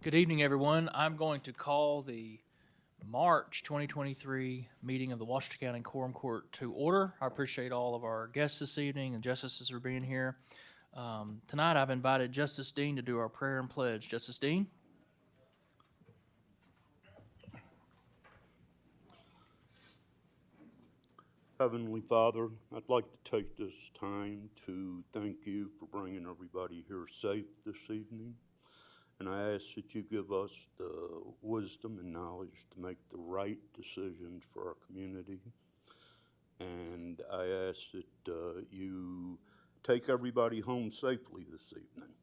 Good evening, everyone. I'm going to call the March 2023 meeting of the Washington County Quorum Court to order. I appreciate all of our guests this evening and justices for being here. Tonight I've invited Justice Dean to do our prayer and pledge. Justice Dean? Heavenly Father, I'd like to take this time to thank you for bringing everybody here safe this evening. And I ask that you give us the wisdom and knowledge to make the right decisions for our community. And I ask that you take everybody home safely this evening.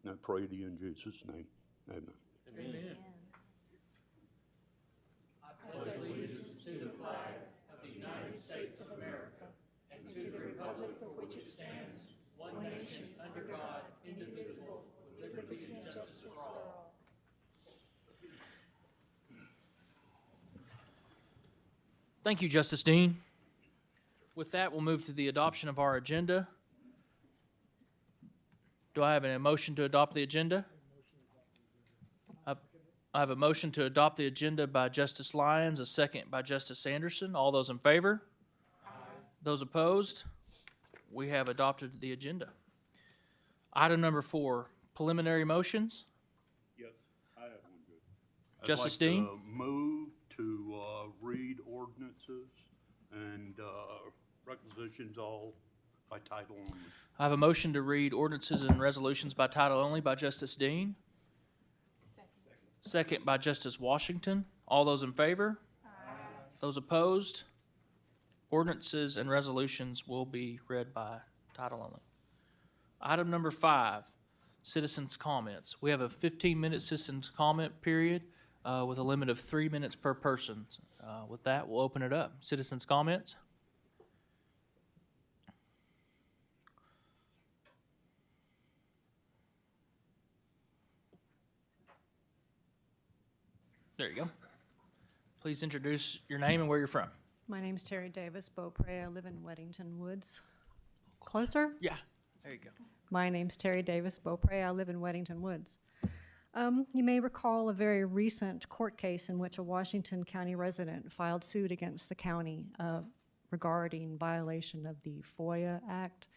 And I pray to you in Jesus' name. Amen. Amen. I pledge allegiance to the flag of the United States of America and to the republic for which it stands, one nation under God, indivisible, with liberty and justice for all. Thank you, Justice Dean. With that, we'll move to the adoption of our agenda. Do I have a motion to adopt the agenda? I have a motion to adopt the agenda by Justice Lyons, a second by Justice Anderson. All those in favor? Aye. Those opposed? We have adopted the agenda. Item number 4, preliminary motions. Yes, I have one good. Justice I'd like Dean? to move to read ordinances and requisitions all by title only. I have a motion to read ordinances and resolutions by title only by Justice Dean. Second by Justice Washington. All those in favor? Aye. Those opposed? Ordinances and resolutions will be read by title only. Item number 5, citizens' comments. We have a 15-minute citizens' comment period with a limit of 3 minutes per person. With that, we'll open it up. Citizens' comments. There you go. Please introduce your name and where you're from. My name's Terry Davis Beaupre. I live in Weddington Woods. Closer? Yeah, there you go. My name's Terry Davis Beaupre. I live in Weddington Woods. You may recall a very recent court case in which a Washington County resident filed suit against the county regarding violation of the FOIA Act.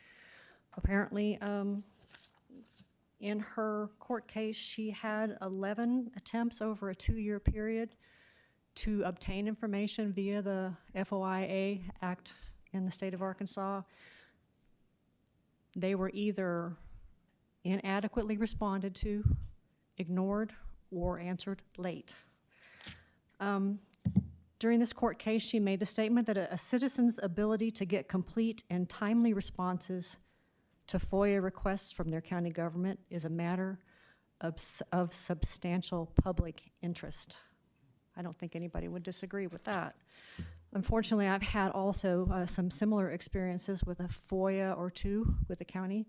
Apparently, in her court case, she had 11 attempts over a 2-year period to obtain information via the FOIA Act in the state of Arkansas. They were either inadequately responded to, ignored, or answered late. During this court case, she made the statement that a citizen's ability to get complete and timely responses to FOIA requests from their county government is a matter of substantial public interest. I don't think anybody would disagree with that. Unfortunately, I've had also some similar experiences with a FOIA or two with the county.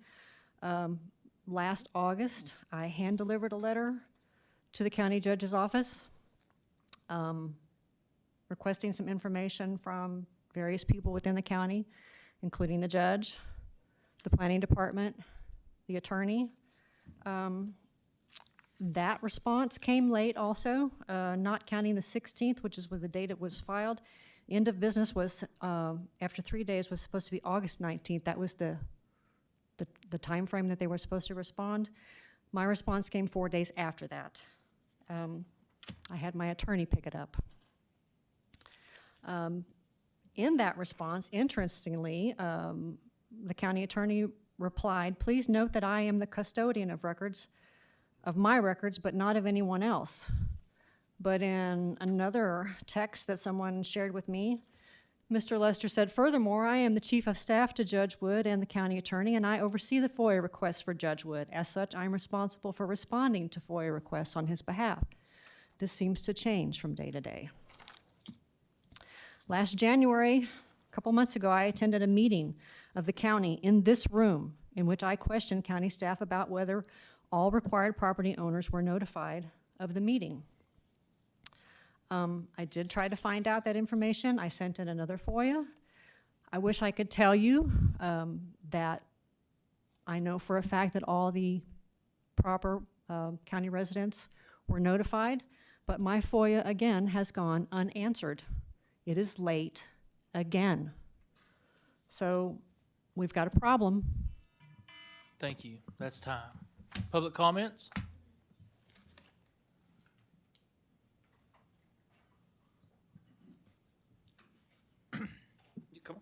Last August, I hand-delivered a letter to the county judge's office requesting some information from various people within the county, including the judge, the planning department, the attorney. That response came late also, not counting the 16th, which is the date it was filed. End of business was, after 3 days, was supposed to be August 19th. That was the time frame that they were supposed to respond. My response came 4 days after that. I had my attorney pick it up. In that response, interestingly, the county attorney replied, "Please note that I am the custodian of records, of my records, but not of anyone else." But in another text that someone shared with me, Mr. Lester said, "Furthermore, I am the chief of staff to Judge Wood and the county attorney, and I oversee the FOIA requests for Judge Wood. As such, I'm responsible for responding to FOIA requests on his behalf. This seems to change from day to day." Last January, a couple months ago, I attended a meeting of the county in this room in which I questioned county staff about whether all required property owners were notified of the meeting. I did try to find out that information. I sent in another FOIA. I wish I could tell you that I know for a fact that all the proper county residents were notified, but my FOIA again has gone unanswered. It is late again. So we've got a problem. Thank you. That's time. Public comments? Come on.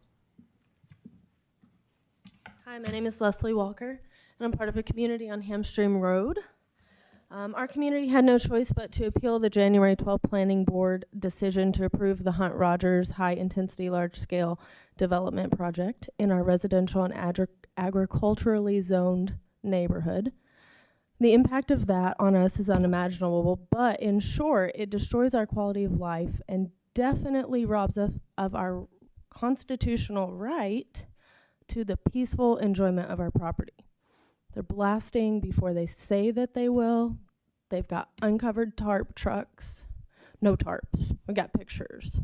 Hi, my name is Leslie Walker, and I'm part of a community on Hamstream Road. Our community had no choice but to appeal the January 12th Planning Board decision to approve the Hunt Rogers high-intensity, large-scale development project in our residential and agriculturally zoned neighborhood. The impact of that on us is unimaginable, but in short, it destroys our quality of life and definitely robs us of our constitutional right to the peaceful enjoyment of our property. They're blasting before they say that they will. They've got uncovered tarp trucks. No tarps. We got pictures.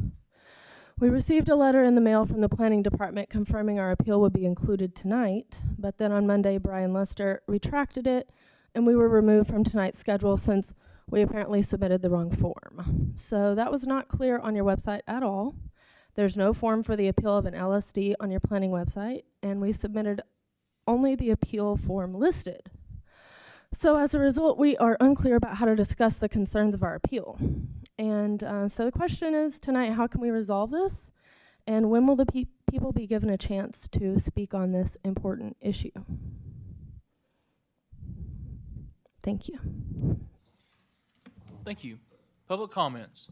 We received a letter in the mail from the planning department confirming our appeal would be included tonight, but then on Monday, Brian Lester retracted it, and we were removed from tonight's schedule since we apparently submitted the wrong form. So that was not clear on your website at all. There's no form for the appeal of an LSD on your planning website, and we submitted only the appeal form listed. So as a result, we are unclear about how to discuss the concerns of our appeal. And so the question is tonight, how can we resolve this? And when will the people be given a chance to speak on this important issue? Thank you. Thank you. Public comments?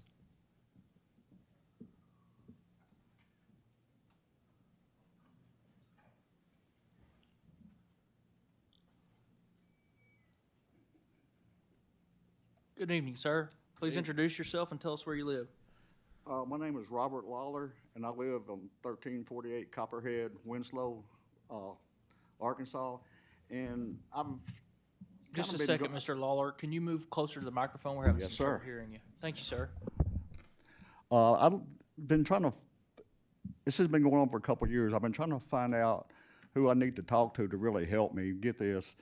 Good evening, sir. Please introduce yourself and tell us where you live. My name is Robert Lawler, and I live on 1348 Copperhead, Winslow, Arkansas. And I've Just a kinda been second, Mr. Lawler. Can you move closer to the microphone? We're having Yes, some trouble sir. hearing you. Thank you, sir. I've been trying to, this has been going on for a couple of years. I've been trying to find out who I need to talk to really help me get this.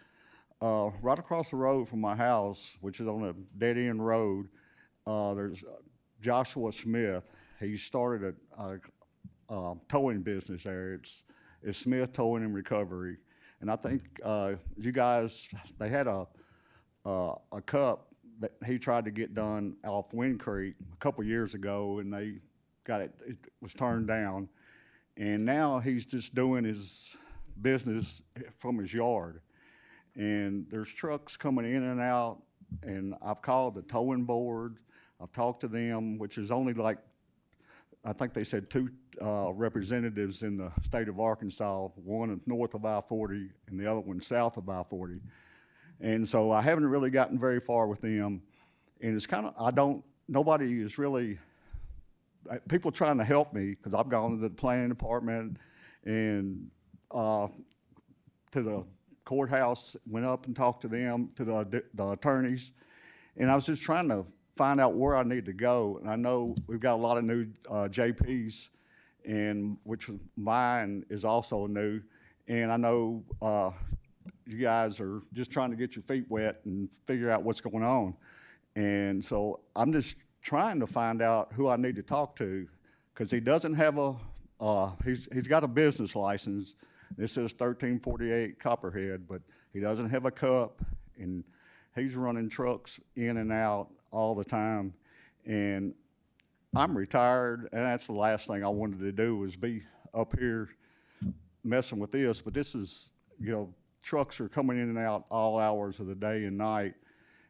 Right across the road from my house, which is on a dead-end road, there's Joshua Smith. He started a towing business there. It's Smith Towing and Recovery. And I think you guys, they had a cup that he tried to get done off Wind Creek a couple years ago, and they got it was turned down. And now he's just doing his business from his yard. And there's trucks coming in and out, and I've called the towing board. I've talked to them, which is only like, I think they said two representatives in the state of Arkansas, one north of I-40 and the other one south of I-40. And so I haven't really gotten very far with them. And it's kind of, nobody is really, people trying to help me, because I've gone to the planning department and to the courthouse, went up and talked to them, to the attorneys, and I was just trying to find out where I need to go. And I know we've got a lot of new JPs, and which mine is also new. And I know you guys are just trying to get your feet wet and figure out what's going on. And so I'm just trying to find out who I need to talk to, because he doesn't have he's got a business license. This says 1348 Copperhead, but he doesn't have a cup, and he's running trucks in and out all the time. And I'm retired, and that's the last thing I wanted to do was be up here messing with this. But this is, trucks are coming in and out all hours of the day and night,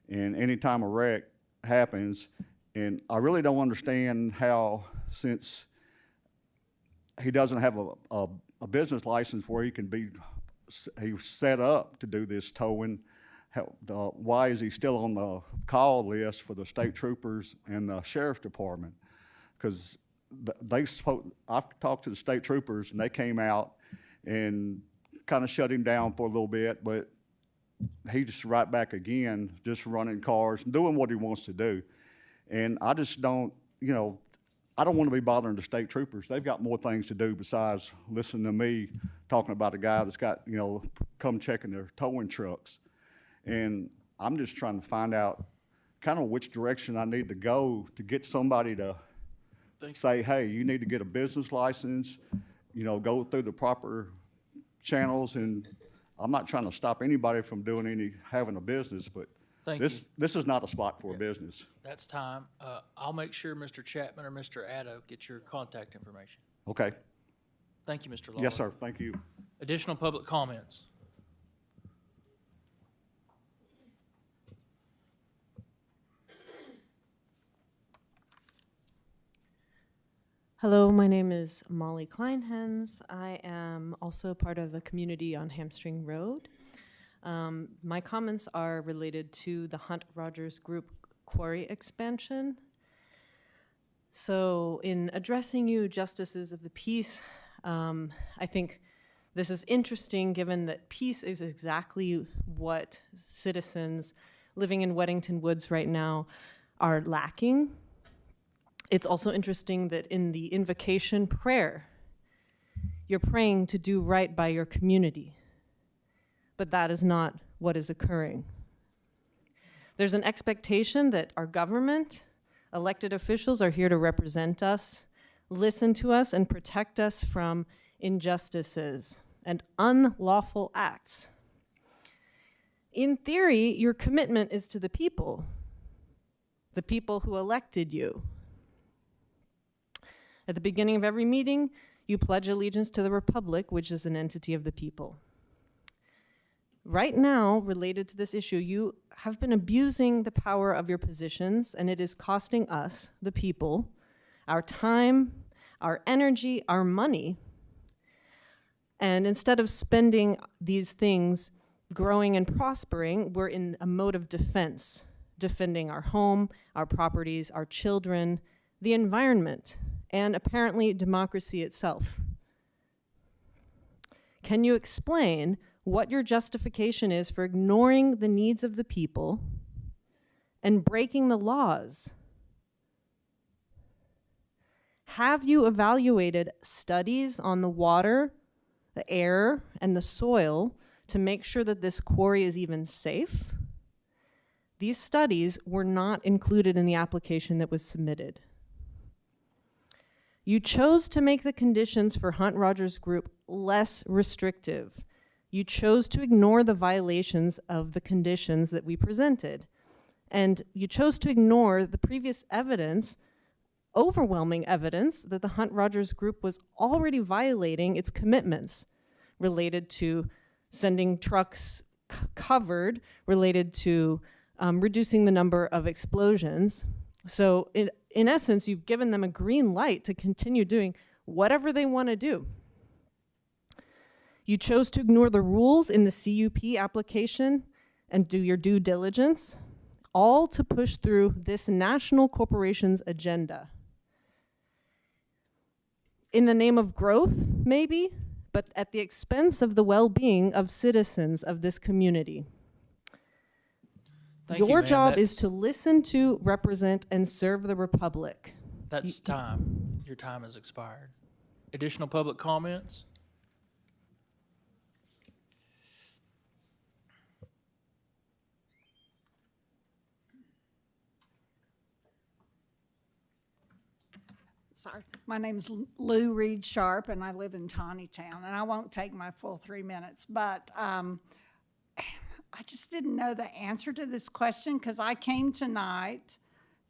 and anytime a wreck happens, and I really don't understand how, since he doesn't have a business license where he's set up to do this towing, why is he still on the call list for the state troopers and the sheriff's department? Because I've talked to the state troopers, and they came out and kind of shut him down for a little bit, but he just right back again, just running cars and doing what he wants to do. And I just don't, I don't want to be bothering the state troopers. They've got more things to do besides listening to me talking about a guy that's got, come checking their towing trucks. And I'm just trying to find out, kind of which direction I need to go to get somebody to say, hey, you need to get a business license, you know, go through the proper channels. And I'm not trying to stop anybody from having a business, but Thank this is not a spot for a business. That's time. I'll make sure Mr. Chapman or Mr. Addo get your contact information. Okay. Thank you, Mr. Lawler. Yes, sir. Thank you. Additional public comments? Hello, my name is Molly Kleinhens. I am also part of the community on Hamstring Road. My comments are related to the Hunt Rogers Group quarry expansion. So in addressing you, Justices of the Peace, I think this is interesting given that peace is exactly what citizens living in Weddington Woods right now are lacking. It's also interesting that in the invocation prayer, you're praying to do right by your community, but that is not what is occurring. There's an expectation that our government, elected officials are here to represent us, listen to us, and protect us from injustices and unlawful acts. In theory, your commitment is to the people who elected you. At the beginning of every meeting, you pledge allegiance to the Republic, which is an entity of the people. Right now, related to this issue, you have been abusing the power of your positions, and it is costing us, the people, our time, our energy, our money. And instead of spending these things growing and prospering, we're in a mode of defense, defending our home, our properties, our children, the environment, and apparently democracy itself. Can you explain what your justification is for ignoring the needs of the people and breaking the laws? Have you evaluated studies on the water, the air, and the soil to make sure that this quarry is even safe? These studies were not included in the application that was submitted. You chose to make the conditions for Hunt Rogers Group less restrictive. You chose to ignore the violations of the conditions that we presented. And you chose to ignore the previous evidence, overwhelming evidence, that the Hunt Rogers Group was already violating its commitments related to sending trucks covered, related to reducing the number of explosions. So in essence, you've given them a green light to continue doing whatever they want to do. You chose to ignore the rules in the CUP application and do your due diligence, all to push through this national corporation's agenda. In the name of growth, maybe, but at the expense of the well-being of citizens of this community. Thank you, Your ma'am. job is to listen to, represent, and serve the Republic. That's time. Your time has expired. Additional public comments? Sorry, my name's Lou Reed Sharp, and I live in Tawnytown, and I won't take my full 3 minutes, but I just didn't know the answer to this question because I came tonight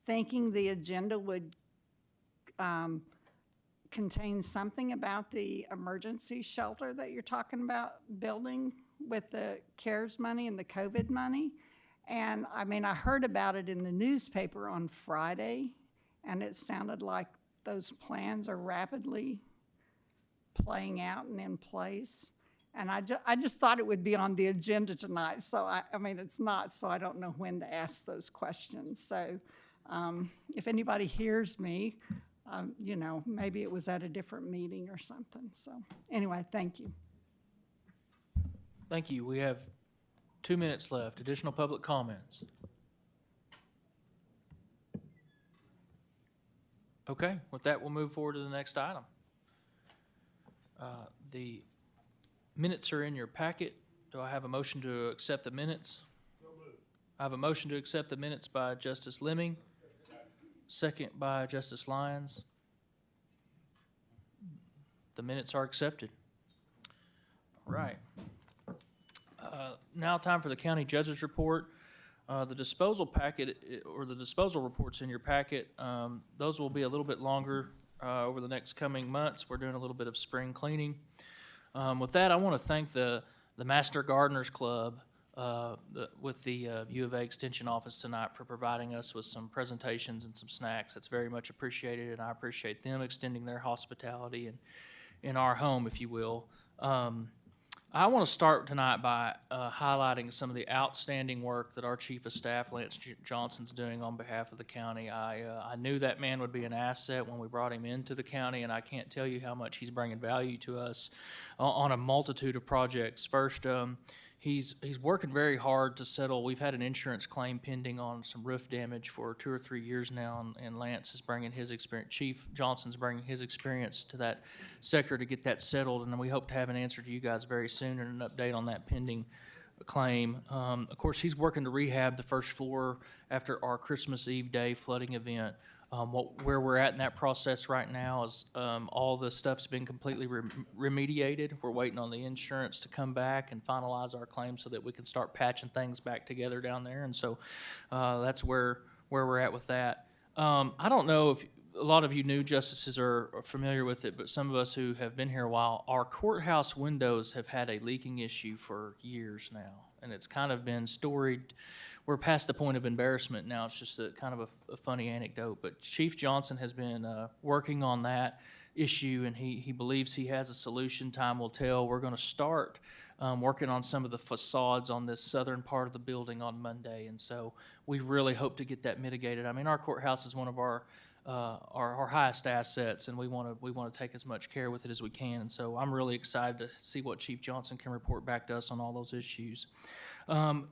thinking the agenda would contain something about the emergency shelter that you're talking about building with the CARES money and the COVID money. And I mean, I heard about it in the newspaper on Friday, and it sounded like those plans are rapidly playing out and in place. And I just thought it would be on the agenda tonight. So, I mean, it's not, so I don't know when to ask those questions. So if anybody hears me, you know, maybe it was at a different meeting or something. So anyway, thank you. Thank you. We have 2 minutes left. Additional public comments? Okay, with that, we'll move forward to the next item. The minutes are in your packet. Do I have a motion to accept the minutes? I have a motion to accept the minutes by Justice Lemming, second by Justice Lyons. The minutes are accepted. All right. Now time for the county judge's report. The disposal packet, or the disposal reports in your packet, those will be a little bit longer over the next coming months. We're doing a little bit of spring cleaning. With that, I want to thank the Master Gardeners Club with the U of A Extension Office tonight for providing us with some presentations and some snacks. It's very much appreciated, and I appreciate them extending their hospitality in our home, if you will. I want to start tonight by highlighting some of the outstanding work that our Chief of Staff, Lance Johnson's doing on behalf of the county. I knew that man would be an asset when we brought him into the county, and I can't tell you how much he's bringing value to us on a multitude of projects. First, he's working very hard to settle. We've had an insurance claim pending on some roof damage for 2 or 3 years now, and Lance is bringing his experience. Chief Johnson's bringing his experience to that sector to get that settled, and we hope to have an answer to you guys very soon and an update on that pending claim. Of course, he's working to rehab the first floor after our Christmas Eve day flooding event. Where we're at in that process right now is all the stuff's been completely remediated. We're waiting on the insurance to come back and finalize our claim so that we can start patching things back together down there. And so that's where we're at with that. I don't know if a lot of you new justices are familiar with it, but some of us who have been here a while, our courthouse windows have had a leaking issue for years now, and it's kind of been storied. We're past the point of embarrassment now. It's just kind of a funny anecdote. But Chief Johnson has been working on that issue, and he believes he has a solution. Time will tell. We're going to start working on some of the facades on this southern part of the building on Monday, and so we really hope to get that mitigated. I mean, our courthouse is one of our highest assets, and we want to take as much care with it as we can. And so I'm really excited to see what Chief Johnson can report back to us on all those issues.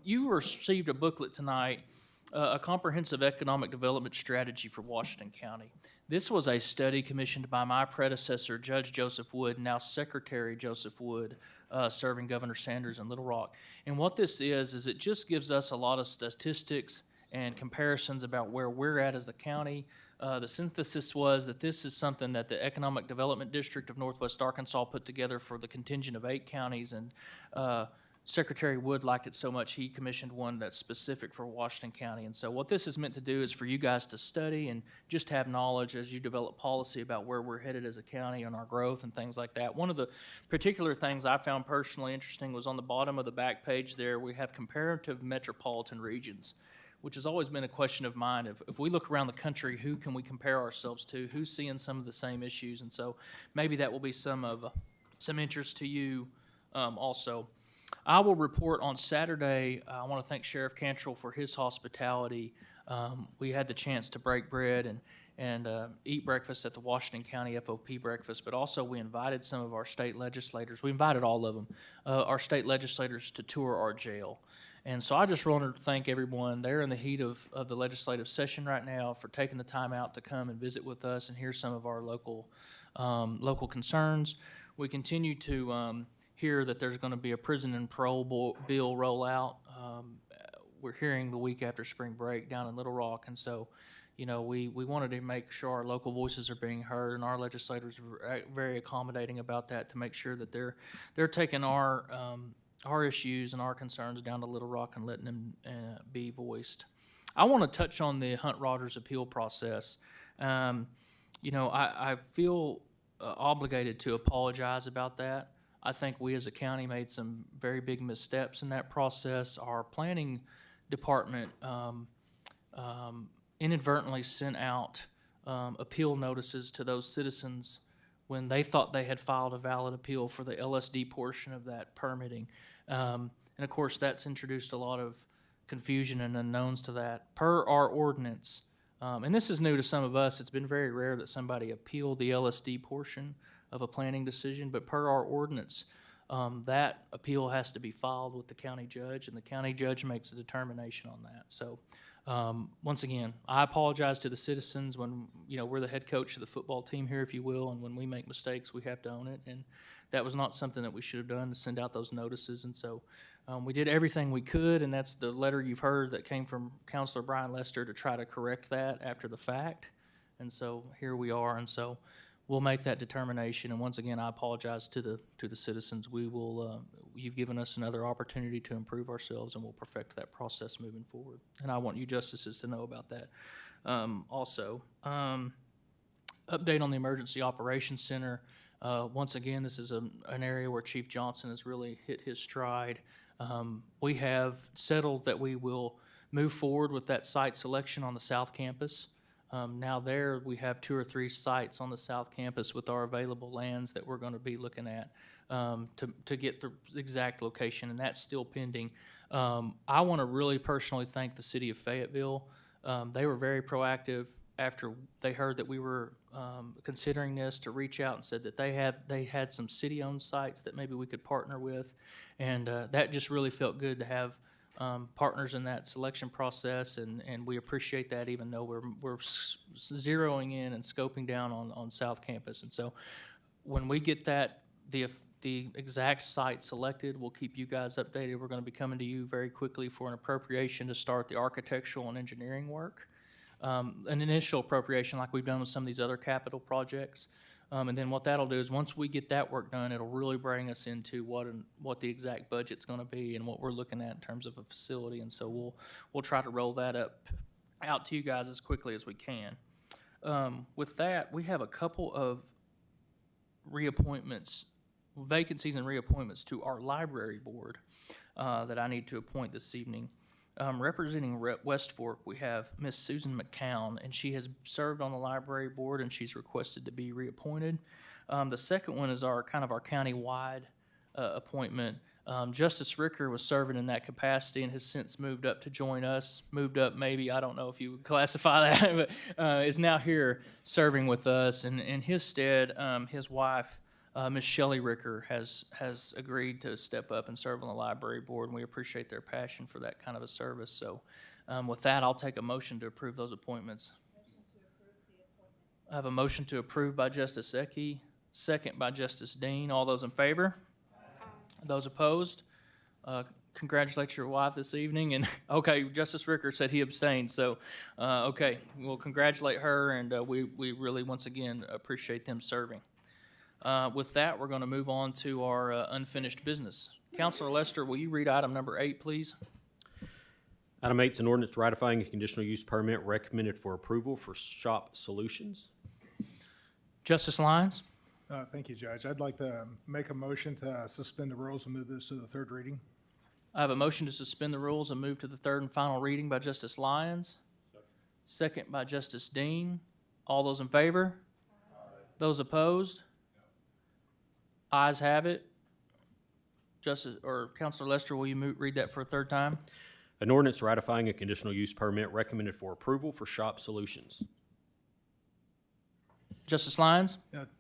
You received a booklet tonight, a comprehensive economic development strategy for Washington County. This was a study commissioned by my predecessor, Judge Joseph Wood, now Secretary Joseph Wood, serving Governor Sanders in Little Rock. And what this is it just gives us a lot of statistics and comparisons about where we're at as a county. The synthesis was that this is something that the Economic Development District of Northwest Arkansas put together for the contingent of 8 counties, and Secretary Wood liked it so much he commissioned one that's specific for Washington County. And so what this is meant to do is for you guys to study and just have knowledge as you develop policy about where we're headed as a county and our growth and things like that. One of the particular things I found personally interesting was on the bottom of the back page there, we have comparative metropolitan regions, which has always been a question of mine. If we look around the country, who can we compare ourselves to? Who's seeing some of the same issues? And so maybe that will be some interest to you also. I will report on Saturday. I want to thank Sheriff Cantrell for his hospitality. We had the chance to break bread and eat breakfast at the Washington County FOP breakfast, but also we invited some of our state legislators. We invited all of them, our state legislators, to tour our jail. And so I just wanted to thank everyone. They're in the heat of the legislative session right now for taking the time out to come and visit with us and hear some of our local concerns. We continue to hear that there's going to be a prison and parole bill rollout. We're hearing the week after spring break down in Little Rock, and so we wanted to make sure our local voices are being heard, and our legislators are very accommodating about that to make sure that they're taking our issues and our concerns down to Little Rock and letting them be voiced. I want to touch on the Hunt Rogers appeal process. I feel obligated to apologize about that. I think we as a county made some very big missteps in that process. Our planning department inadvertently sent out appeal notices to those citizens when they thought they had filed a valid appeal for the LSD portion of that permitting. And of course, that's introduced a lot of confusion and unknowns to that. Per our ordinance, and this is new to some of us, it's been very rare that somebody appealed the LSD portion of a planning decision, but per our ordinance, that appeal has to be filed with the county judge, and the county judge makes a determination on that. So once again, I apologize to the citizens when, we're the head coach of the football team here, if you will, and when we make mistakes, we have to own it. And that was not something that we should have done, to send out those notices. And so We did everything we could, and that's the letter you've heard that came from Counselor Brian Lester to try to correct that after the fact. And so here we are, and so we'll make that determination. And once again, I apologize to the citizens. We will, you've given us another opportunity to improve ourselves, and we'll perfect that process moving forward. And I want you justices to know about that. Also, update on the Emergency Operations Center. Once again, this is an area where Chief Johnson has really hit his stride. We have settled that we will move forward with that site selection on the South Campus. Now there, we have 2 or 3 sites on the South Campus with our available lands that we're going to be looking at to get the exact location, and that's still pending. I want to really personally thank the city of Fayetteville. They were very proactive after they heard that we were considering this, to reach out and said that they had some city-owned sites that maybe we could partner with, and that just really felt good to have partners in that selection process, and we appreciate that, even though we're zeroing in and scoping down on South Campus. And so when we get that, the exact site selected, we'll keep you guys updated. We're going to be coming to you very quickly for an appropriation to start the architectural and engineering work. An initial appropriation like we've done with some of these other capital projects. And then what that'll do is once we get that work done, it'll really bring us into what the exact budget's going to be and what we're looking at in terms of a facility. And so we'll try to roll that out to you guys as quickly as we can. With that, we have a couple of reappointments, vacancies and reappointments to our library board that I need to appoint this evening. Representing West Fork, we have Miss Susan McCown, and she has served on the library board, and she's requested to be reappointed. The second one is our county-wide appointment. Justice Ricker was serving in that capacity and has since moved up to join us. Moved up, maybe, I don't know if you would classify that, but is now here serving with us. And in his stead, his wife, Ms. Shelley Ricker, has agreed to step up and serve on the library board, and we appreciate their passion for that kind of a service. So with that, I'll take a motion to approve those appointments. I have a motion to approve by Justice Ecke, second by Justice Dean. All those in favor? Those opposed? Congratulate your wife this evening. And okay, Justice Ricker said he abstained, so okay, we'll congratulate her, and we really once again appreciate them serving. With that, we're going to move on to our unfinished business. Counselor Lester, will you read item number 8, please? Item 8 is an ordinance ratifying a conditional use permit recommended for approval for Shop Solutions. Justice Lyons? Thank you, Judge. I'd like to make a motion to suspend the rules and move this to the third reading. I have a motion to suspend the rules and move to the third and final reading by Justice Lyons. Second by Justice Dean. All those in favor? Those opposed? Ayes have it. Justice or Counselor Lester, will you read that for a third time? An ordinance ratifying a conditional use permit recommended for approval for Shop Solutions. Justice Lyons?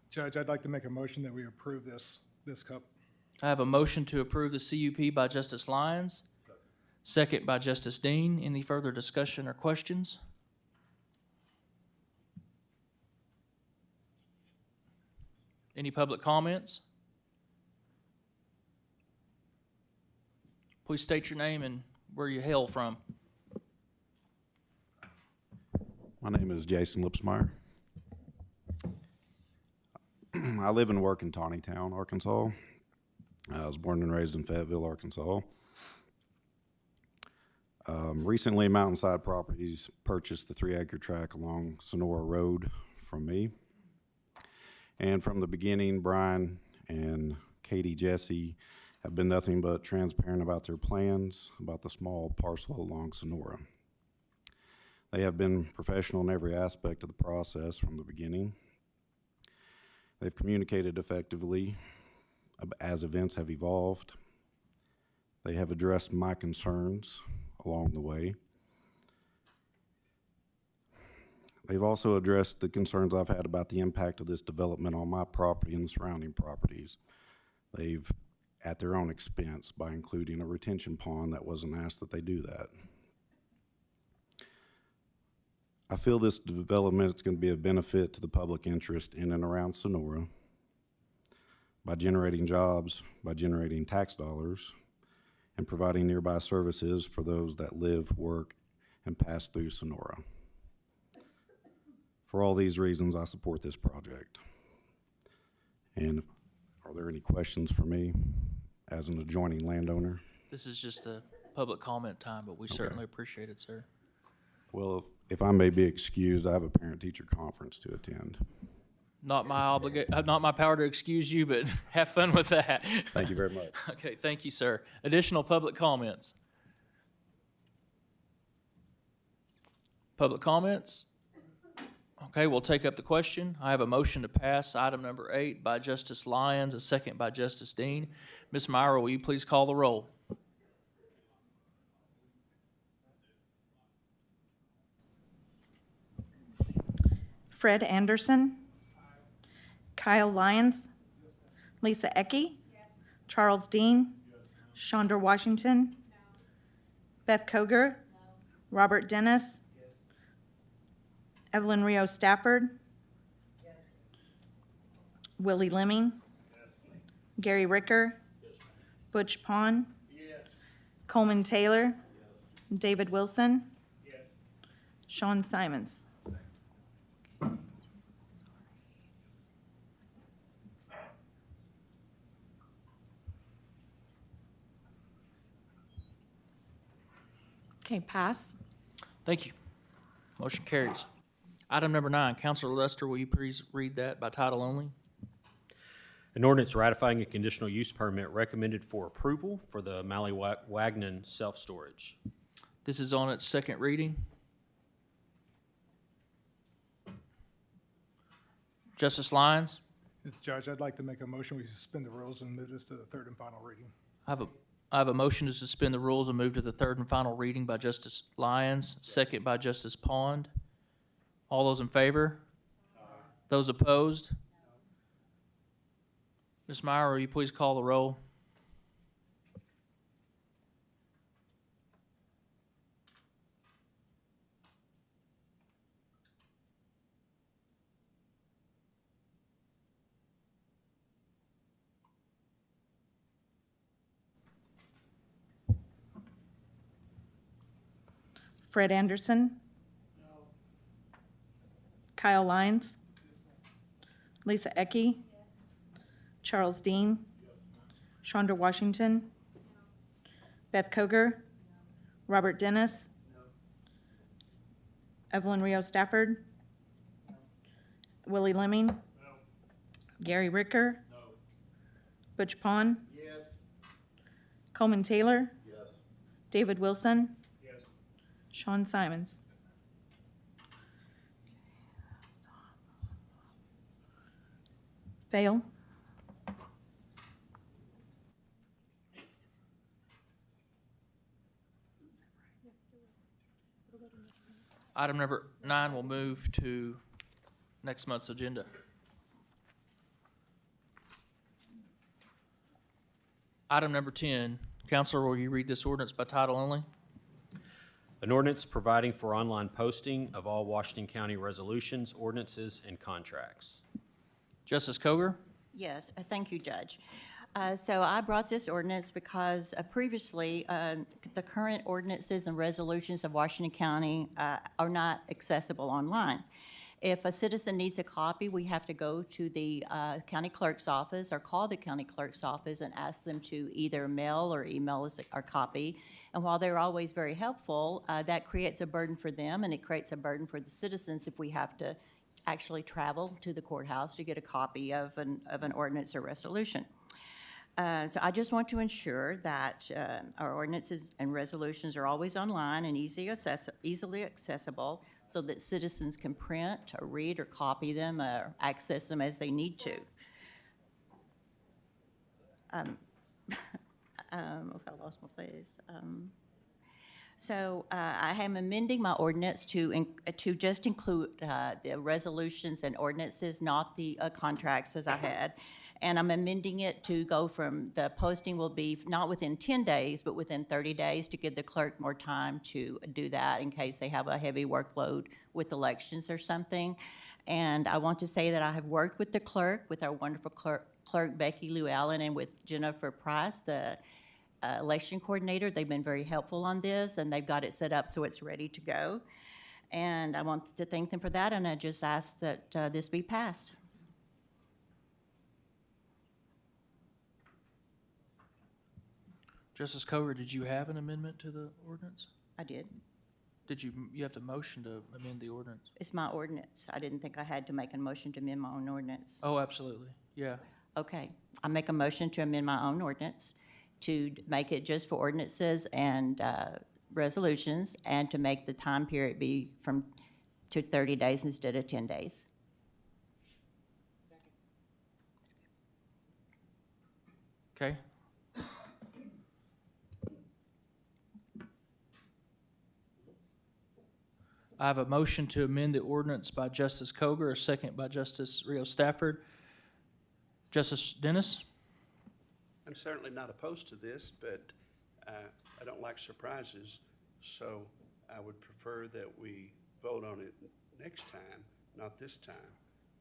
Judge, I'd like to make a motion that we approve this cup. I have a motion to approve the CUP by Justice Lyons. Second by Justice Dean. Any further discussion or questions? Any public comments? Please state your name and where you hail from. My name is Jason Lipsmeyer. I live and work in Tawnytown, Arkansas. I was born and raised in Fayetteville, Arkansas. Recently, Mountainside Properties purchased the 3-acre tract along Sonora Road from me. And from the beginning, Brian and Katie Jesse have been nothing but transparent about their plans about the small parcel along Sonora. They have been professional in every aspect of the process from the beginning. They've communicated effectively as events have evolved. They have addressed my concerns along the way. They've also addressed the concerns I've had about the impact of this development on my property and the surrounding properties. They've, at their own expense, by including a retention pond that wasn't asked, that they do that. I feel this development is going to be a benefit to the public interest in and around Sonora by generating jobs, by generating tax dollars, and providing nearby services for those that live, work, and pass through Sonora. For all these reasons, I support this project. And are there any questions for me as an adjoining landowner? This is just a public comment time, but we certainly appreciate it, sir. Well, if I may be excused, I have a parent-teacher conference to attend. Not my power to excuse you, but have fun with that. Thank you very much. Okay, thank you, sir. Additional public comments? Public comments? Okay, we'll take up the question. I have a motion to pass item number 8 by Justice Lyons, a second by Justice Dean. Ms. Myra, will you please call the roll? Fred Anderson. Kyle Lyons. Lisa Ecke. Charles Dean. Chandra Washington. Beth Koger. Robert Dennis. Evelyn Rio Stafford. Willie Lemming. Gary Ricker. Butch Pond. Coleman Taylor. David Wilson. Sean Simons. Okay, pass. Thank you. Motion carries. Item number 9, Counselor Lester, will you please read that by title only? An ordinance ratifying a conditional use permit recommended for approval for the Wagnon self-storage. This is on its second reading. Justice Lyons, Mr. Judge, I'd like to make a motion, we suspend the rules and move this to the third and final reading. I have a motion to suspend the rules and move to the third and final reading by Justice Lyons, second by Justice Pond. All those in favor? Those opposed? Ms. Meyer, will you please call the roll? Fred Anderson. Kyle Lyons. Lisa Ecke. Charles Dean. Chandra Washington. Beth Koger. Robert Dennis. Evelyn Rio Stafford. Willie Lemming. Gary Ricker. Butch Pond. Coleman Taylor. David Wilson. Sean Simons. Fail. Item number 9 will move to next month's agenda. Item number 10, Counselor, will you read this ordinance by title only? An ordinance providing for online posting of all Washington County resolutions, ordinances, and contracts. Justice Koger? Yes, thank you, Judge. So I brought this ordinance because previously, the current ordinances and resolutions of Washington County are not accessible online. If a citizen needs a copy, we have to go to the county clerk's office or call the county clerk's office and ask them to either mail or email us our copy. And while they're always very helpful, that creates a burden for them, and it creates a burden for the citizens if we have to actually travel to the courthouse to get a copy of an ordinance or resolution. So I just want to ensure that our ordinances and resolutions are always online and easily accessible so that citizens can print or read or copy them or access them as they need to. I lost my place. So I am amending my ordinance to just include the resolutions and ordinances, not the contracts as I had. And I'm amending it to go from the posting will be not within 10 days, but within 30 days to give the clerk more time to do that in case they have a heavy workload with elections or something. And I want to say that I have worked with the clerk, with our wonderful clerk Becky Lou Allen, and with Jennifer Price, the election coordinator. They've been very helpful on this, and they've got it set up so it's ready to go. And I want to thank them for that, and I just ask that this be passed. Justice Coger, did you have an amendment to the ordinance? I did. Did you have to motion to amend the ordinance? It's my ordinance. I didn't think I had to make a motion to amend my own ordinance. Oh, absolutely, yeah. Okay, I make a motion to amend my own ordinance to make it just for ordinances and resolutions, and to make the time period be to 30 days instead of 10 days. Okay. I have a motion to amend the ordinance by Justice Coger, a second by Justice Rios Stafford. Justice Dennis? I'm certainly not opposed to this, but I don't like surprises, so I would prefer that we vote on it next time, not this time,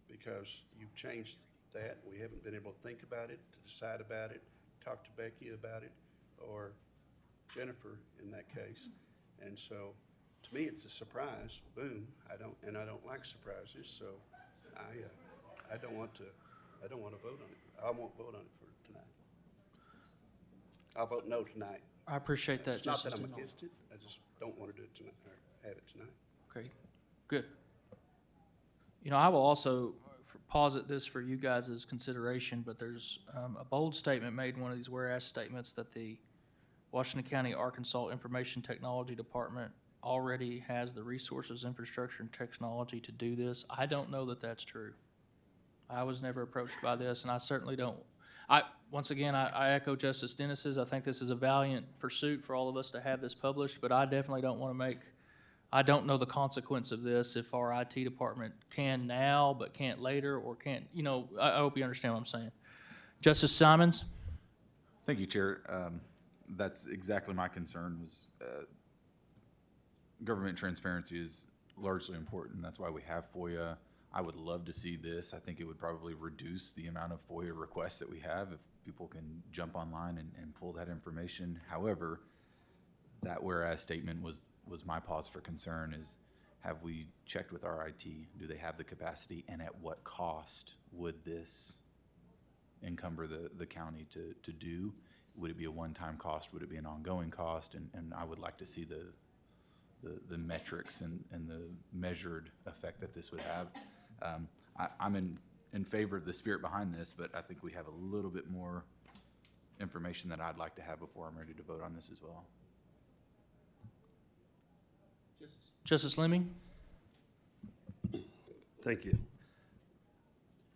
because you've changed that. We haven't been able to think about it, to decide about it, talk to Becky about it, or Jennifer in that case. And so, to me, it's a surprise, boom. I don't like surprises, so I don't want to vote on it. I won't vote on it for tonight. I'll vote no tonight. I appreciate that, It's not Justice that I'm Dennis. against it, I just don't want to do it tonight, or have it tonight. Okay, good. You know, I will also posit this for you guys' consideration, but there's a bold statement made in one of these whereas statements that the Washington County, Arkansas Information Technology Department already has the resources, infrastructure, and technology to do this. I don't know that that's true. I was never approached by this, and I certainly don't. Once again, I echo Justice Dennis's. I think this is a valiant pursuit for all of us to have this published, but I definitely don't want to I don't know the consequence of this if our IT department can now but can't later, or can't, I hope you understand what I'm saying. Justice Simons? Thank you, Chair. That's exactly my concern was government transparency is largely important. That's why we have FOIA. I would love to see this. I think it would probably reduce the amount of FOIA requests that we have if people can jump online and pull that information. However, that whereas statement was my pause for concern is, have we checked with our IT? Do they have the capacity, and at what cost would this encumber the county to do? Would it be a one-time cost? Would it be an ongoing cost? And I would like to see the metrics and the measured effect that this would have. I'm in favor of the spirit behind this, but I think we have a little bit more information that I'd like to have before I'm ready to vote on this as well. Justice Lemming? Thank you.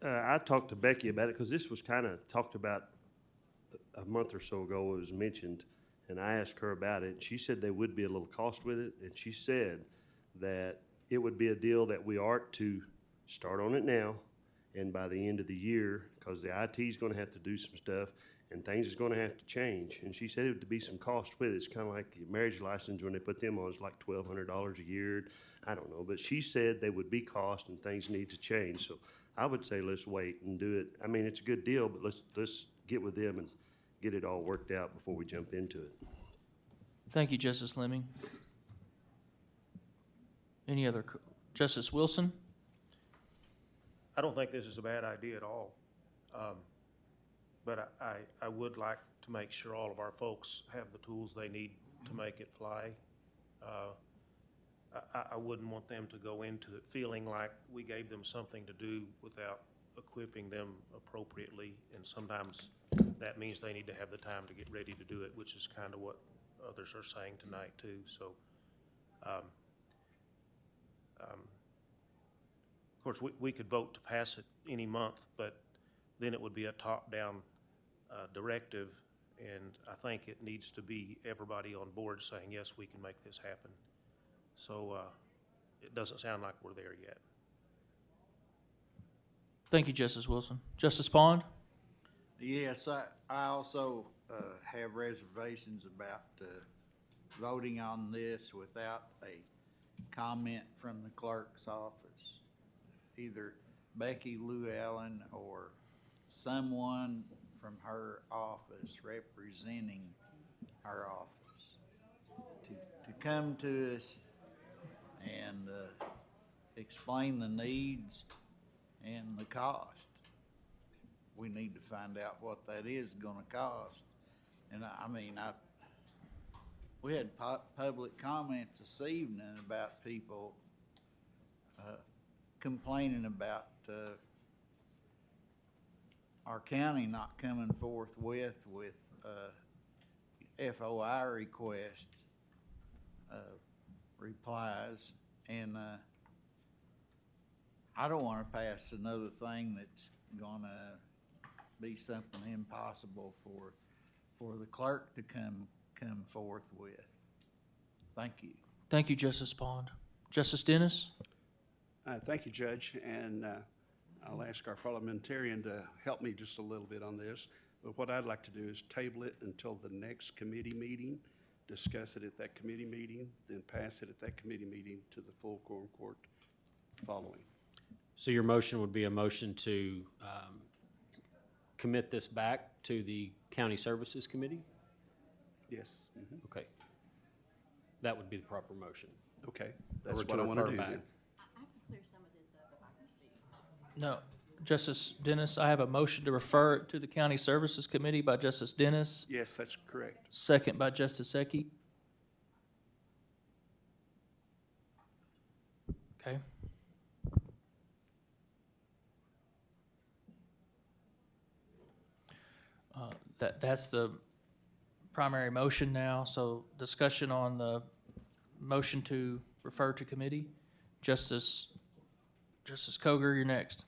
I talked to Becky about it because this was kind of talked about a month or so ago. It was mentioned, and I asked her about it. She said there would be a little cost with it, and she said that it would be a deal that we are to start on it now, and by the end of the year, because the IT is going to have to do some stuff, and things is going to have to change. And she said it would be some cost with it. It's kind of like your marriage license when they put them on. It's like $1,200 a year. I don't know, but she said they would be cost and things need to change. So I would say let's wait and do it. I mean, it's a good deal, but let's get with them and get it all worked out before we jump into it. Thank you, Justice Lemming. Any other? Justice Wilson? I don't think this is a bad idea at all. But I would like to make sure all of our folks have the tools they need to make it fly. I wouldn't want them to go into it feeling like we gave them something to do without equipping them appropriately. And sometimes that means they need to have the time to get ready to do it, which is kind of what others are saying tonight too. So, of course, we could vote to pass it any month, but then it would be a top-down directive, and I think it needs to be everybody on board saying, yes, we can make this happen. So it doesn't sound like we're there yet. Thank you, Justice Wilson. Justice Pond? Yes, I also have reservations about voting on this without a comment from the clerk's office. Either Becky Lou Allen or someone from her office representing our office to come to us and explain the needs and the cost. We need to find out what that is gonna cost. And I mean, we had public comments this evening about people complaining about our county not coming forth with FOI request replies, and I don't want to pass another thing that's gonna be something impossible for the clerk to come forth with. Thank you. Thank you, Justice Pond. Justice Dennis? Thank you, Judge, and I'll ask our parliamentarian to help me just a little bit on this. But what I'd like to do is table it until the next committee meeting, discuss it at that committee meeting, then pass it at that committee meeting to the full quorum court following. So your motion would be a motion to commit this back to the County Services Committee? Yes. Mhm. Okay. That would be the proper motion. Okay, Or that's to what I want to refer do back. then. I can clear some of this up if I can speak. No. Justice Dennis, I have a motion to refer it to the County Services Committee by Justice Dennis, Yes, that's correct. second by Justice Ecke. Okay. That's the primary motion now, so discussion on the motion to refer to committee. Justice Koger, you're next.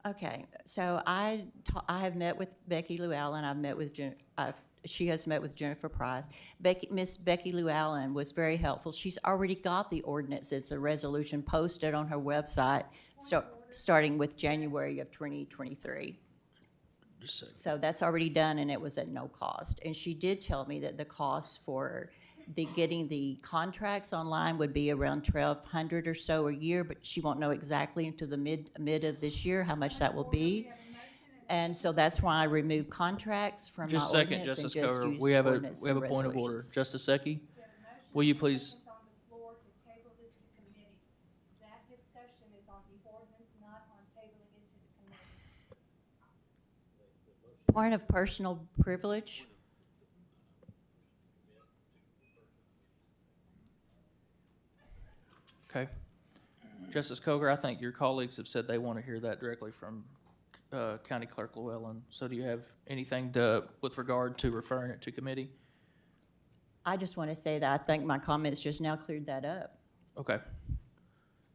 Okay, so I have met with Becky Llewellyn. I've met with she has met with Jennifer Price. Miss Becky Llewellyn was very helpful. She's already got the ordinance. It's a resolution posted on her website, starting with January of 2023. So that's already done, and it was at no cost. And she did tell me that the cost for getting the contracts online would be around $1,200 or so a year, but she won't know exactly until the mid of this year how much that will be. And so that's why I removed contracts from my Just a second, ordinance and Justice just Koger. used We have a ordinance and point of order. resolutions. Justice Ecke, will you please? Point of personal privilege. Okay. Justice Koger, I think your colleagues have said they want to hear that directly from County Clerk Llewellyn. So do you have anything with regard to referring it to committee? I just want to say that I think my comments just now cleared that up. Okay.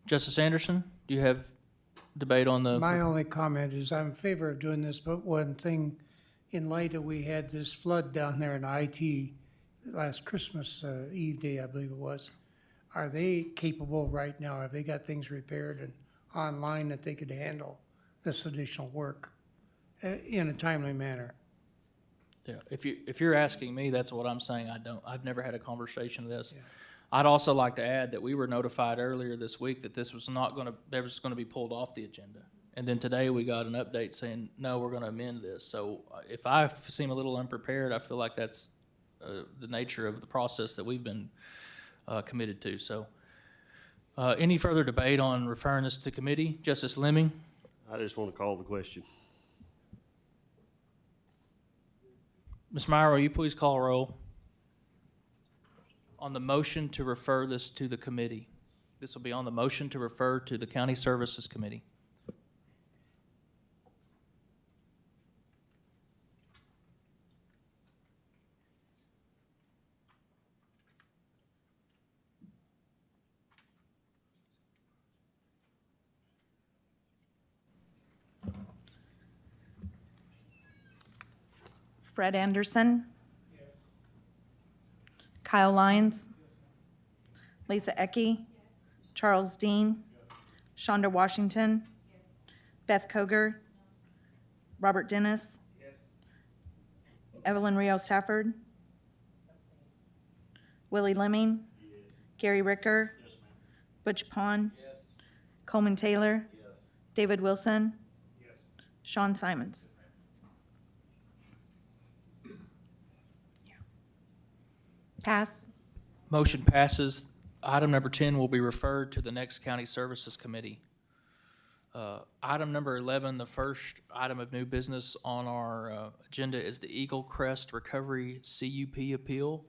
Justice Anderson, do you have debate on the? My only comment is I'm in favor of doing this, but one thing, in light of we had this flood down there in IT last Christmas Eve day, I believe it was, are they capable right now? Have they got things repaired and online that they could handle this additional work in a timely manner? Yeah, if you're asking me, that's what I'm saying. I've never had a conversation of this. Yeah. I'd also like to add that we were notified earlier this week that this was was gonna be pulled off the agenda. And then today we got an update saying, no, we're gonna amend this. So if I seem a little unprepared, I feel like that's the nature of the process that we've been committed to. So any further debate on referring this to committee? Justice Lemming? I just want to call the question. Ms. Meyer, will you please call a roll on the motion to refer this to the committee? This will be on the motion to refer to the County Services Committee. Fred Anderson. Kyle Lyons. Lisa Ecke. Charles Dean. Shonda Washington. Beth Koger. Robert Dennis. Evelyn Rios Stafford. Willie Lemming. Gary Ricker. Butch Pond. Coleman Taylor. David Wilson. Sean Simons. Pass. Motion passes. Item number 10 will be referred to the next County Services Committee. Item number 11, the first item of new business on our agenda is the Eagle Crest Recovery CUP appeal.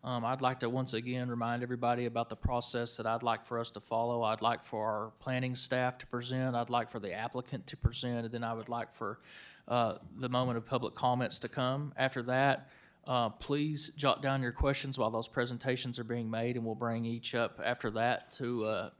I'd like to once again remind everybody about the process that I'd like for us to follow. I'd like for our planning staff to present, I'd like for the applicant to present, and then I would like for the moment of public comments to come. After that, please jot down your questions while those presentations are being made, and we'll bring each up after that to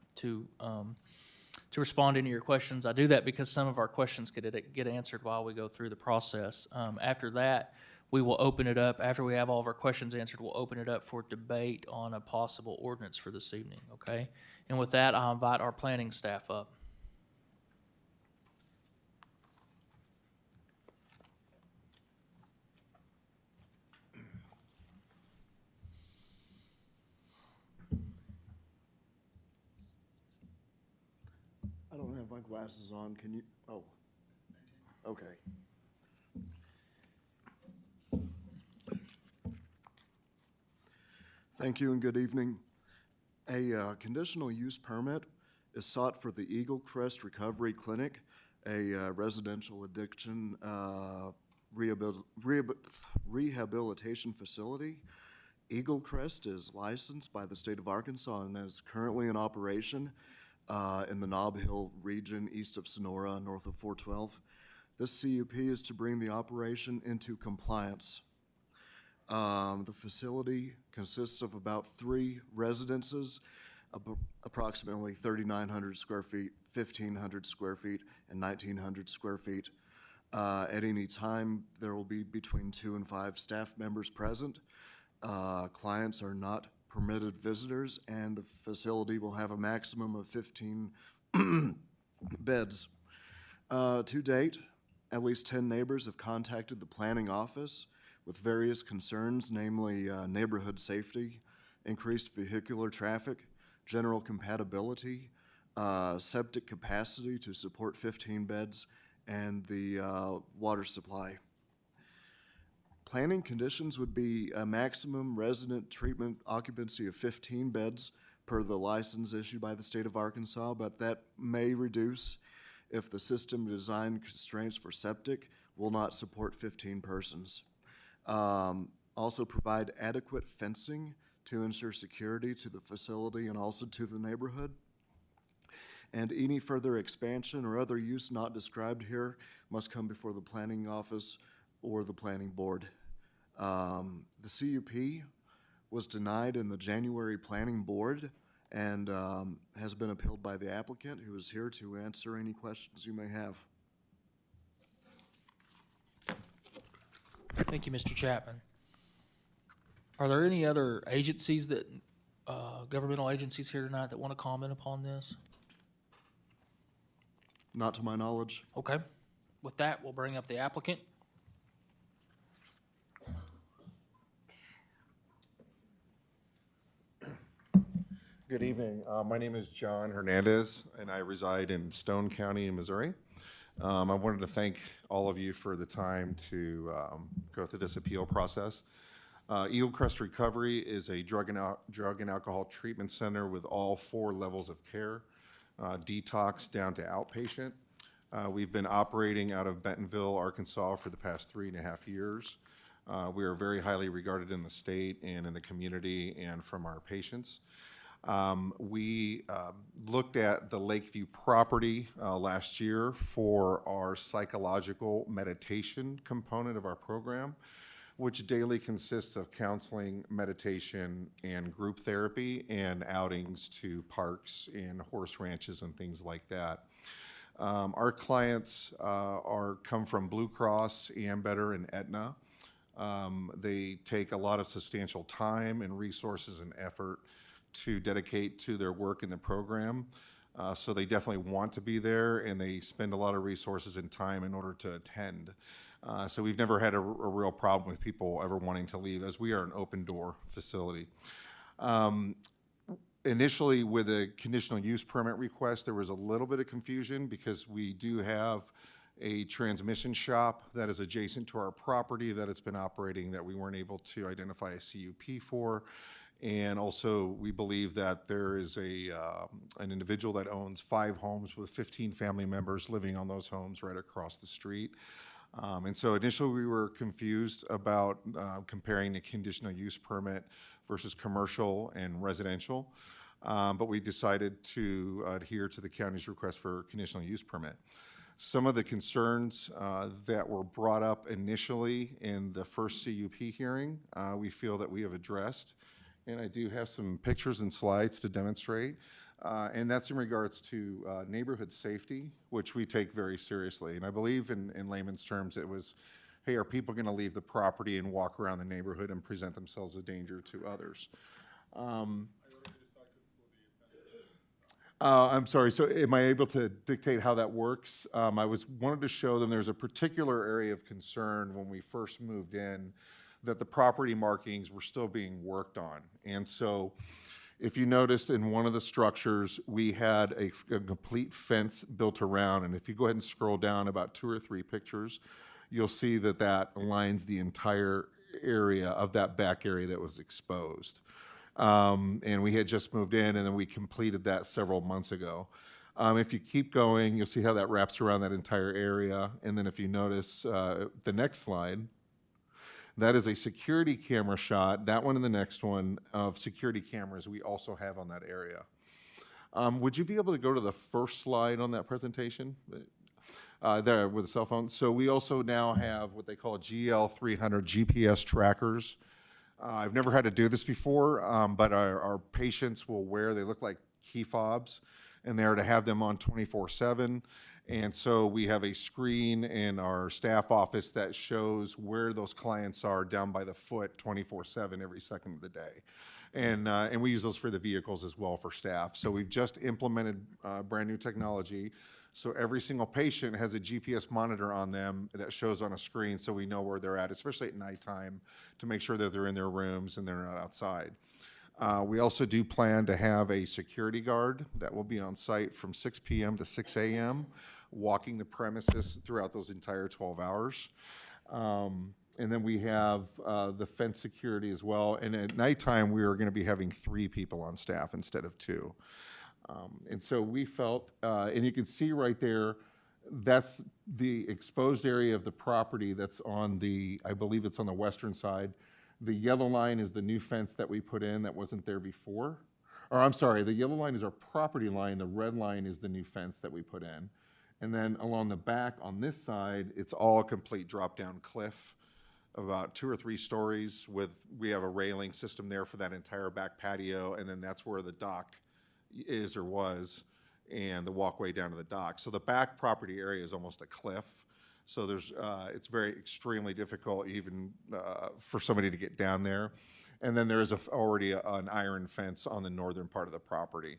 respond to any of your questions. I do that because some of our questions get answered while we go through the process. After that, we will open it up. After we have all of our questions answered, we'll open it up for debate on a possible ordinance for this evening, okay? And with that, I'll invite our planning staff up. I don't have my glasses on. Can you? Oh, okay. Thank you and good evening. A conditional use permit is sought for the Eagle Crest Recovery Clinic, a residential addiction rehabilitation facility. Eagle Crest is licensed by the state of Arkansas and is currently in operation in the Nob Hill region east of Sonora, north of 412. This CUP is to bring the operation into compliance. The facility consists of about 3 residences, approximately 3,900 square feet, 1,500 square feet, and 1,900 square feet. At any time, there will be between 2 and 5 staff members present. Clients are not permitted visitors, and the facility will have a maximum of 15 beds. To date, at least 10 neighbors have contacted the planning office with various concerns, namely neighborhood safety, increased vehicular traffic, general compatibility, septic capacity to support 15 beds, and the water supply. Planning conditions would be a maximum resident treatment occupancy of 15 beds per the license issued by the state of Arkansas, but that may reduce if the system design constraints for septic will not support 15 persons. Also provide adequate fencing to ensure security to the facility and also to the neighborhood. And any further expansion or other use not described here must come before the planning office or the planning board. The CUP was denied in the January planning board and has been appealed by the applicant, who is here to answer any questions you may have. Thank you, Mr. Chapman. Are there any other agencies that, governmental agencies here tonight that want to comment upon this? Not to my knowledge. Okay. With that, we'll bring up the applicant. Good evening. My name is John Hernandez, and I reside in Stone County in Missouri. I wanted to thank all of you for the time to go through this appeal process. Eagle Crest Recovery is a drug and alcohol treatment center with all 4 levels of care, detox down to outpatient. We've been operating out of Bentonville, Arkansas for the past 3.5 years. We are very highly regarded in the state and in the community and from our patients. We looked at the Lakeview property last year for our psychological meditation component of our program, which daily consists of counseling, meditation, and group therapy, and outings to parks and horse ranches and things like that. Our clients come from Blue Cross, Ambetter, and Aetna. They take a lot of substantial time and resources and effort to dedicate to their work in the program. So they definitely want to be there, and they spend a lot of resources and time in order to attend. So we've never had a real problem with people ever wanting to leave, as we are an open door facility. Initially, with a conditional use permit request, there was a little bit of confusion because we do have a transmission shop that is adjacent to our property that it's been operating that we weren't able to identify a CUP for. And also, we believe that there is an individual that owns 5 homes with 15 family members living on those homes right across the street. And so initially, we were confused about comparing a conditional use permit versus commercial and residential. But we decided to adhere to the county's request for conditional use permit. Some of the concerns that were brought up initially in the first CUP hearing, we feel that we have addressed. And I do have some pictures and slides to demonstrate. And that's in regards to neighborhood safety, which we take very seriously. And I believe in layman's terms, it was, hey, are people going to leave the property and walk around the neighborhood and present themselves a danger to others? I'm sorry, so am I able to dictate how that works? I wanted to show them there's a particular area of concern when we first moved in that the property markings were still being worked on. And so if you noticed in one of the structures, we had a complete fence built around. And if you go ahead and scroll down about 2 or 3 pictures, you'll see that that aligns the entire area of that back area that was exposed. And we had just moved in, and then we completed that several months ago. If you keep going, you'll see how that wraps around that entire area. And then if you notice the next slide, that is a security camera shot, that one and the next one, of security cameras we also have on that area. Would you be able to go to the first slide on that presentation? There, with a cell phone. So we also now have what they call GL300 GPS trackers. I've never had to do this before, but our patients will wear, they look like key fobs, and they're to have them on 24/7. And so we have a screen in our staff office that shows where those clients are down by the foot 24/7 every second of the day. And we use those for the vehicles as well for staff. So we've just implemented brand new technology. So every single patient has a GPS monitor on them that shows on a screen so we know where they're at, especially at nighttime, to make sure that they're in their rooms and they're not outside. We also do plan to have a security guard that will be on site from 6 p.m. to 6 a.m., walking the premises throughout those entire 12 hours. And then we have the fence security as well. And at nighttime, we are going to be having 3 people on staff instead of 2. And so we felt, and you can see right there, that's the exposed area of the property that's on the, I believe it's on the western side. The yellow line is the new fence that we put in that wasn't there before. Or I'm sorry, the yellow line is our property line, the red line is the new fence that we put in. And then along the back on this side, it's all a complete drop-down cliff, about 2 or 3 stories we have a railing system there for that entire back patio, and then that's where the dock is or was, and the walkway down to the dock. So the back property area is almost a cliff. So there's, it's very extremely difficult even for somebody to get down there. And then there is already an iron fence on the northern part of the property.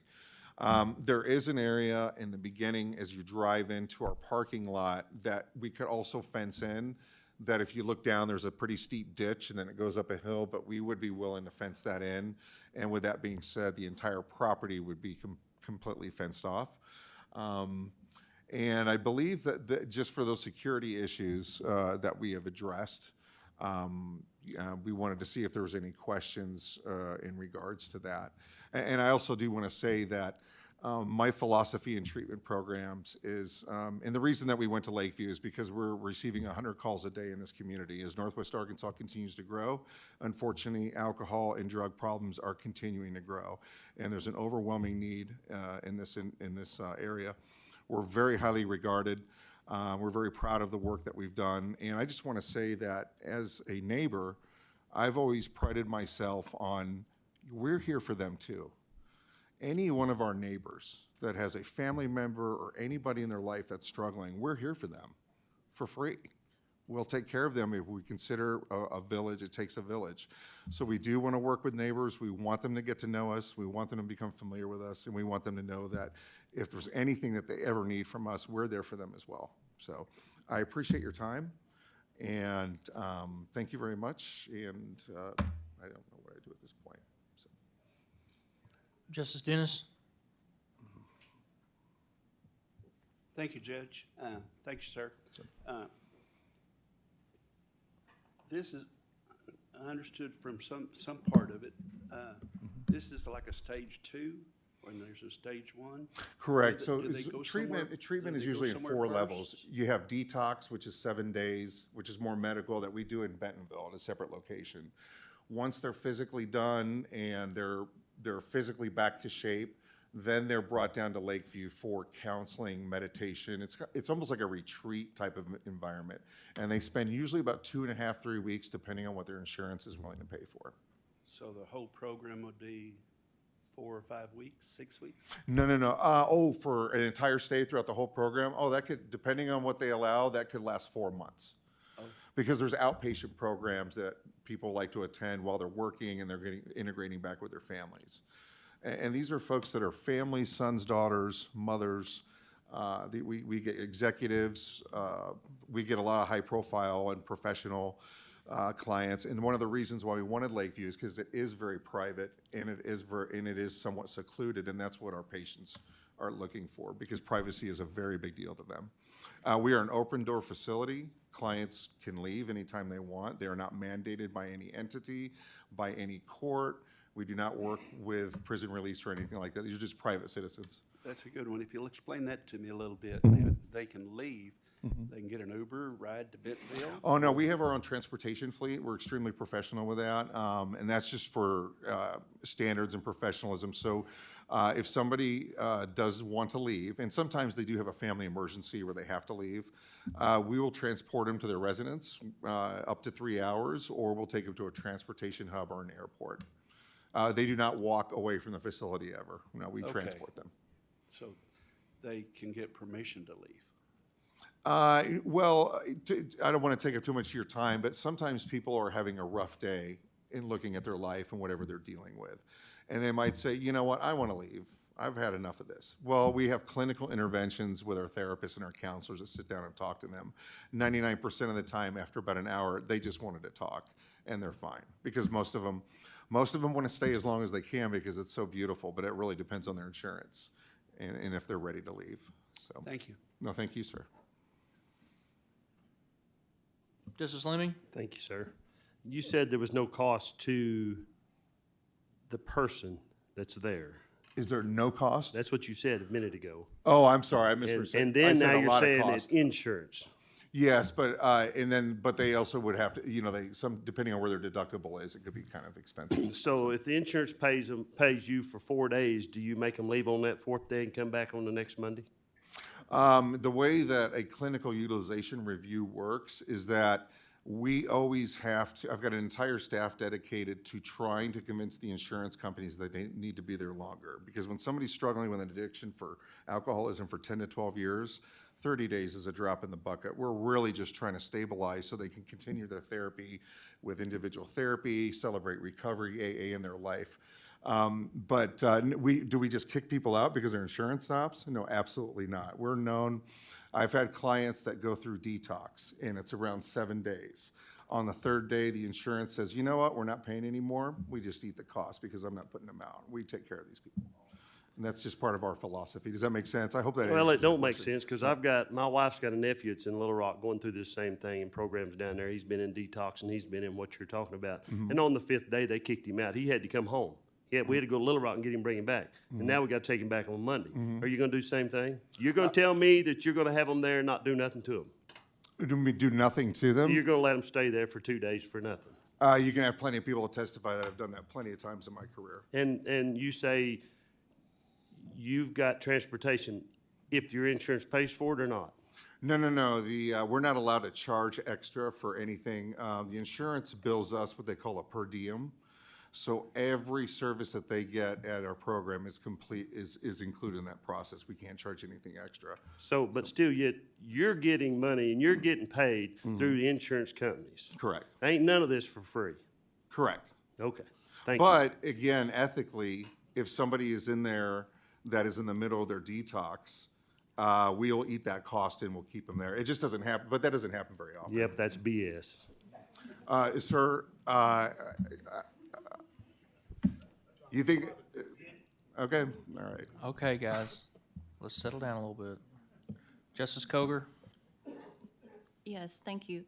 There is an area in the beginning as you drive into our parking lot that we could also fence in, that if you look down, there's a pretty steep ditch and then it goes up a hill, but we would be willing to fence that in. And with that being said, the entire property would be completely fenced off. And I believe that just for those security issues that we have addressed, we wanted to see if there was any questions in regards to that. And I also do want to say that my philosophy in treatment programs is, and the reason that we went to Lakeview is because we're receiving 100 calls a day in this community. As Northwest Arkansas continues to grow, unfortunately, alcohol and drug problems are continuing to grow. And there's an overwhelming need in this area. We're very highly regarded. We're very proud of the work that we've done. And I just want to say that as a neighbor, I've always prided myself on, we're here for them too. Any one of our neighbors that has a family member or anybody in their life that's struggling, we're here for them for free. We'll take care of them. If we consider a village, it takes a village. So we do want to work with neighbors. We want them to get to know us. We want them to become familiar with us, and we want them to know that if there's anything that they ever need from us, we're there for them as well. So I appreciate your time, and thank you very much. And I don't know what I do at this point. So. Justice Dennis? Thank you, Judge. Thank you, sir. This is, I understood from some part of it, this is like a stage 2, when there's a stage 1? Correct. Do So they go treatment somewhere- do is they go usually in somewhere 4 first? levels. You have detox, which is 7 days, which is more medical, that we do in Bentonville at a separate location. Once they're physically done and they're physically back to shape, then they're brought down to Lakeview for counseling, meditation. It's almost like a retreat type of environment. And they spend usually about 2.5, 3 weeks, depending on what their insurance is willing to pay for. So the whole program would be 4 or 5 weeks, 6 weeks? No. For an entire stay throughout the whole program? Oh, that could, depending on what they allow, that could last 4 months. Oh. Because there's outpatient programs that people like to attend while they're working and they're integrating back with their families. And these are folks that are families, sons, daughters, mothers. We get executives. We get a lot of high profile and professional clients. And one of the reasons why we wanted Lakeview is because it is very private and it is somewhat secluded, and that's what our patients are looking for, because privacy is a very big deal to them. We are an open door facility. Clients can leave anytime they want. They are not mandated by any entity, by any court. We do not work with prison release or anything like that. These are just private citizens. That's a good one. If you'll explain that to me a little bit, they can leave. They can get an Uber, ride to Bentonville? Oh, no, we have our own transportation fleet. We're extremely professional with that. And that's just for standards and professionalism. So if somebody does want to leave, and sometimes they do have a family emergency where they have to leave, we will transport them to their residence up to 3 hours, or we'll take them to a transportation hub or an airport. They do not walk away from the facility ever. No, we transport them. So they can get permission to leave? Well, I don't want to take up too much of your time, but sometimes people are having a rough day in looking at their life and whatever they're dealing with. And they might say, you know what, I want to leave. I've had enough of this. Well, we have clinical interventions with our therapists and our counselors that sit down and talk to them. 99% of the time, after about an hour, they just wanted to talk, and they're fine. Because most of them want to stay as long as they can because it's so beautiful, but it really depends on their insurance and if they're ready to leave. So Thank you. No, thank you, sir. Justice Lemming? Thank you, sir. You said there was no cost to the person that's there. Is there no cost? That's what you said a minute ago. Oh, I'm sorry, I misheard. And then now you're saying it's insurance. Yes, but but they also would have to, depending on where their deductible is, it could be kind of expensive. So if the insurance pays you for 4 days, do you make them leave on that 4th day and come back on the next Monday? The way that a clinical utilization review works is that we always have to, I've got an entire staff dedicated to trying to convince the insurance companies that they need to be there longer. Because when somebody's struggling with an addiction for alcoholism for 10 to 12 years, 30 days is a drop in the bucket. We're really just trying to stabilize so they can continue their therapy with individual therapy, celebrate recovery, AA in their life. Do we just kick people out because their insurance stops? No, absolutely not. We're known. I've had clients that go through detox, and it's around 7 days. On the 3rd day, the insurance says, you know what, we're not paying anymore. We just eat the cost because I'm not putting them out. We take care of these people. And that's just part of our philosophy. Does that make sense? I hope that Well, answers it your don't make question. sense, because my wife's got a nephew that's in Little Rock going through this same thing in programs down there. He's been in detox, and he's been in what you're talking about. Mhm. And on the 5th day, they kicked him out. He had to come home. We had to go to Little Rock and get him, bring him back. Mhm. And now we got to take him back on Monday. Mhm. Are you going to do the same thing? You're going to tell me that you're going to have them there and not do nothing to them? Do we do nothing to them? You're going to let them stay there for 2 days for nothing? You can have plenty of people to testify that have done that plenty of times in my career. And you say you've got transportation if your insurance pays for it or not? No. We're not allowed to charge extra for anything. The insurance bills us what they call a per diem. So every service that they get at our program is included in that process. We can't charge anything extra. But still, yet you're getting money and you're getting paid through the insurance companies. Correct. Ain't none of this for free. Correct. Okay. Thank you. But again, ethically, if somebody is in there that is in the middle of their detox, we'll eat that cost and we'll keep them there. It just doesn't happen, but that doesn't happen very often. Yep, that's BS. Sir, you think, okay, all right. Okay, guys, let's settle down a little bit. Justice Koger? Yes, thank you.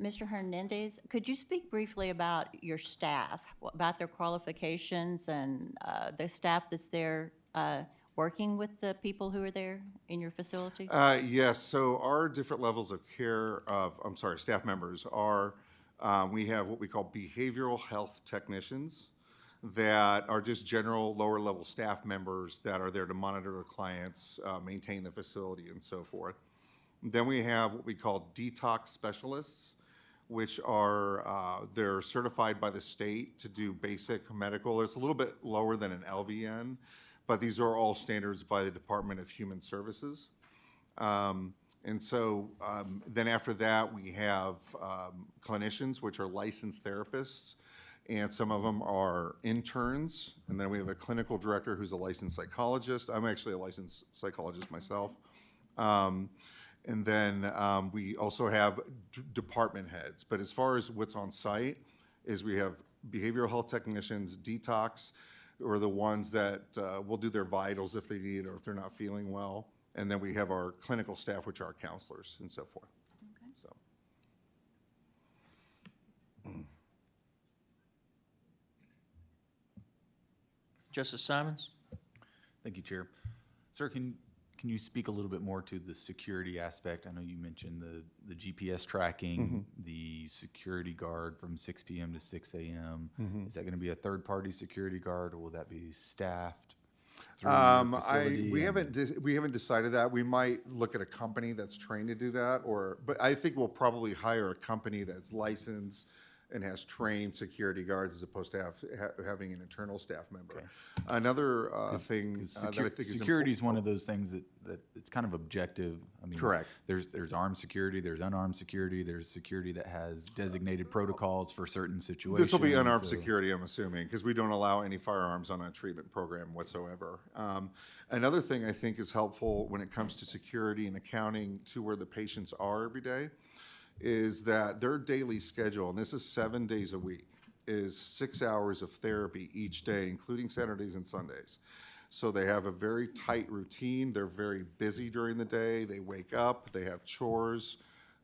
Mr. Hernandez, could you speak briefly about your staff, about their qualifications and the staff that's there working with the people who are there in your facility? Yes, so our different levels of care staff members are, we have what we call behavioral health technicians that are just general lower level staff members that are there to monitor the clients, maintain the facility and so forth. Then we have what we call detox specialists, which are, they're certified by the state to do basic medical. It's a little bit lower than an LVN, but these are all standards by the Department of Human Services. And so then after that, we have clinicians, which are licensed therapists, and some of them are interns. And then we have a clinical director who's a licensed psychologist. I'm actually a licensed psychologist myself. And then we also have department heads. But as far as what's on site, is we have behavioral health technicians, detox, or the ones that will do their vitals if they need or if they're not feeling well. And then we have our clinical staff, which are counselors and so forth. Okay. So. Justice Simons? Thank you, Chair. Sir, can you speak a little bit more to the security aspect? I know you mentioned the GPS tracking, the security guard from 6 p.m. to 6 a.m. Is that going to be a third-party security guard, or will that be staffed through your facility? We haven't decided that. We might look at a company that's trained to do that, but I think we'll probably hire a company that's licensed and has trained security guards as opposed to having an internal staff member. Okay. Another thing that I think is security is one of those things that it's kind of objective. I mean, Correct. There's armed security, there's unarmed security, there's security that has designated protocols for certain situations. This will be unarmed security, I'm assuming, because we don't allow any firearms on a treatment program whatsoever. Another thing I think is helpful when it comes to security and accounting to where the patients are every day is that their daily schedule, and this is 7 days a week, is 6 hours of therapy each day, including Saturdays and Sundays. So they have a very tight routine. They're very busy during the day. They wake up, they have chores,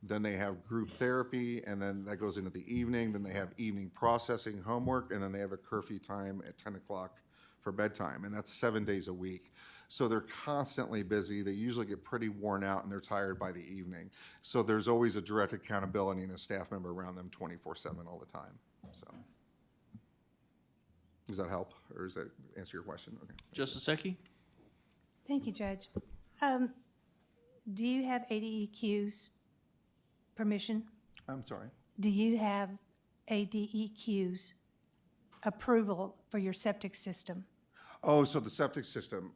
then they have group therapy, and then that goes into the evening. Then they have evening processing homework, and then they have a curfew time at 10 o'clock for bedtime, and that's 7 days a week. So they're constantly busy. They usually get pretty worn out and they're tired by the evening. So there's always a direct accountability and a staff member around them 24/7 all the time. So does that help, or does that answer your question? Okay. Justice Ecke? Thank you, Judge. Do you have ADEQ's permission? I'm sorry? Do you have ADEQ's approval for your septic system? Oh, so the septic system.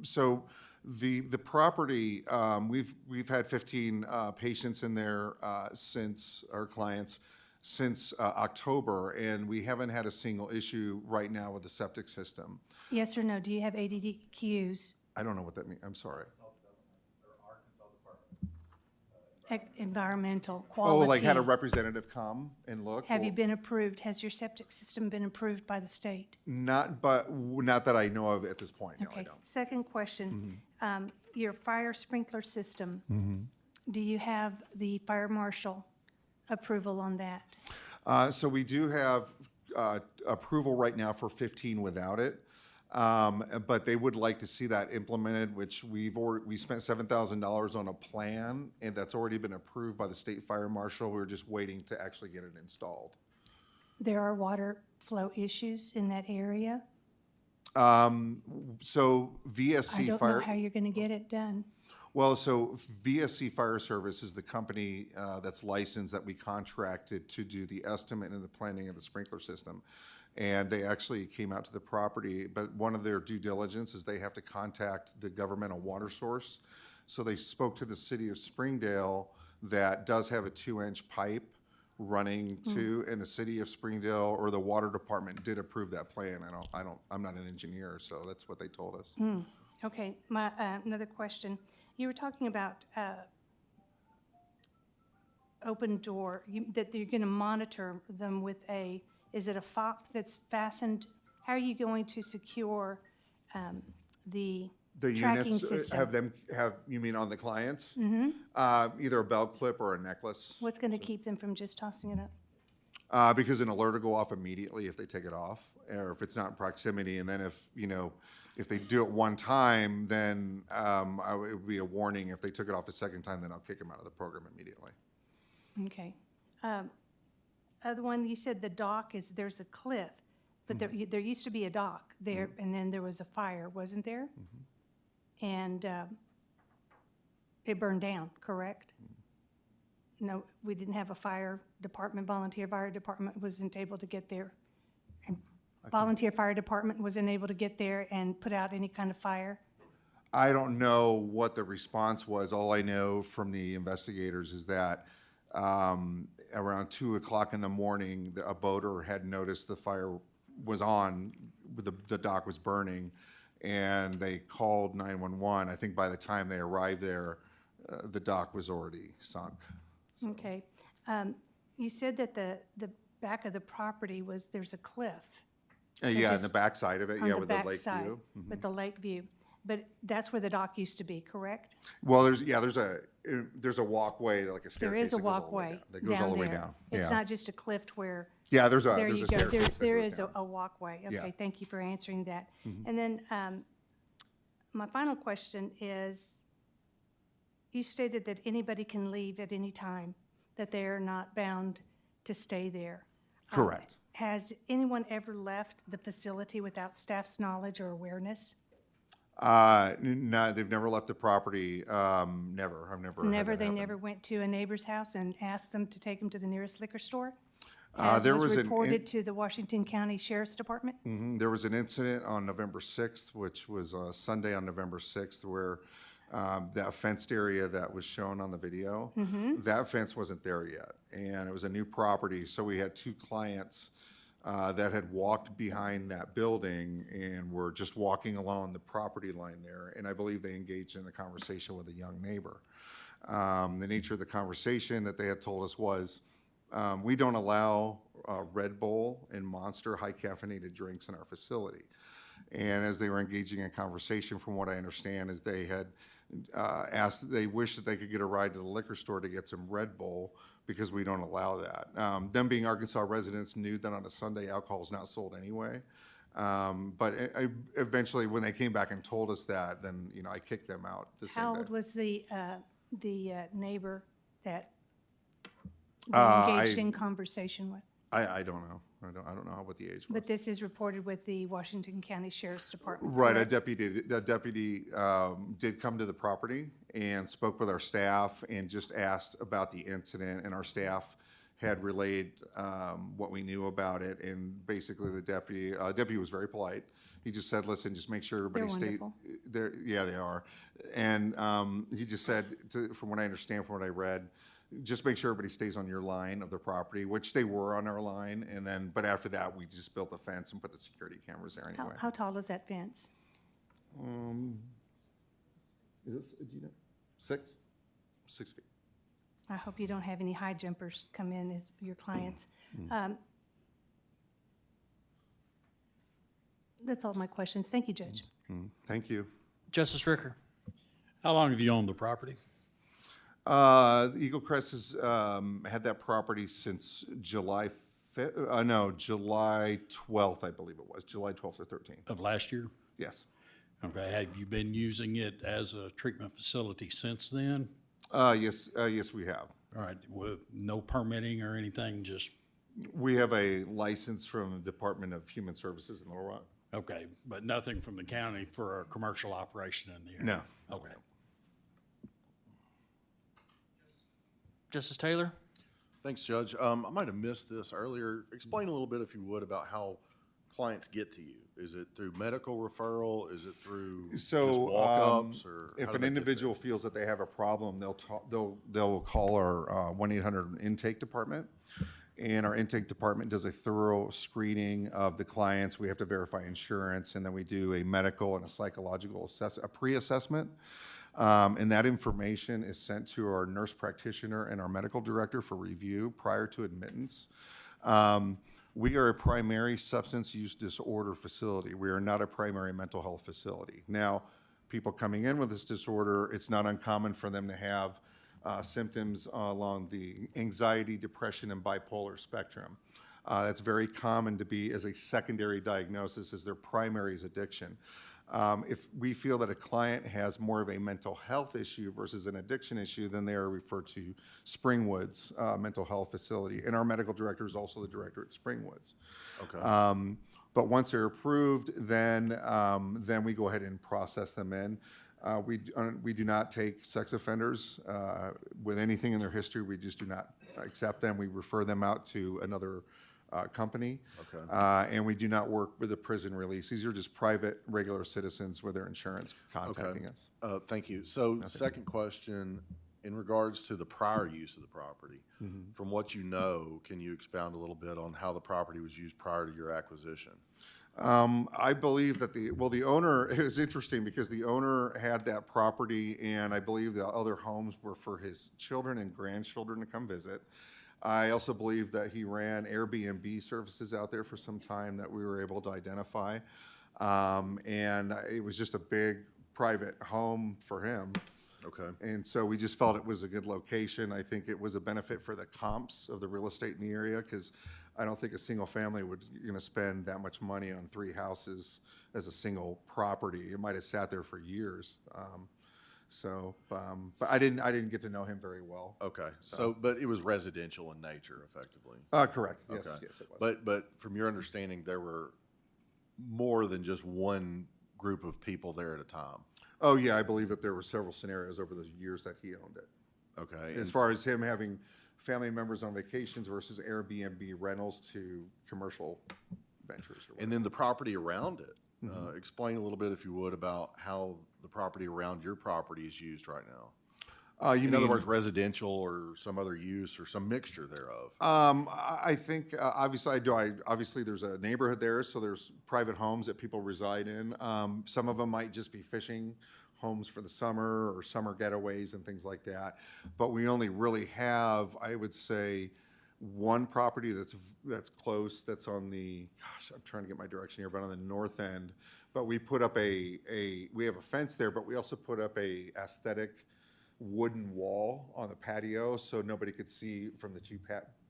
So the property, we've had 15 patients in there since our clients since October, and we haven't had a single issue right now with the septic system. Yes or no? Do you have ADEQ's I don't know what that means. I'm sorry. environmental quality? Oh, like had a representative come and look? Have you been approved? Has your septic system been approved by the state? Not that I know of at this point. No, I Okay. don't. Second question. Your fire sprinkler system, do you have the fire marshal approval on that? So we do have approval right now for 15 without it. But they would like to see that implemented, which we spent $7,000 on a plan, and that's already been approved by the state fire marshal. We're just waiting to actually get it installed. There are water flow issues in that area. So VSC I don't Fire. know how you're going to get it done. Well, so VSC Fire Service is the company that's licensed that we contracted to do the estimate and the planning of the sprinkler system. And they actually came out to the property, but one of their due diligence is they have to contact the governmental water source. So they spoke to the city of Springdale that does have a 2-inch pipe running to, and the city of Springdale or the water department did approve that plan. I'm not an engineer, so that's what they told us. Okay, my another question. You were talking about open door, that you're going to monitor them with is it a FOP that's fastened? How are you going to secure the The tracking units, system? you mean on the clients? Mm-hmm. Either a belt clip or a necklace. What's going to keep them from just tossing it up? Because an alert will go off immediately if they take it off, or if it's not in proximity. And then if they do it one time, then it would be a warning. If they took it off a second time, then I'll kick them out of the program immediately. Okay. Other one, you said the dock there's a cliff, but there used to be a dock there, and then there was a fire, wasn't there? And it burned down, correct? No, we didn't have a fire department, volunteer fire department wasn't able to get there. And volunteer fire department wasn't able to get there and put out any kind of fire? I don't know what the response was. All I know from the investigators is that around 2 o'clock in the morning, a boater had noticed the fire was on, the dock was burning, and they called 911. I think by the time they arrived there, the dock was already sunk. Okay. You said that the back of the property there's a cliff. Yeah, on the back side of it, On yeah, the with the back lake side, view. with the lake view. But that's where the dock used to be, correct? Well, there's a walkway, like a staircase. There is a that goes all the way walkway down. That goes all the way there. down. It's Yeah. not just a cliff where. Yeah, there's a There you go. staircase that There goes is down. a walkway. Yeah. Okay, thank you for answering that. Mhm. And then my final question is, you stated that anybody can leave at any time, that they are not bound to stay there. Correct. Has anyone ever left the facility without staff's knowledge or awareness? No, they've never left the property. Never. I've never. had that They happen. never went to a neighbor's house and asked them to take them to the nearest liquor store? There As was was an reported to the Washington County Sheriff's Department? There was an incident on November 6th, which was Sunday on November 6th, where that fenced area that was shown on the video, that fence wasn't there yet. And it was a new property, so we had 2 clients that had walked behind that building and were just walking along the property line there. And I believe they engaged in a conversation with a young neighbor. The nature of the conversation that they had told us was, we don't allow Red Bull and Monster high caffeinated drinks in our facility. And as they were engaging in conversation, from what I understand, is they had they wished that they could get a ride to the liquor store to get some Red Bull because we don't allow that. Them being Arkansas residents knew that on a Sunday alcohol is not sold anyway. But eventually, when they came back and told us that, then I kicked them out the same How day. old was the neighbor that they engaged in conversation with? I don't know. I don't know what the age was. But this is reported with the Washington County Sheriff's Department. Right, a correct? deputy did come to the property and spoke with our staff and just asked about the incident, and our staff had relayed what we knew about it, and basically the deputy was very polite. He just said, listen, just make sure everybody They're stays. wonderful. Yeah, they are. And he just said, from what I understand, from what I read, just make sure everybody stays on your line of the property, which they were on our line, and then, but after that, we just built a fence and put the security cameras there anyway. How tall is that fence? Is this, do you know? 6 feet. I hope you don't have any high jumpers come in as your clients. That's all my questions. Thank you, Judge. Thank you. Justice Ricker. How long have you owned the property? Eagle Crest has had that property since July 12th, I believe it was, July 12th or 13th. Of last year? Yes. Okay, have you been using it as a treatment facility since then? Yes, we have. All right, with no permitting or anything, just? We have a license from the Department of Human Services in Little Rock. Okay, but nothing from the county for a commercial operation in the area? No. Okay. Justice Taylor? Thanks, Judge. I might have missed this earlier. Explain a little bit, if you would, about how clients get to you. Is it through medical referral? Is it through just walk-ups? Or if how do an they get individual feels that they have a problem, they'll call our 1-800 intake department. And our intake department does a thorough screening of the clients. We have to verify insurance, and then we do a medical and a psychological a pre-assessment. And that information is sent to our nurse practitioner and our medical director for review prior to admittance. We are a primary substance use disorder facility. We are not a primary mental health facility. Now, people coming in with this disorder, it's not uncommon for them to have symptoms along the anxiety, depression, and bipolar spectrum. That's very common to be as a secondary diagnosis as their primary is addiction. If we feel that a client has more of a mental health issue versus an addiction issue, then they are referred to Springwoods Mental Health Facility. And our medical director is also the director at Springwoods. Okay. But once they're approved, then we go ahead and process them in. We do not take sex offenders with anything in their history. We just do not accept them. We refer them out to another company. Okay. And we do not work with the prison release. These are just private, regular citizens with their insurance contacting us. Thank you. So second question, in regards to the prior use of the property, from what you know, can you expound a little bit on how the property was used prior to your acquisition? I believe that the owner, it was interesting because the owner had that property, and I believe the other homes were for his children and grandchildren to come visit. I also believe that he ran Airbnb services out there for some time that we were able to identify. And it was just a big private home for him. Okay. And so we just felt it was a good location. I think it was a benefit for the comps of the real estate in the area, because I don't think a single family would, spend that much money on 3 houses as a single property. It might have sat there for years. But I didn't get to know him very well. Okay. So, but it was residential in nature, effectively. Correct. Yes, Okay. yes, it was. But from your understanding, there were more than just one group of people there at a time. Oh, yeah, I believe that there were several scenarios over the years that he owned it. Okay. As far as him having family members on vacations versus Airbnb rentals to commercial ventures. And then the property around it. Explain a little bit, if you would, about how the property around your property is used right now. In other words, residential or some other use or some mixture thereof. I think obviously there's a neighborhood there, so there's private homes that people reside in. Some of them might just be fishing homes for the summer or summer getaways and things like that. But we only really have, I would say, one property that's close, that's on the, I'm trying to get my direction here, but on the north end. But we put up we have a fence there, but we also put up a aesthetic wooden wall on the patio so nobody could see from the 2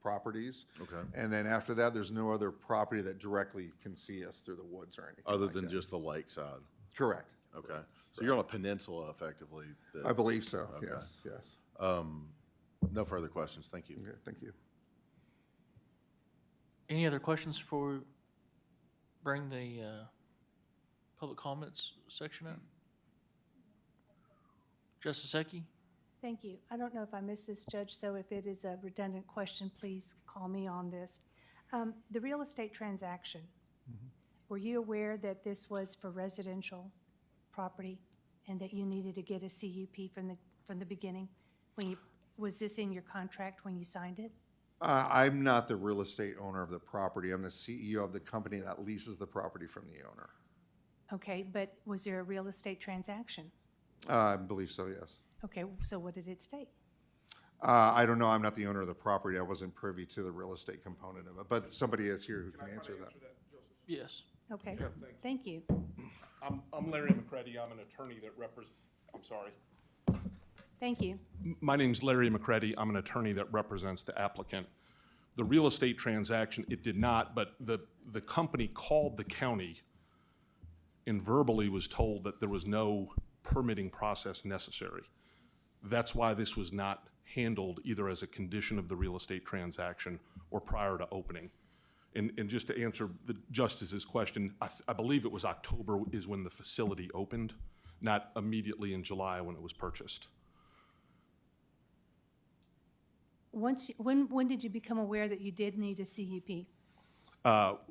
properties. Okay. And then after that, there's no other property that directly can see us through the woods or anything Other like than that. just the lakeside. Correct. Okay. So you're on a peninsula, effectively. I believe so, Okay. yes. No further questions. Thank you. Okay, thank you. Any other questions before we bring the public comments section up? Justice Ecke? Thank you. I don't know if I missed this, Judge, so if it is a redundant question, please call me on this. The real estate transaction, were you aware that this was for residential property and that you needed to get a CUP from the beginning? Was this in your contract when you signed it? I'm not the real estate owner of the property. I'm the CEO of the company that leases the property from the owner. Okay, but was there a real estate transaction? I believe so, yes. Okay, so what did it state? I don't know. I'm not the owner of the property. I wasn't privy to the real estate component of it, but somebody is here who can answer that. Yes. Okay, Yeah. thank you. I'm Larry McCready. I'm an attorney that I'm sorry. Thank you. My name's Larry McCready. I'm an attorney that represents the applicant. The real estate transaction, it did not, but the company called the county and verbally was told that there was no permitting process necessary. That's why this was not handled either as a condition of the real estate transaction or prior to opening. And just to answer the Justice's question, I believe it was October is when the facility opened, not immediately in July when it was purchased. When did you become aware that you did need a CUP?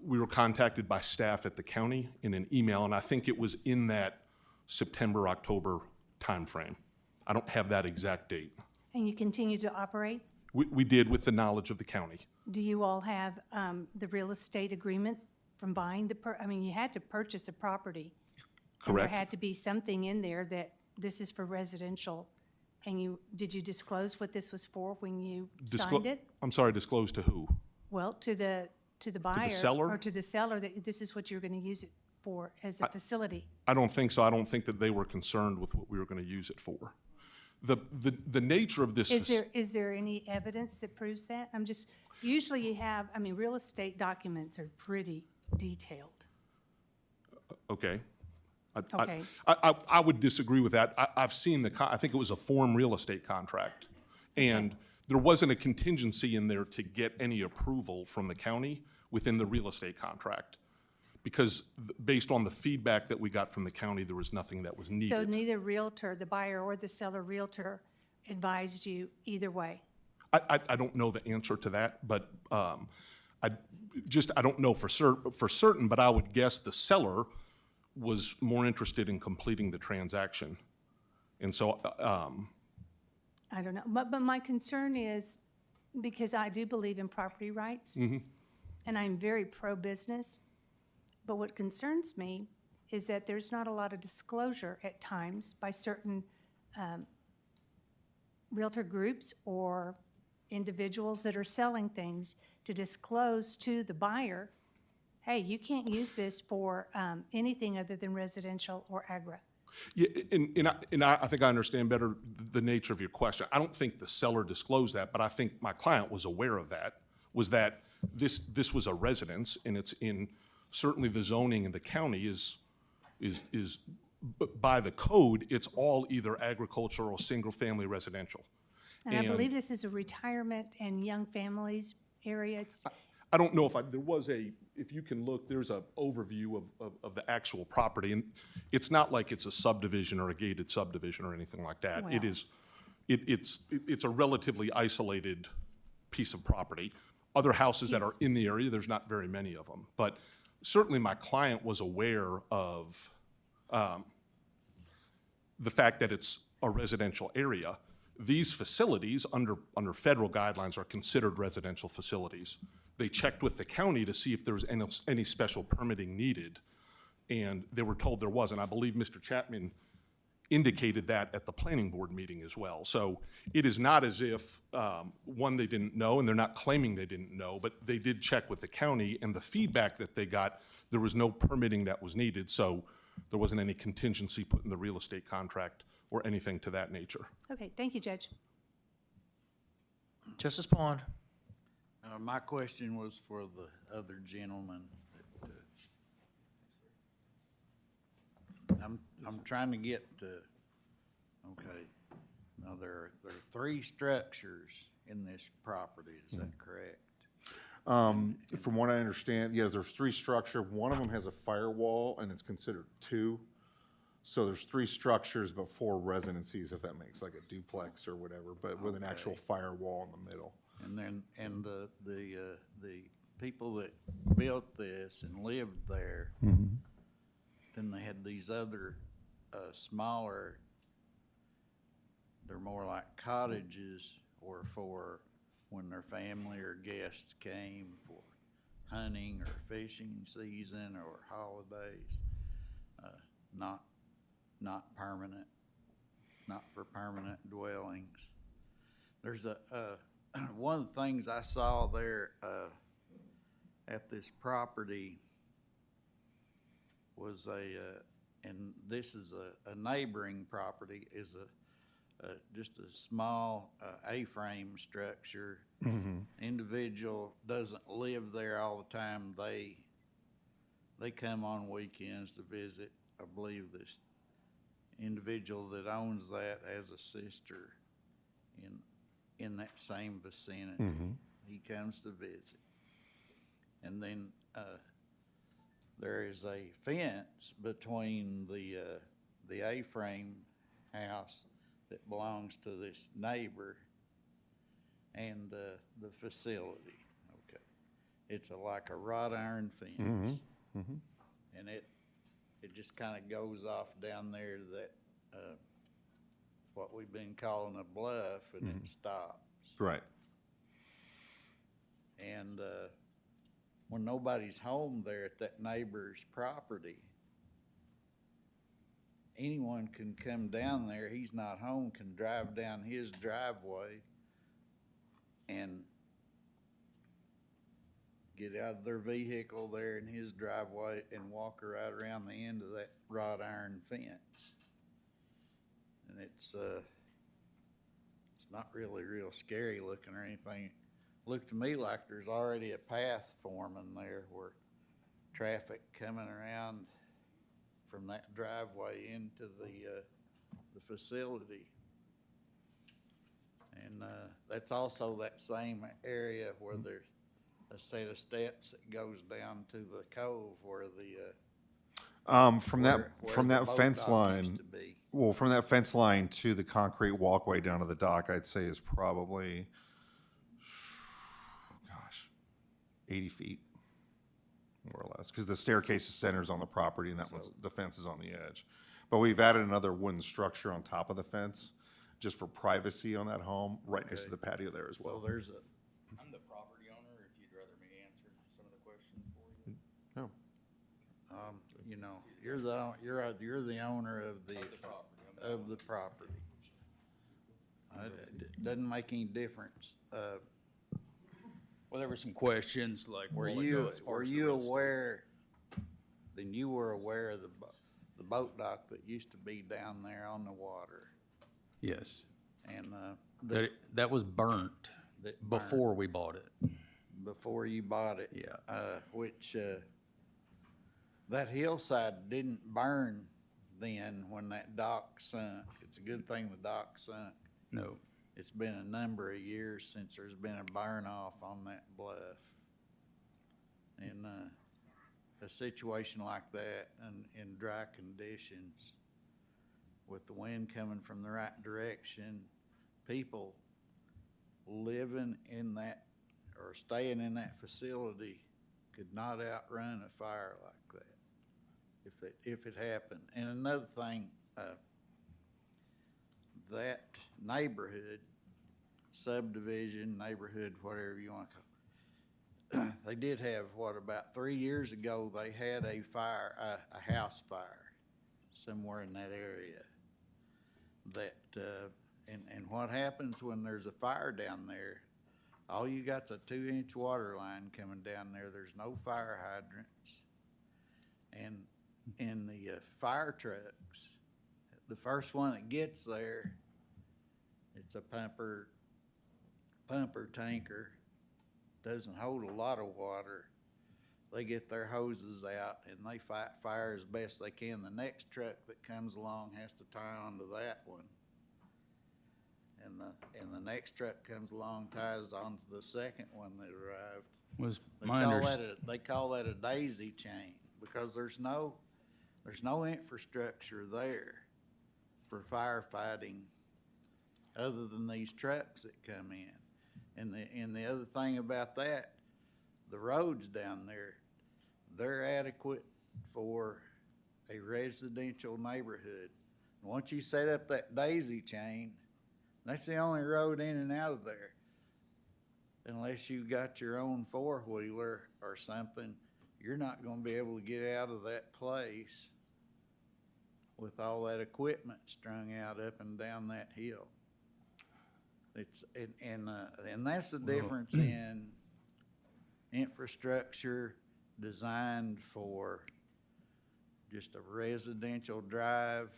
We were contacted by staff at the county in an email, and I think it was in that September, October timeframe. I don't have that exact date. And you continue to operate? We did with the knowledge of the county. Do you all have the real estate agreement from buying you had to purchase a property. And Correct. there had to be something in there that this is for residential. And did you disclose what this was for when you signed it? I'm sorry, disclosed to who? Well, to the buyer. seller? Or to the seller that this is what you're going to use it for, as a facility? I don't think so. I don't think that they were concerned with what we were going to use it for. The nature of this. Is there any evidence that proves that? Usually you have, real estate documents are pretty detailed. Okay. Okay. I would disagree with that. I've seen I think it was a form real estate contract. And there wasn't a contingency in there to get any approval from the county within the real estate contract. Because based on the feedback that we got from the county, there was nothing that was needed. So neither realtor, the buyer or the seller realtor advised you either way? I don't know the answer to that, but I don't know for certain, but I would guess the seller was more interested in completing the transaction. And so, I don't know, but my concern is, because I do believe in property rights, and I'm very pro-business, but what concerns me is that there's not a lot of disclosure at times by certain realtor groups or individuals that are selling things to disclose to the buyer, hey, you can't use this for anything other than residential or agri. yeah, and I think I understand better the nature of your question. I don't think the seller disclosed that, but I think my client was aware of that, was that this was a residence, and it's in, certainly the zoning in the county is by the code, it's all either agricultural or single-family residential. And I believe this is a retirement and young families area. I don't know if there was if you can look, there's an overview of the actual property, and it's not like it's a subdivision or a gated subdivision or anything like that. Well. It is, it's a relatively isolated piece of property. Other houses that are in the area, there's not very many of them. But certainly my client was aware of the fact that it's a residential area. These facilities, under federal guidelines, are considered residential facilities. They checked with the county to see if there was any special permitting needed, and they were told there wasn't. I believe Mr. Chapman indicated that at the planning board meeting as well. So it is not as if, one, they didn't know, and they're not claiming they didn't know, but they did check with the county, and the feedback that they got, there was no permitting that was needed, so there wasn't any contingency put in the real estate contract or anything to that nature. Okay, thank you, Judge. Justice Pond. My question was for the other gentleman. I'm trying to get to, okay, now there are 3 structures in this property, is that correct? From what I understand, yes, there's 3 structures. One of them has a firewall, and it's considered 2. So there's 3 structures, but 4 residencies, if that makes like a duplex or whatever, but with an actual firewall in the middle. And then, the people that built this and lived there, then they had these other, smaller, they're more like cottages, or for when their family or guests came for hunting or fishing season or holidays, not permanent, not for permanent dwellings. There's one of the things I saw there at this property was and this is a neighboring property, is just a small A-frame structure. Individual doesn't live there all the time. They come on weekends to visit. I believe this individual that owns that has a sister in that same vicinity. He comes to visit. And then there is a fence between the A-frame house that belongs to this neighbor and the facility. Okay, it's like a wrought iron fence, and it just kind of goes off down there to that what we've been calling a bluff, and it stops. Right. And when nobody's home there at that neighbor's property, anyone can come down there, he's not home, can drive down his driveway and get out of their vehicle there in his driveway and walk right around the end of that wrought iron fence. And it's not really real scary looking or anything. Looked to me like there's already a path forming there where traffic coming around from that driveway into the facility. And that's also that same area where there's a set of steps that goes down to the cove where the From where that the boat fence dock used line, to be. well, from that fence line to the concrete walkway down to the dock, I'd say is probably, gosh, 80 feet, more or less, because the staircase centers on the property and the fence is on the edge. But we've added another wooden structure on top of the fence, just for privacy on that home, right next to the patio there as well. So there's a, I'm the property owner, if you'd rather me answer some of the questions for you. No. you know, you're the owner of the property. It doesn't make any difference. Well, there were some questions like, Were will it you go as far as the you real estate? aware? Then you were aware of the boat dock that used to be down there on the water, Yes. and That was burnt that before we bought it. before you bought it. Yeah. Which that hillside didn't burn then when that dock sunk. It's a good thing the dock sunk. No. It's been a number of years since there's been a burn off on that bluff. And a situation like that and in dry conditions with the wind coming from the right direction, people living in that or staying in that facility could not outrun a fire like that if it happened. And another thing, that neighborhood, subdivision, neighborhood, whatever you want to call it, they did have, about 3 years ago, they had a fire, a house fire somewhere in that area. That, and what happens when there's a fire down there, all you got's a 2-inch water line coming down there. There's no fire hydrants. And in the fire trucks, the first one that gets there, it's a pumper tanker, doesn't hold a lot of water. They get their hoses out and they fight fire as best they can. The next truck that comes along has to tie onto that one. And the next truck comes along, ties onto the second one that arrived. Was They my they call that a daisy chain because there's no infrastructure there for firefighting other than these trucks that come in. And the other thing about that, the roads down there, they're adequate for a residential neighborhood. Once you set up that daisy chain, that's the only road in and out of there. Unless you got your own 4-wheeler or something, you're not gonna be able to get out of that place with all that equipment strung out up and down that hill. And that's the difference in infrastructure designed for just a residential drive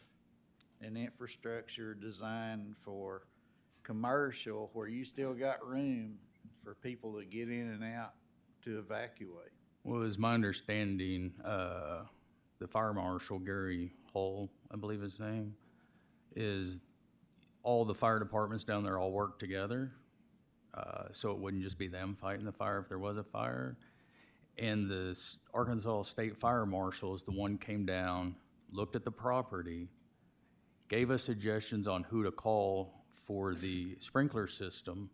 and infrastructure designed for commercial where you still got room for people to get in and out to evacuate. Well, it was my understanding, the fire marshal, Gary Hull, I believe his name, is all the fire departments down there all work together. So it wouldn't just be them fighting the fire if there was a fire. And the Arkansas State Fire Marshal is the one came down, looked at the property, gave us suggestions on who to call for the sprinkler system,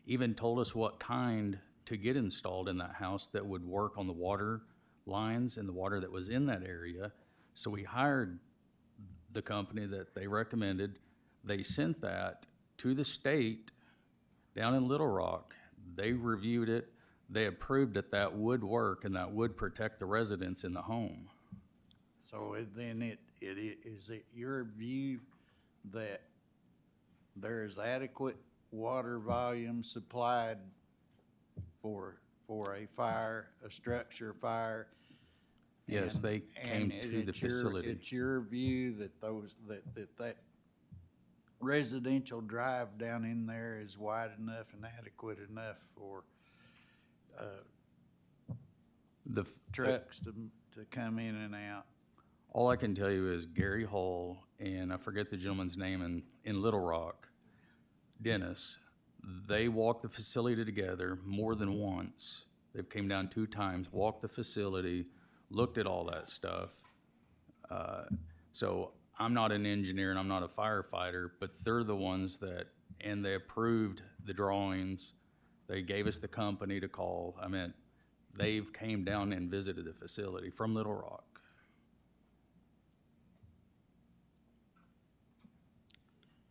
even told us what kind to get installed in that house that would work on the water lines and the water that was in that area. So we hired the company that they recommended. They sent that to the state down in Little Rock. They reviewed it. They approved that that would work and that would protect the residents in the home. So is it your view that there is adequate water volume supplied for for a fire, a structure fire. Yes, and- they came and to the it's your- facility. It's your view that that residential drive down in there is wide enough and adequate enough for The f- trucks to come in and out? All I can tell you is Gary Hall, and I forget the gentleman's name in Little Rock, Dennis, they walked the facility together more than once. They've came down 2 times, walked the facility, looked at all that stuff. So I'm not an engineer and I'm not a firefighter, but they're the ones that, and they approved the drawings. They gave us the company to call. I mean, they've came down and visited the facility from Little Rock.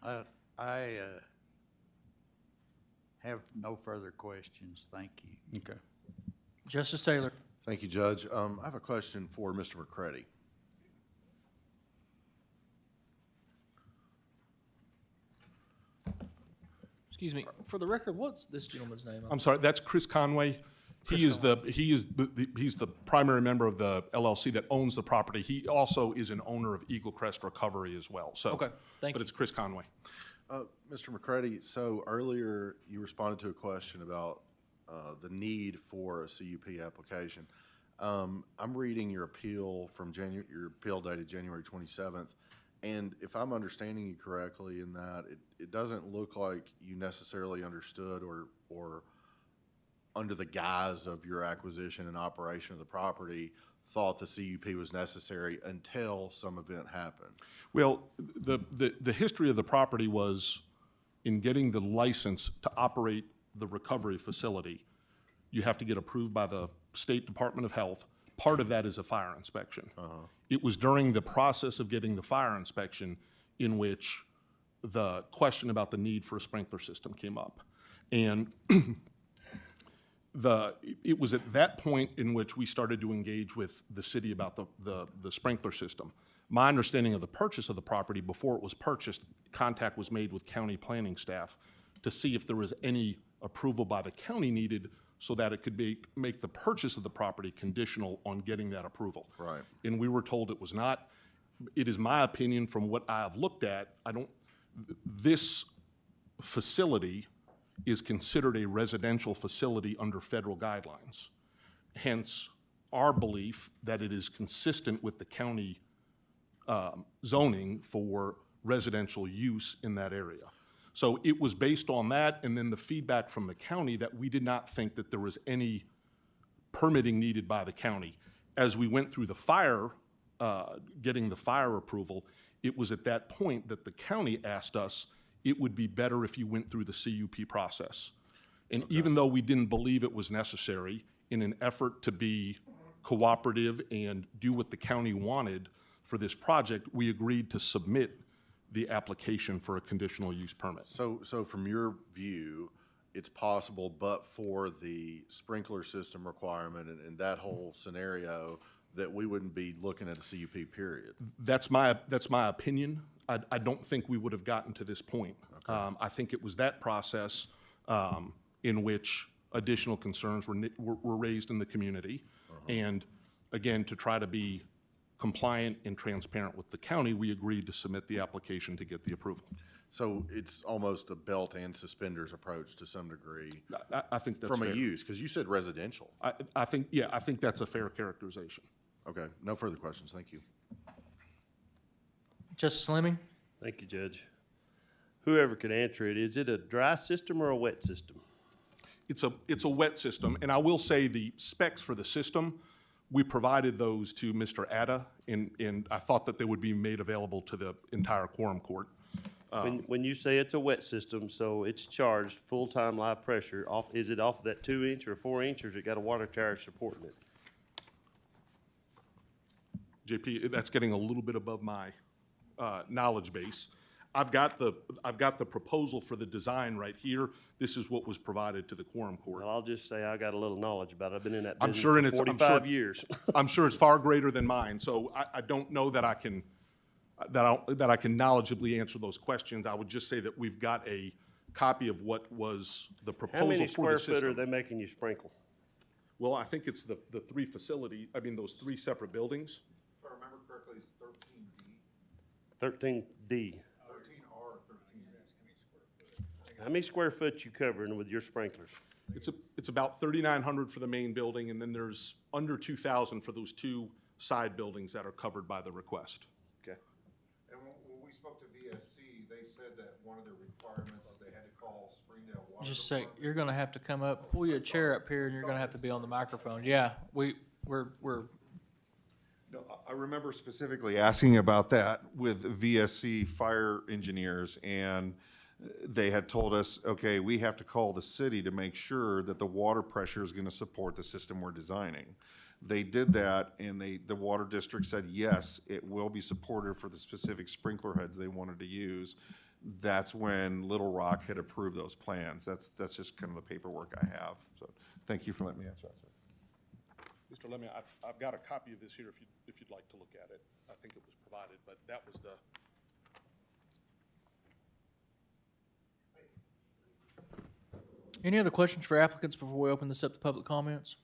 I have no further questions. Thank you. Okay. Justice Taylor. Thank you, Judge. I have a question for Mr. McCready. Excuse me, for the record, what's this gentleman's name? I'm sorry, that's Chris Conway. He's the primary member of the LLC that owns the property. He also is an owner of Eagle Crest Recovery as well, so. Okay, thank But you. it's Chris Conway. Mr. McCready, so earlier you responded to a question about the need for a CUP application. I'm reading your appeal from your appeal dated January 27th, and if I'm understanding you correctly in that, it doesn't look like you necessarily understood or under the guise of your acquisition and operation of the property, thought the CUP was necessary until some event happened. Well, the history of the property was in getting the license to operate the recovery facility, you have to get approved by the State Department of Health. Part of that is a fire inspection. It was during the process of getting the fire inspection in which the question about the need for a sprinkler system came up. And it was at that point in which we started to engage with the city about the sprinkler system. My understanding of the purchase of the property, before it was purchased, contact was made with county planning staff to see if there was any approval by the county needed so that it could make the purchase of the property conditional on getting that approval. Right. And we were told it was not. It is my opinion from what I have looked at, this facility is considered a residential facility under federal guidelines. Hence, our belief that it is consistent with the county zoning for residential use in that area. So it was based on that, and then the feedback from the county that we did not think that there was any permitting needed by the county. As we went through the fire, getting the fire approval, it was at that point that the county asked us, it would be better if you went through the CUP process. And even though we didn't believe it was necessary, in an effort to be cooperative and do what the county wanted for this project, we agreed to submit the application for a conditional use permit. So from your view, it's possible, but for the sprinkler system requirement and that whole scenario, that we wouldn't be looking at a CUP period? That's my opinion. I don't think we would have gotten to this point. Okay. I think it was that process in which additional concerns were raised in the community. And again, to try to be compliant and transparent with the county, we agreed to submit the application to get the approval. So it's almost a belt and suspenders approach to some degree. I think that's from fair. a use, because you said residential. I think that's a fair characterization. Okay, no further questions. Thank you. Justice Fleming? Thank you, Judge. Whoever could answer it, is it a dry system or a wet system? It's a wet system, and I will say the specs for the system, we provided those to Mr. Atta, and I thought that they would be made available to the entire quorum court. When you say it's a wet system, so it's charged full-time live pressure, is it off that 2-inch or 4-inch, or has it got a water tower supporting it? JP, that's getting a little bit above my knowledge base. I've got the proposal for the design right here. This is what was provided to the quorum court. Well, I'll just say I got a little knowledge about it. I've been in that I'm business sure, and for it's 45 years. I'm sure it's far greater than mine. So I don't know that I can knowledgeably answer those questions. I would just say that we've got a copy of what was the proposal How many for square the foot are system. they making you sprinkle? Well, I think it's the three those three separate buildings. If I remember correctly, it's 13D. 13D. 13R, 13D. How many square foot you covering with your sprinklers? It's about 3,900 for the main building, and then there's under 2,000 for those two side buildings that are covered by the request. Okay. And when we spoke to VSC, they said that one of their requirements is they had to call Springdale Water. Just say, you're gonna have to come up, pull you a chair up here, and you're gonna have to be on the microphone. Yeah, we're, No, I remember specifically asking about that with VSC fire engineers, and they had told us, okay, we have to call the city to make sure that the water pressure is gonna support the system we're designing. They did that, and the water district said, yes, it will be supported for the specific sprinkler heads they wanted to use. That's when Little Rock had approved those plans. That's just kind of the paperwork I have. So thank you for letting me answer that, sir. Mr. Lemmy, I've got a copy of this here if you'd like to look at it. I think it was provided, but that was the. any other questions for applicants before we open this up to public comments?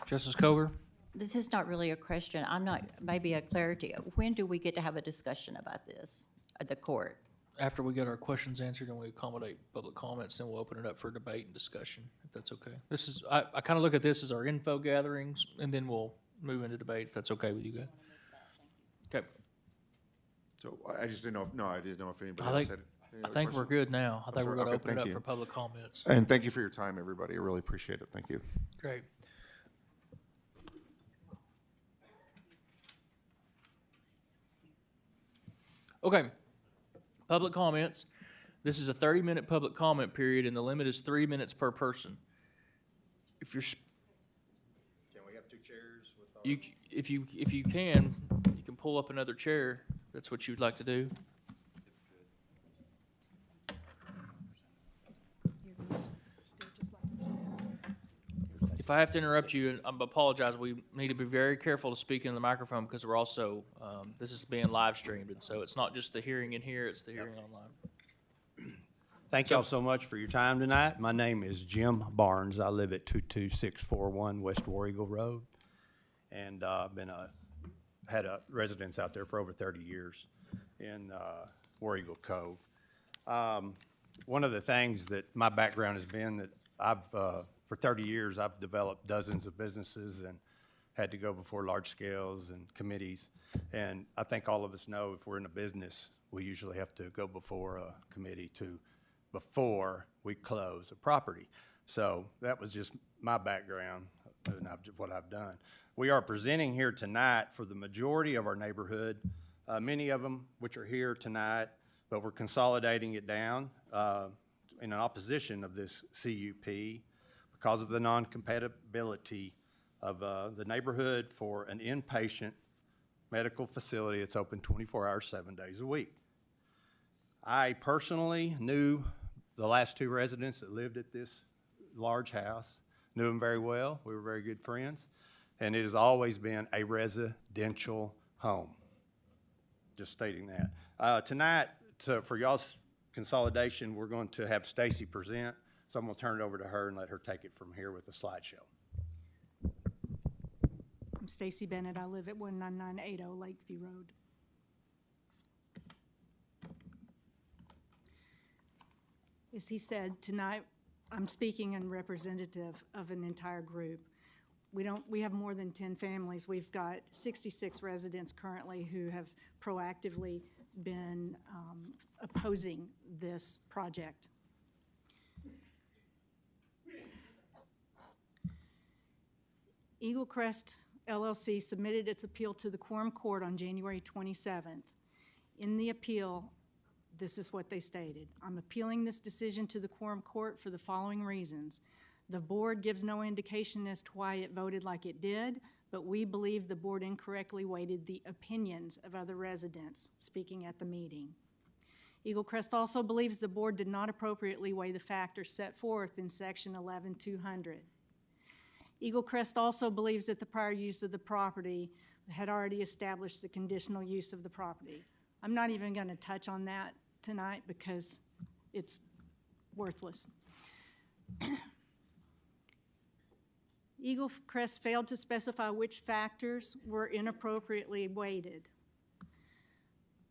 Justice Coger? This is not really a question. I'm not, maybe a clarity. When do we get to have a discussion about this at the court? After we get our questions answered and we accommodate public comments, then we'll open it up for debate and discussion, if that's okay. This is, I kind of look at this as our info gatherings, and then we'll move into debate, if that's okay with you guys. Okay. So I just didn't know, I didn't know if anybody I else think, had any I other think we're questions? good now. I think we're sorry. gonna Okay, open it thank up you. for public comments. And thank you for your time, everybody. I really appreciate it. Thank you. Great. Okay, public comments. This is a 30-minute public comment period, and the limit is 3 minutes per person. If you're, Can we have two chairs with our? if you can, you can pull up another chair. If that's what you'd like to do. If I have to interrupt you, and I apologize, we need to be very careful to speak in the microphone because we're also, this is being live streamed, and so it's not just the hearing in here, it's the hearing online. Thank y'all so much for your time tonight. My name is Jim Barnes. I live at 22641 West War Eagle Road, and I've had a residence out there for over 30 years in War Eagle Cove. One of the things that my background has been that for 30 years, I've developed dozens of businesses and had to go before large scales and committees. And I think all of us know if we're in a business, we usually have to go before a committee before we close a property. So that was just my background and what I've done. We are presenting here tonight for the majority of our neighborhood, many of them which are here tonight, but we're consolidating it down in an opposition of this CUP because of the non-compatibility of the neighborhood for an inpatient medical facility that's open 24 hours, 7 days a week. I personally knew the last two residents that lived at this large house, knew them very well. We were very good friends, and it has always been a residential home. Just stating that. Tonight, for y'all's consolidation, we're going to have Stacy present. So I'm going to turn it over to her and let her take it from here with a slideshow. I'm Stacy Bennett. I live at 19980 Lakeview Road. As he said, tonight I'm speaking in representative of an entire group. We have more than 10 families. We've got 66 residents currently who have proactively been opposing this project. Eagle Crest LLC submitted its appeal to the Quorum Court on January 27th. In the appeal, this is what they stated. I'm appealing this decision to the Quorum Court for the following reasons. The board gives no indication as to why it voted like it did, but we believe the board incorrectly weighted the opinions of other residents speaking at the meeting. Eagle Crest also believes the board did not appropriately weigh the factors set forth in section 11200. Eagle Crest also believes that the prior use of the property had already established the conditional use of the property. I'm not even going to touch on that tonight because it's worthless. Eagle Crest failed to specify which factors were inappropriately weighted.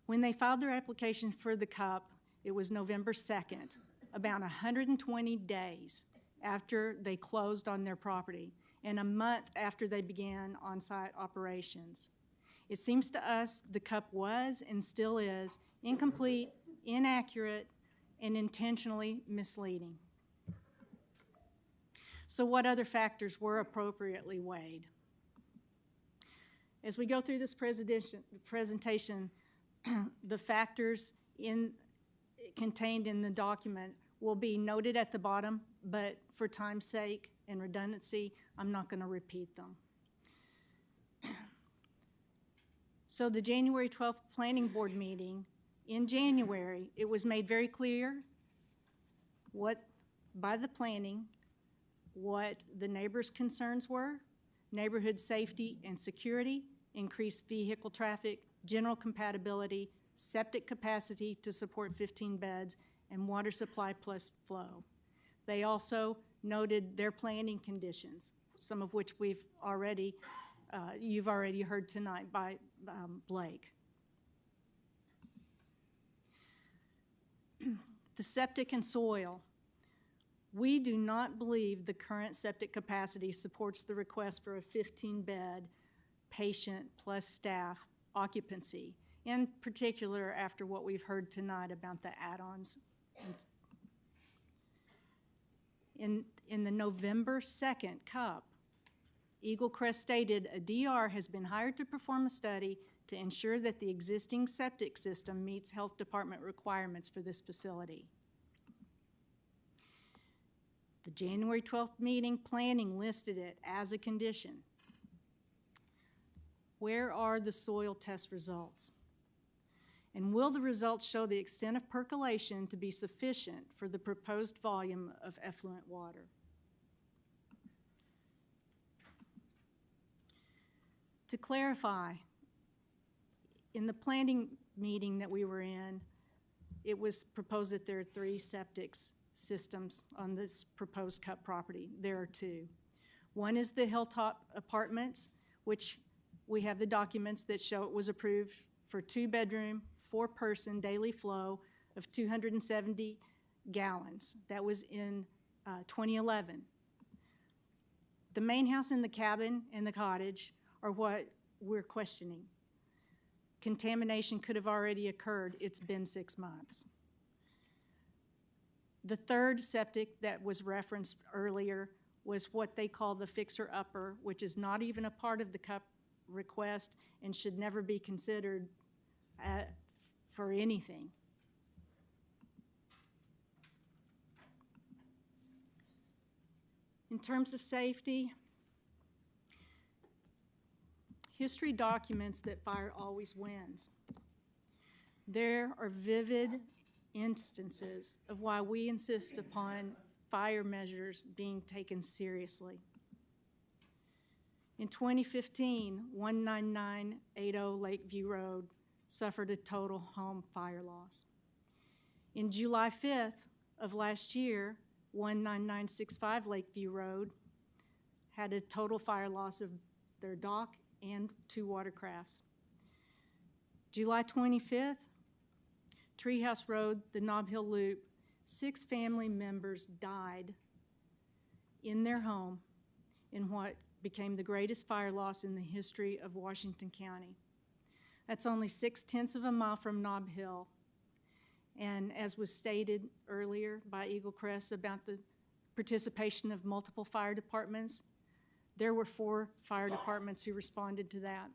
When they filed their application for the CUP, it was November 2nd, about 120 days after they closed on their property and a month after they began on-site operations. It seems to us the CUP was and still is incomplete, inaccurate, and intentionally misleading. So what other factors were appropriately weighed? As we go through this presentation, the factors contained in the document will be noted at the bottom, but for time's sake and redundancy, I'm not going to repeat them. So the January 12th Planning Board meeting, in January, it was made very clear by the planning what the neighbors' concerns were: neighborhood safety and security, increased vehicle traffic, general compatibility, septic capacity to support 15 beds, and water supply plus flow. They also noted their planning conditions, some of which you've already heard tonight by Blake. The septic and soil. We do not believe the current septic capacity supports the request for a 15-bed patient plus staff occupancy, in particular after what we've heard tonight about the add-ons. In the November 2nd CUP, Eagle Crest stated a DR has been hired to perform a study to ensure that the existing septic system meets health department requirements for this facility. The January 12th meeting planning listed it as a condition. Where are the soil test results? And will the results show the extent of percolation to be sufficient for the proposed volume of effluent water? To clarify, in the planning meeting that we were in, it was proposed that there are 3 septic systems on this proposed CUP property. There are 2. One is the Hilltop Apartments, which we have the documents that show it was approved for 2-bedroom, 4-person daily flow of 270 gallons. That was in 2011. The main house and the cabin and the cottage are what we're questioning. Contamination could have already occurred. It's been 6 months. The third septic that was referenced earlier was what they call the fixer-upper, which is not even a part of the CUP request and should never be considered for anything. In terms of safety, history documents that fire always wins. There are vivid instances of why we insist upon fire measures being taken seriously. In 2015, 19980 Lakeview Road suffered a total home fire loss. In July 5th of last year, 19965 Lakeview Road had a total fire loss of their dock and 2 watercrafts. July 25th, Treehouse Road, the Nob Hill Loop, 6 family members died in their home in what became the greatest fire loss in the history of Washington County. That's only 0.6 of a mile from Nob Hill. And as was stated earlier by Eagle Crest about the participation of multiple fire departments, there were 4 fire departments who responded to that.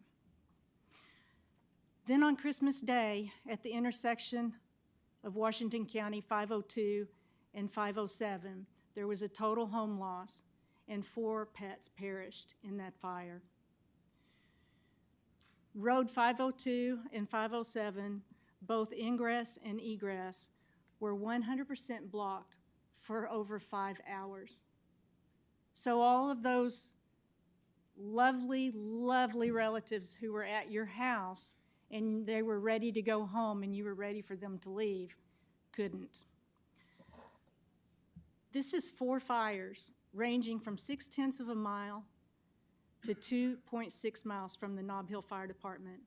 Then on Christmas Day, at the intersection of Washington County 502 and 507, there was a total home loss and 4 pets perished in that fire. Road 502 and 507, both ingress and egress, were 100% blocked for over 5 hours. So all of those lovely, lovely relatives who were at your house and they were ready to go home and you were ready for them to leave, couldn't. This is 4 fires ranging from 0.6 of a mile to 2.6 miles from the Nob Hill Fire Department.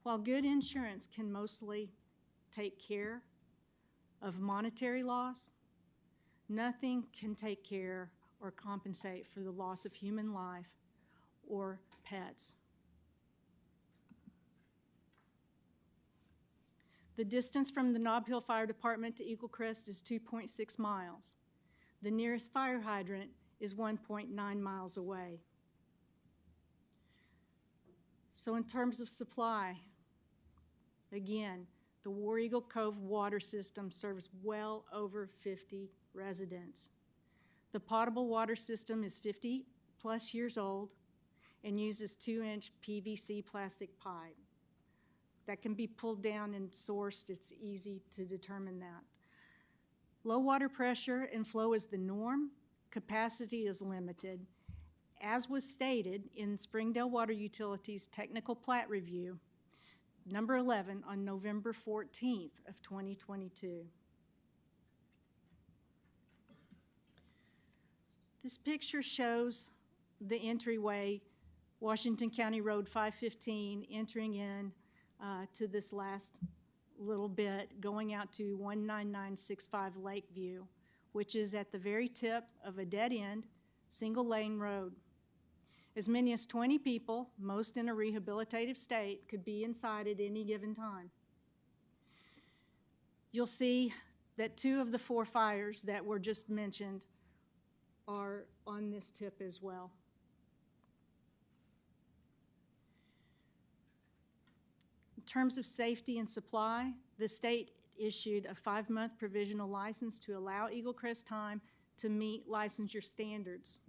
While good insurance can mostly take care of monetary loss, nothing can take care or compensate for the loss of human life or pets. The distance from the Nob Hill Fire Department to Eagle Crest is 2.6 miles. The nearest fire hydrant is 1.9 miles away. So in terms of supply, again, the War Eagle Cove water system serves well over 50 residents. The potable water system is 50+ years old and uses 2-inch PVC plastic pipe. That can be pulled down and sourced. It's easy to determine that. Low water pressure and flow is the norm. Capacity is limited. As was stated in Springdale Water Utilities Technical Plat Review, number 11 on November 14th of 2022. This picture shows the entryway, Washington County Road 515, entering in to this last little bit, going out to 19965 Lakeview, which is at the very tip of a dead-end, single-lane road. As many as 20 people, most in a rehabilitative state, could be inside at any given time. You'll see that 2 of the 4 fires that were just mentioned are on this tip as well. In terms of safety and supply, the state issued a 5-month provisional license to allow Eagle Crest Time to meet licensure standards.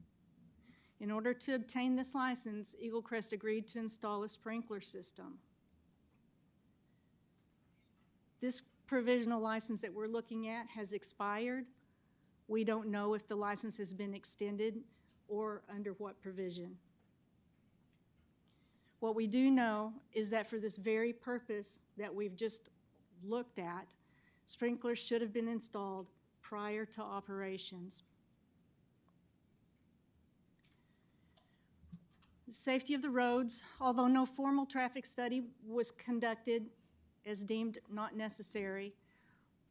In order to obtain this license, Eagle Crest agreed to install a sprinkler system. This provisional license that we're looking at has expired. We don't know if the license has been extended or under what provision. What we do know is that for this very purpose that we've just looked at, sprinklers should have been installed prior to operations. The safety of the roads, although no formal traffic study was conducted as deemed not necessary,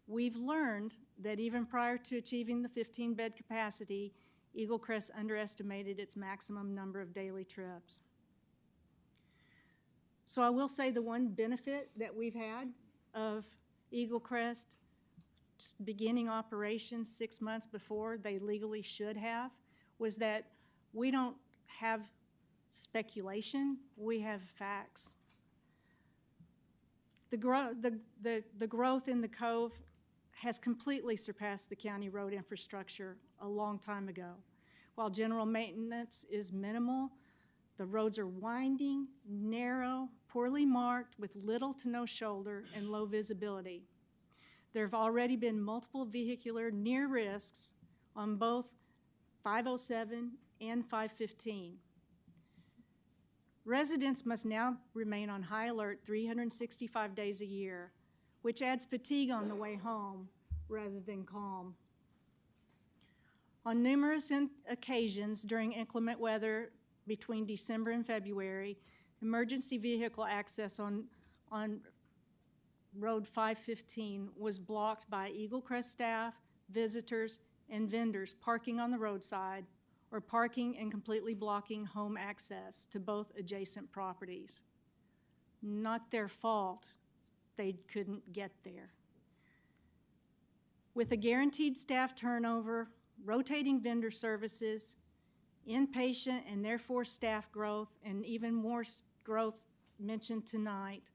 we've learned that even prior to achieving the 15-bed capacity, Eagle Crest underestimated its maximum number of daily trips. So I will say the one benefit that we've had of Eagle Crest beginning operations 6 months before they legally should have was that we don't have speculation, we have facts. The growth in the Cove has completely surpassed the county road infrastructure a long time ago. While general maintenance is minimal, the roads are winding, narrow, poorly marked, with little to no shoulder and low visibility. There have already been multiple vehicular near risks on both 507 and 515. Residents must now remain on high alert 365 days a year, which adds fatigue on the way home rather than calm. On numerous occasions during inclement weather between December and February, emergency vehicle access on Road 515 was blocked by Eagle Crest staff, visitors, and vendors parking on the roadside or parking and completely blocking home access to both adjacent properties. Not their fault they couldn't get there. With a guaranteed staff turnover, rotating vendor services, inpatient and therefore staff growth, and even more growth mentioned tonight,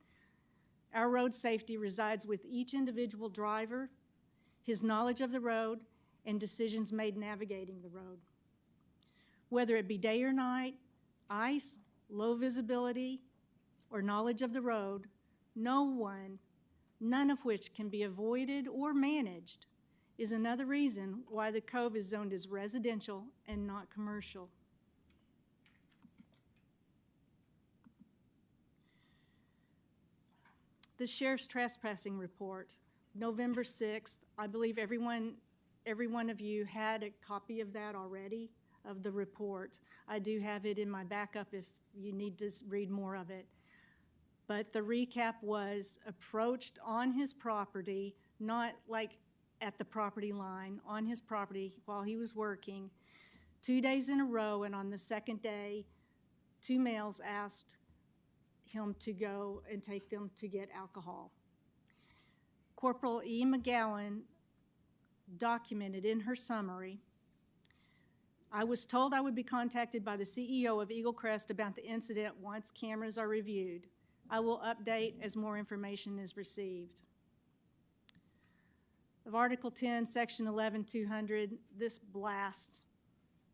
our road safety resides with each individual driver, his knowledge of the road, and decisions made navigating the road. Whether it be day or night, ice, low visibility, or knowledge of the road, none of which can be avoided or managed, is another reason why the Cove is zoned as residential and not commercial. The Sheriff's Trespassing Report, November 6th, I believe everyone every one of you had a copy of that already, of the report. I do have it in my backup if you need to read more of it. But the recap was approached on his property, not like at the property line, on his property while he was working, 2 days in a row, and on the second day, 2 males asked him to go and take them to get alcohol. Corporal E. McGowan documented in her summary, I was told I would be contacted by the CEO of Eagle Crest about the incident once cameras are reviewed. I will update as more information is received. Of Article 10, Section 11-200, this blasts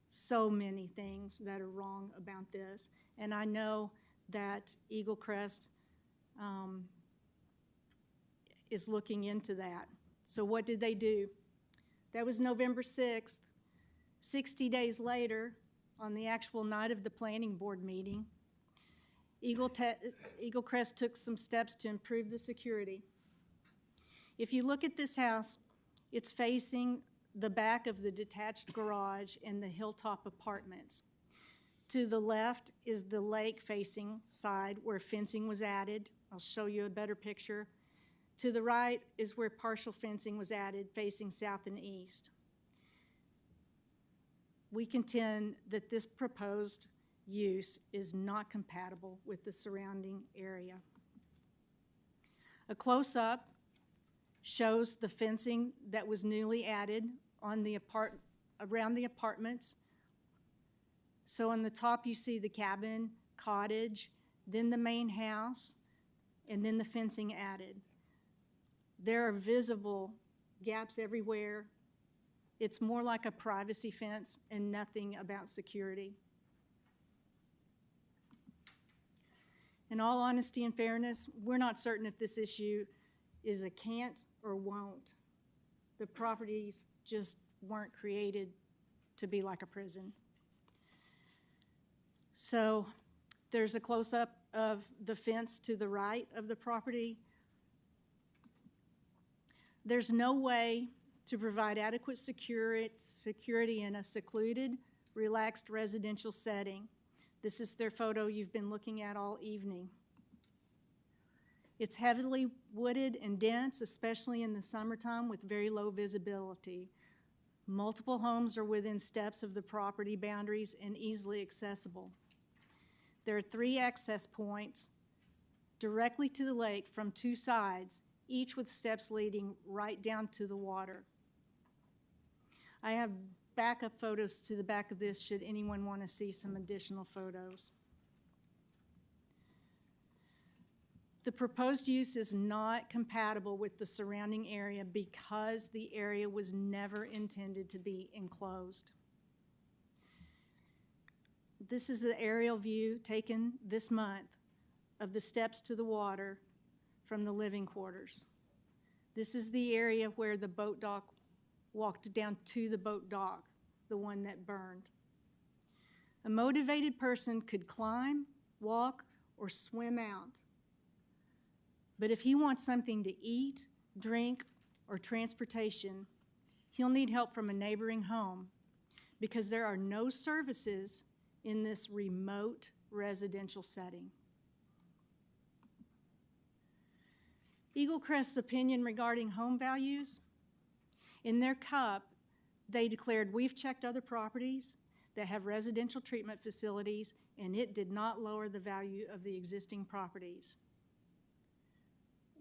so many things that are wrong about this. And I know that Eagle Crest is looking into that. So what did they do? That was November 6th. 60 days later, on the actual night of the planning board meeting, Eagle Crest took some steps to improve the security. If you look at this house, it's facing the back of the detached garage and the Hilltop Apartments. To the left is the lake-facing side where fencing was added. I'll show you a better picture. To the right is where partial fencing was added, facing south and east. We contend that this proposed use is not compatible with the surrounding area. A close-up shows the fencing that was newly added on the around the apartments. So on the top you see the cabin, cottage, then the main house, and then the fencing added. There are visible gaps everywhere. It's more like a privacy fence and nothing about security. In all honesty and fairness, we're not certain if this issue is a can't or won't. The properties just weren't created to be like a prison. So there's a close-up of the fence to the right of the property. There's no way to provide adequate security in a secluded, relaxed residential setting. This is their photo you've been looking at all evening. It's heavily wooded and dense, especially in the summertime, with very low visibility. Multiple homes are within steps of the property boundaries and easily accessible. There are 3 access points directly to the lake from 2 sides, each with steps leading right down to the water. I have backup photos to the back of this should anyone want to see some additional photos. The proposed use is not compatible with the surrounding area because the area was never intended to be enclosed. This is the aerial view taken this month of the steps to the water from the living quarters. This is the area where the boat dock walked down to the boat dock, the one that burned. A motivated person could climb, walk, or swim out. But if he wants something to eat, drink, or transportation, he'll need help from a neighboring home because there are no services in this remote residential setting. Eagle Crest's opinion regarding home values, in their cup, they declared, we've checked other properties that have residential treatment facilities, and it did not lower the value of the existing properties.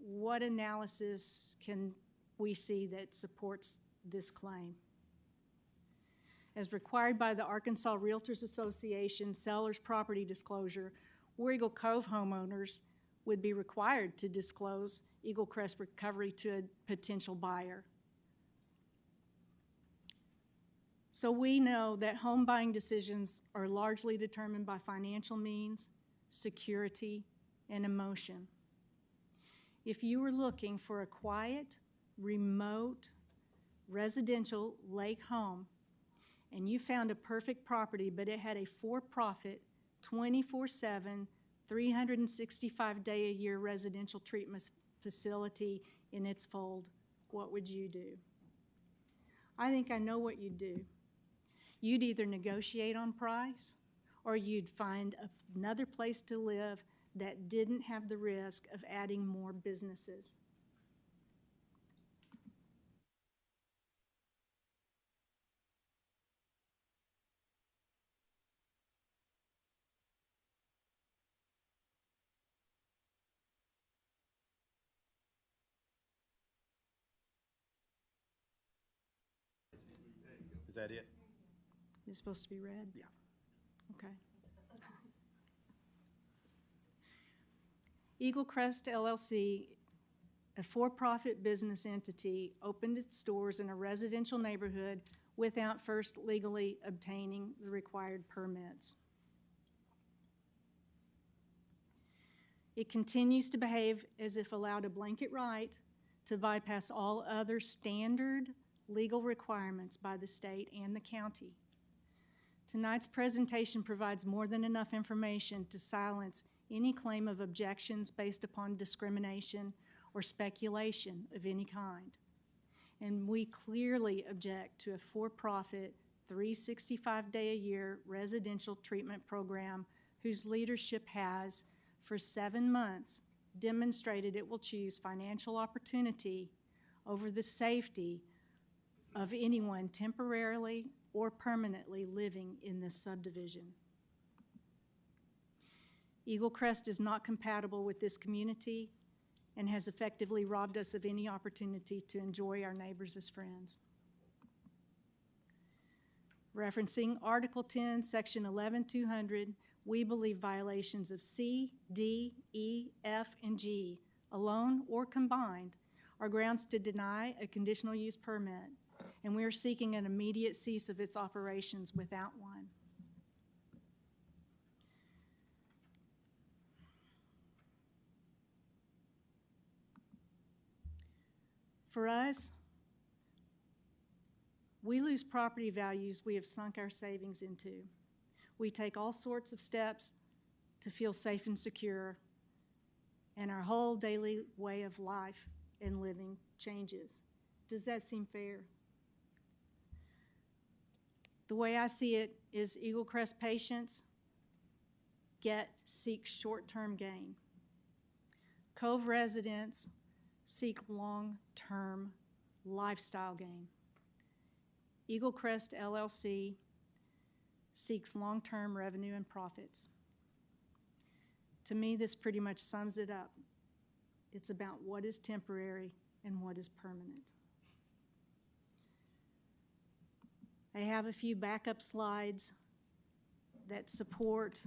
What analysis can we see that supports this claim? As required by the Arkansas Realtors Association seller's property disclosure, War Eagle Cove homeowners would be required to disclose Eagle Crest recovery to a potential buyer. So we know that home buying decisions are largely determined by financial means, security, and emotion. If you were looking for a quiet, remote, residential lake home, and you found a perfect property, but it had a for-profit, 24/7, 365-day-a-year residential treatment facility in its fold, what would you do? I think I know what you'd do. You'd either negotiate on price, or you'd find another place to live that didn't have the risk of adding more businesses. Is that it? It's supposed to be read? Yeah. Okay. Eagle Crest LLC, a for-profit business entity, opened its doors in a residential neighborhood without first legally obtaining the required permits. It continues to behave as if allowed a blanket right to bypass all other standard legal requirements by the state and the county. Tonight's presentation provides more than enough information to silence any claim of objections based upon discrimination or speculation of any kind. And we clearly object to a for-profit, 365-day-a-year residential treatment program whose leadership has, for 7 months, demonstrated it will choose financial opportunity over the safety of anyone temporarily or permanently living in this subdivision. Eagle Crest is not compatible with this community and has effectively robbed us of any opportunity to enjoy our neighbors as friends. Referencing Article 10, Section 11200, we believe violations of C, D, E, F, and G, alone or combined, are grounds to deny a conditional use permit, and we are seeking an immediate cease of its operations without one. For us, we lose property values we have sunk our savings into. We take all sorts of steps to feel safe and secure, and our whole daily way of life and living changes. Does that seem fair? The way I see it is Eagle Crest patients seek short-term gain. Cove residents seek long-term lifestyle gain. Eagle Crest LLC seeks long-term revenue and profits. To me, this pretty much sums it up. It's about what is temporary and what is permanent. I have a few backup slides that support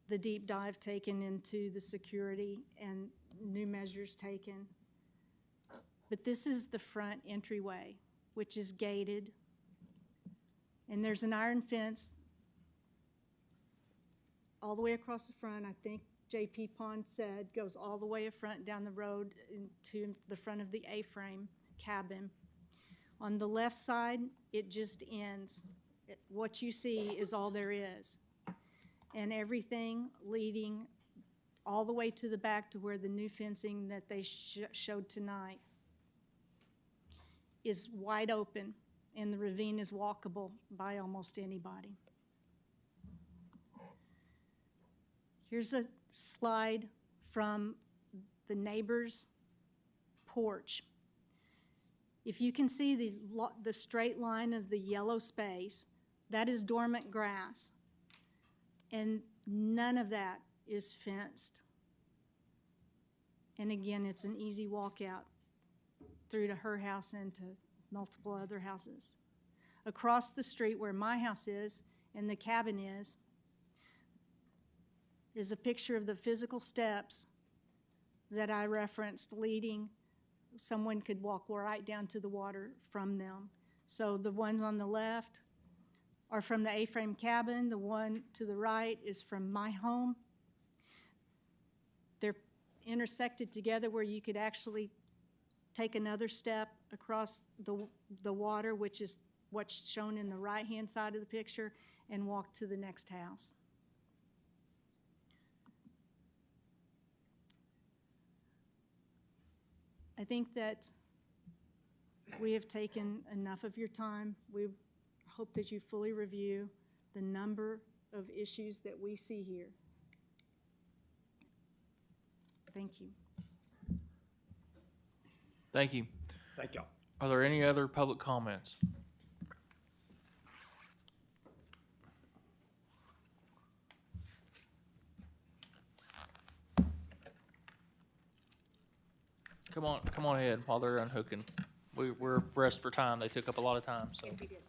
the deep dive taken into the security and new measures taken. But this is the front entryway, which is gated. And there's an iron fence all the way across the front. I think J.P. Pond said goes all the way front down the road into the front of the A-frame cabin. On the left side, it just ends. What you see is all there is. And everything leading all the way to the back to where the new fencing that they showed tonight is wide open, and the ravine is walkable by almost anybody. Here's a slide from the neighbor's porch. If you can see the straight line of the yellow space, that is dormant grass, and none of that is fenced. And again, it's an easy walkout through to her house and to multiple other houses. Across the street where my house is and the cabin is a picture of the physical steps that I referenced leading. Someone could walk right down to the water from them. So the ones on the left are from the A-frame cabin. The one to the right is from my home. They're intersected together where you could actually take another step across the water, which is what's shown in the right-hand side of the picture, and walk to the next house. I think that we have taken enough of your time. We hope that you fully review the number of issues that we see here. Thank you. Thank you. Thank y'all. Are there any other public comments? Come on ahead while they're unhooking. We're pressed for time. They took up a lot of time, so. Yes, we did.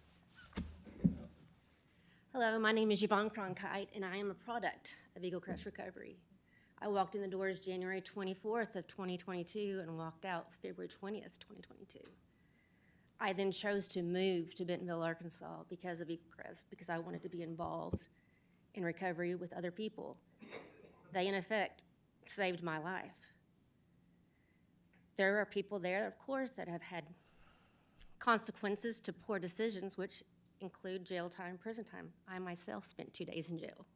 Hello, my name is Yvonne Cronkite, and I am a product of Eagle Crest Recovery. I walked in the doors January 24th of 2022 and walked out February 20th, 2022. I then chose to move to Bentonville, Arkansas because of Eagle Crest, because I wanted to be involved in recovery with other people. They, in effect, saved my life. There are people there, of course, that have had consequences to poor decisions, which include jail time, prison time. I myself spent 2 days in jail.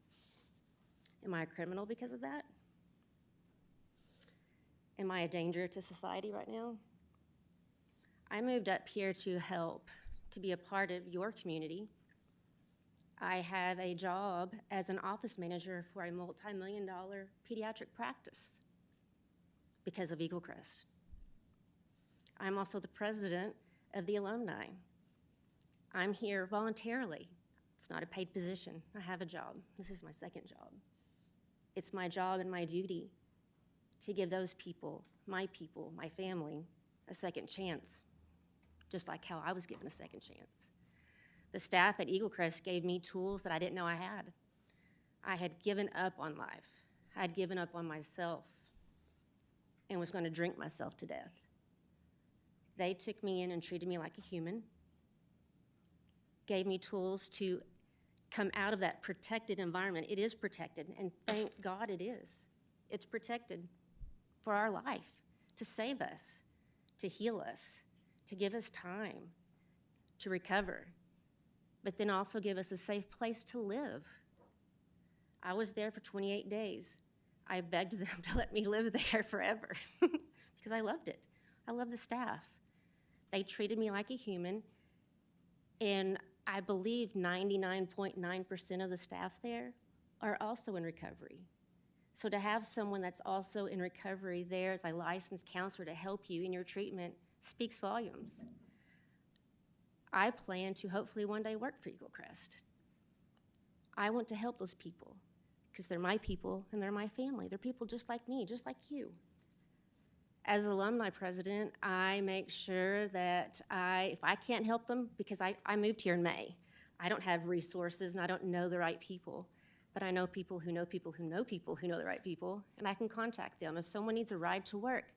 Am I a criminal because of that? Am I a danger to society right now? I moved up here to help, to be a part of your community. I have a job as an office manager for a multi-million-dollar pediatric practice because of Eagle Crest. I'm also the president of the alumni. I'm here voluntarily. It's not a paid position. I have a job. This is my second job. It's my job and my duty to give those people, my family, a second chance, just like how I was given a second chance. The staff at Eagle Crest gave me tools that I didn't know I had. I had given up on life. I had given up on myself and was going to drink myself to death. They took me in and treated me like a human, gave me tools to come out of that protected environment. It is protected, and thank God it is. It's protected for our life, to save us, to heal us, to give us time to recover, but then also give us a safe place to live. I was there for 28 days. I begged them to let me live there forever because I loved it. I love the staff. They treated me like a human, and I believe 99.9% of the staff there are also in recovery. So to have someone that's also in recovery there as a licensed counselor to help you in your treatment speaks volumes. I plan to hopefully one day work for Eagle Crest. I want to help those people because they're my people and they're my family. They're people just like me, just like you. As alumni president, I make sure that if I can't help them, because I moved here in May, I don't have resources and I don't know the right people, but I know people who know people who know people who know the right people, and I can contact them. If someone needs a ride to work,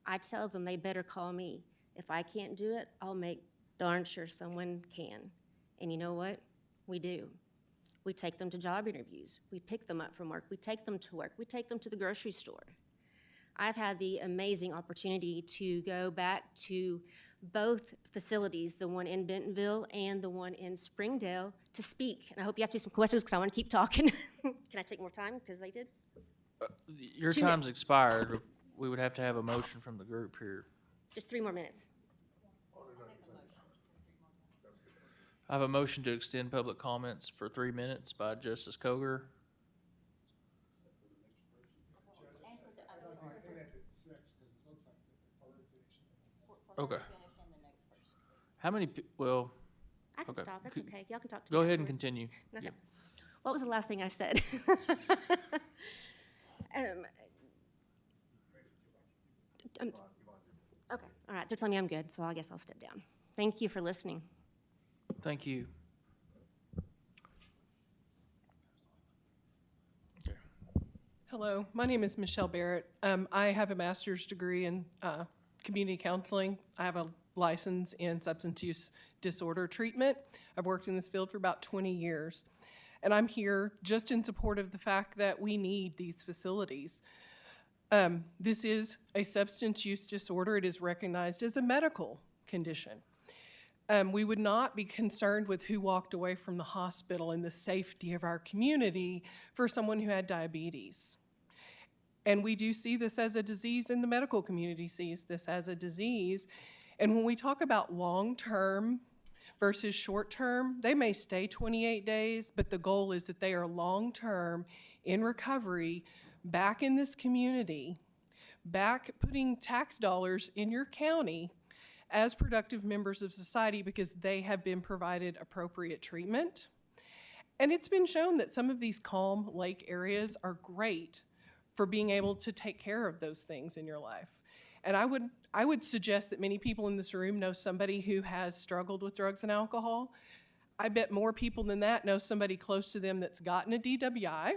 I tell them they better call me. If I can't do it, I'll make darn sure someone can. And you know what? We do. We take them to job interviews. We pick them up from work. We take them to work. We take them to the grocery store. I've had the amazing opportunity to go back to both facilities, the one in Bentonville and the one in Springdale, to speak. And I hope you ask me some questions because I want to keep talking. Can I take more time because they did? Your time's expired. We would have to have a motion from the group here. Just 3 more minutes. I have a motion to extend public comments for 3 minutes by Justice Koger. Okay. How many, well, I can okay. stop, that's okay. Y'all can talk to me Go ahead and afterwards. continue. Okay. Yeah. What was the last thing I said? Okay, all right, they're telling me I'm good, so I guess I'll step down. Thank you for listening. Thank you. Hello, my name is Michelle Barrett. I have a master's degree in community counseling. I have a license in substance use disorder treatment. I've worked in this field for about 20 years. And I'm here just in support of the fact that we need these facilities. This is a substance use disorder. It is recognized as a medical condition. We would not be concerned with who walked away from the hospital and the safety of our community for someone who had diabetes. And we do see this as a disease, and the medical community sees this as a disease. And when we talk about long-term versus short-term, they may stay 28 days, but the goal is that they are long-term in recovery, back in this community, back putting tax dollars in your county as productive members of society because they have been provided appropriate treatment. And it's been shown that some of these calm lake areas are great for being able to take care of those things in your life. And I would suggest that many people in this room know somebody who has struggled with drugs and alcohol. I bet more people than that know somebody close to them that's gotten a DWI.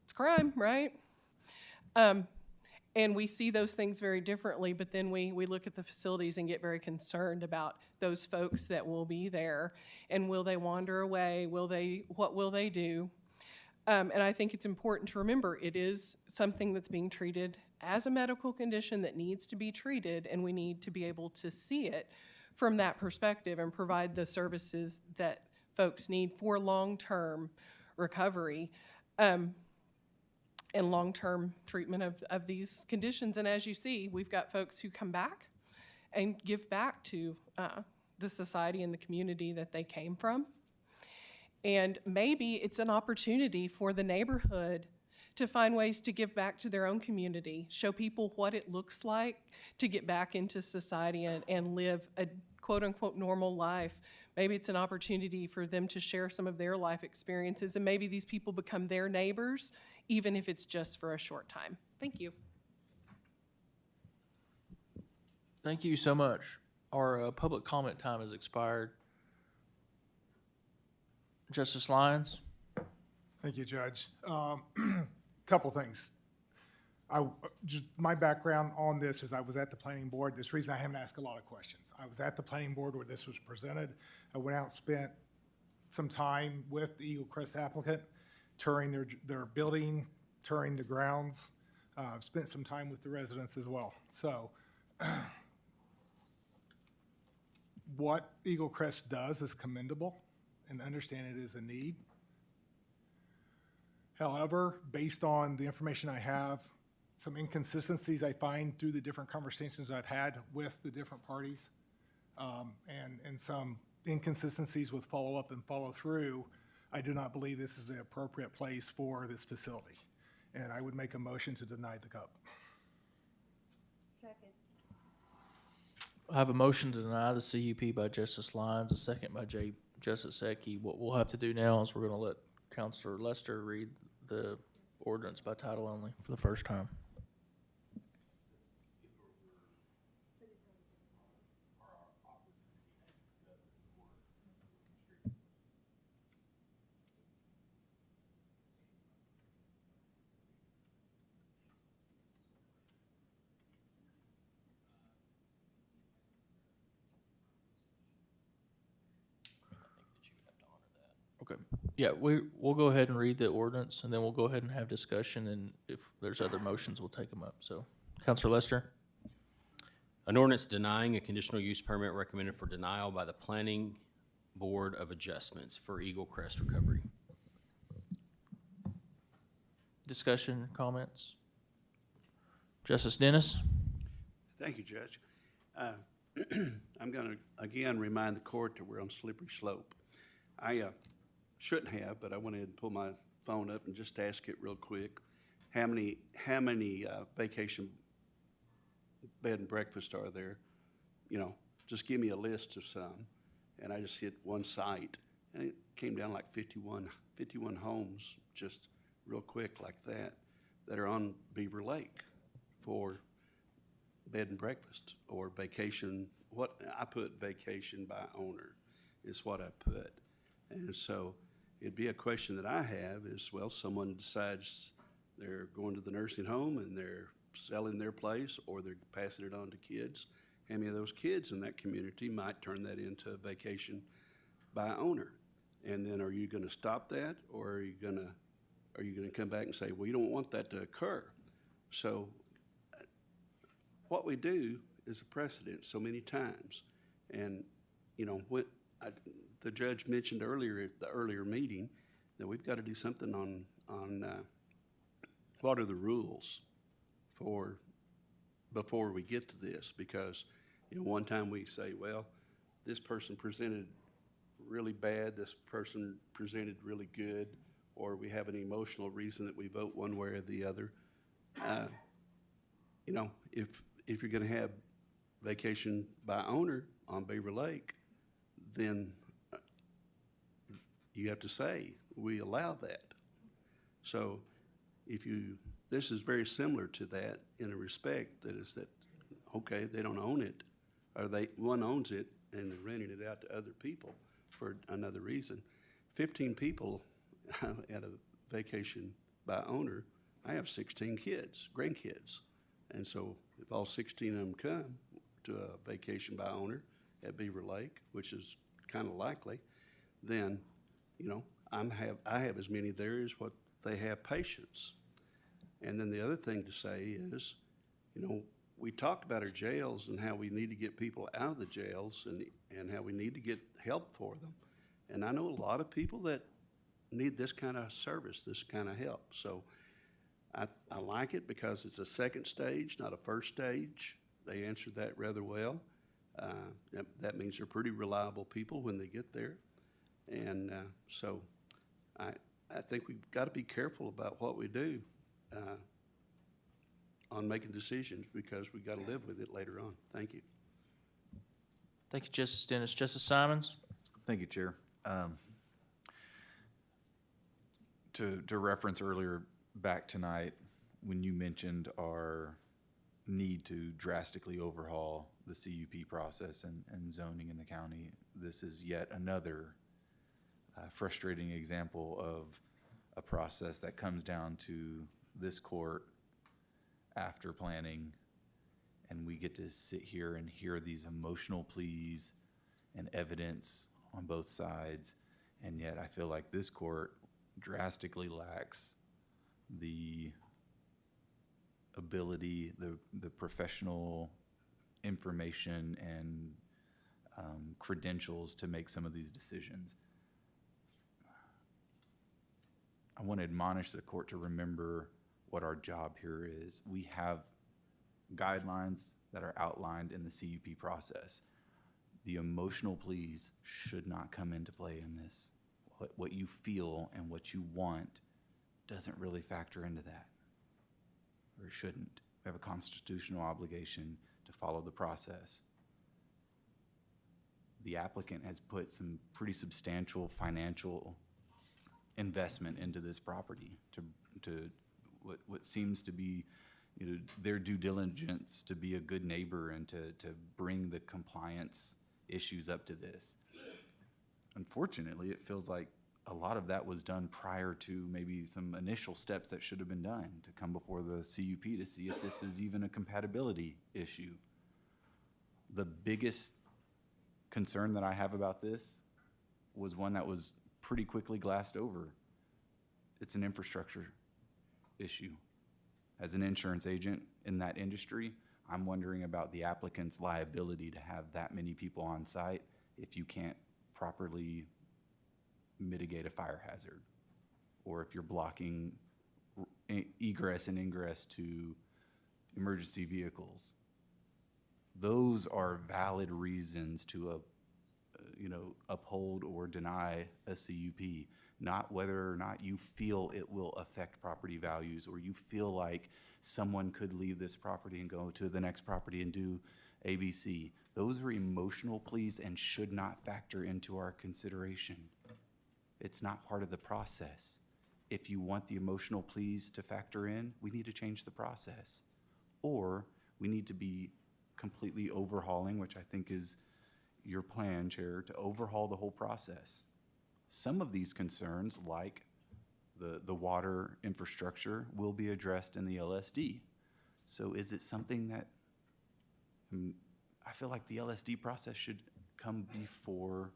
It's crime, right? And we see those things very differently, but then we look at the facilities and get very concerned about those folks that will be there, and will they wander away? What will they do? And I think it's important to remember it is something that's being treated as a medical condition that needs to be treated, and we need to be able to see it from that perspective and provide the services that folks need for long-term recovery and long-term treatment of these conditions. And as you see, we've got folks who come back and give back to the society and the community that they came from. And maybe it's an opportunity for the neighborhood to find ways to give back to their own community, show people what it looks like to get back into society and live a quote-unquote normal life. Maybe it's an opportunity for them to share some of their life experiences, and maybe these people become their neighbors, even if it's just for a short time. Thank you. Thank you so much. Our public comment time has expired. Justice Lyons? Thank you, Judge. Couple things. My background on this is I was at the planning board. This reason I haven't asked a lot of questions. I was at the planning board where this was presented. I went out and spent some time with the Eagle Crest applicant, touring their building, touring the grounds. I've spent some time with the residents as well. So what Eagle Crest does is commendable, and understand it is a need. However, based on the information I have, some inconsistencies I find through the different conversations I've had with the different parties, and some inconsistencies with follow-up and follow-through, I do not believe this is the appropriate place for this facility. And I would make a motion to deny the cup. Second. I have a motion to deny the CUP by Justice Lyons, a second by Justice Ecke. What we'll have to do now is we're going to let Counselor Lester read the ordinance by title only for the first time. Okay. Yeah, we'll go ahead and read the ordinance, and then we'll go ahead and have discussion, and if there's other motions, we'll take them up. So, Counselor Lester? An ordinance denying a conditional use permit recommended for denial by the Planning Board of Adjustments for Eagle Crest Recovery. Discussion, comments? Justice Dennis? Thank you, Judge. I'm going to, again, remind the court that we're on slippery slope. I shouldn't have, but I went ahead and pulled my phone up and just asked it real quick. How many vacation bed and breakfast are there? You know, just give me a list of some. And I just hit one site, and it came down like 51 homes, just real quick like that are on Beaver Lake for bed and breakfast or vacation. What I put vacation by owner is what I put. And so it'd be a question that I have is, well, someone decides they're going to the nursing home and they're selling their place or they're passing it on to kids. How many of those kids in that community might turn that into a vacation by owner? And then are you going to stop that, or are you going to come back and say, well, you don't want that to occur? So what we do is a precedent so many times. And, you know, the judge mentioned earlier at the earlier meeting that we've got to do something on what are the rules for, before we get to this? Because, you know, one time we say, well, this person presented really bad, this person presented really good, or we have an emotional reason that we vote one way or the other. You know, if you're gonna have vacation by owner on Beaver Lake, then you have to say, we allow that. So this is very similar to that in a respect, that is that, okay, they don't own it, or one owns it and they're renting it out to other people for another reason. 15 people at a vacation by owner, I have 16 kids, grandkids. And so if all 16 of them come to a vacation by owner at Beaver Lake, which is kind of likely, then, you know, I have as many there as what they have patients. And then the other thing to say is, you know, we talked about our jails and how we need to get people out of the jails and how we need to get help for them. And I know a lot of people that need this kind of service, this kind of help. So I like it because it's a second stage, not a first stage. They answered that rather well. That means they're pretty reliable people when they get there. And so I think we've got to be careful about what we do on making decisions, because we've got to live with it later on. Thank you. Thank you, Justice Dennis. Justice Simons? Thank you, Chair. To reference earlier back tonight, when you mentioned our need to drastically overhaul the CUP process and zoning in the county, this is yet another frustrating example of a process that comes down to this court after planning, and we get to sit here and hear these emotional pleas and evidence on both sides, and yet I feel like this court drastically lacks the ability, the professional information and credentials to make some of these decisions. I want to admonish the court to remember what our job here is. We have guidelines that are outlined in the CUP process. The emotional pleas should not come into play in this. What you feel and what you want doesn't really factor into that, or it shouldn't. We have a constitutional obligation to follow the process. The applicant has put some pretty substantial financial investment into this property to what seems to be, you know, their due diligence to be a good neighbor and to bring the compliance issues up to this. Unfortunately, it feels like a lot of that was done prior to maybe some initial steps that should have been done to come before the CUP to see if this is even a compatibility issue. The biggest concern that I have about this was one that was pretty quickly glassed over. It's an infrastructure issue. As an insurance agent in that industry, I'm wondering about the applicant's liability to have that many people on site if you can't properly mitigate a fire hazard, or if you're blocking egress and ingress to emergency vehicles. Those are valid reasons to uphold or deny a CUP, not whether or not you feel it will affect property values, or you feel like someone could leave this property and go to the next property and do ABC. Those are emotional pleas and should not factor into our consideration. It's not part of the process. If you want the emotional pleas to factor in, we need to change the process. Or we need to be completely overhauling, which I think is your plan, Chair, to overhaul the whole process. Some of these concerns, like the water infrastructure, will be addressed in the LSD. So is it something that, I feel like the LSD process should come before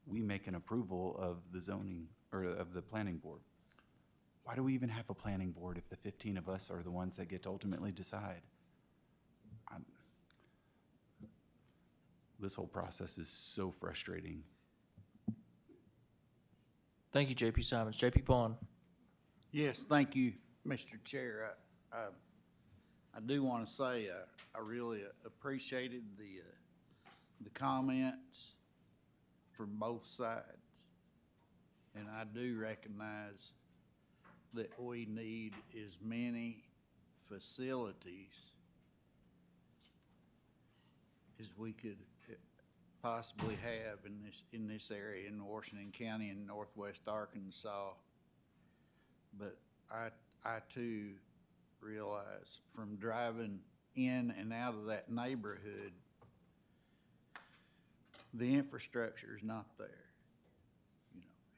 we make an approval of the zoning, or of the planning board. Why do we even have a planning board if the 15 of us are the ones that get to ultimately decide? This whole process is so frustrating. Thank you, J.P. Simons. J.P. Bond? Yes, thank you. Mr. Chair, I do want to say, I really appreciated the comments from both sides. And I do recognize that we need as many facilities as we could possibly have in this area in Washington County and northwest Arkansas. But I too realize from driving in and out of that neighborhood, the infrastructure is not there.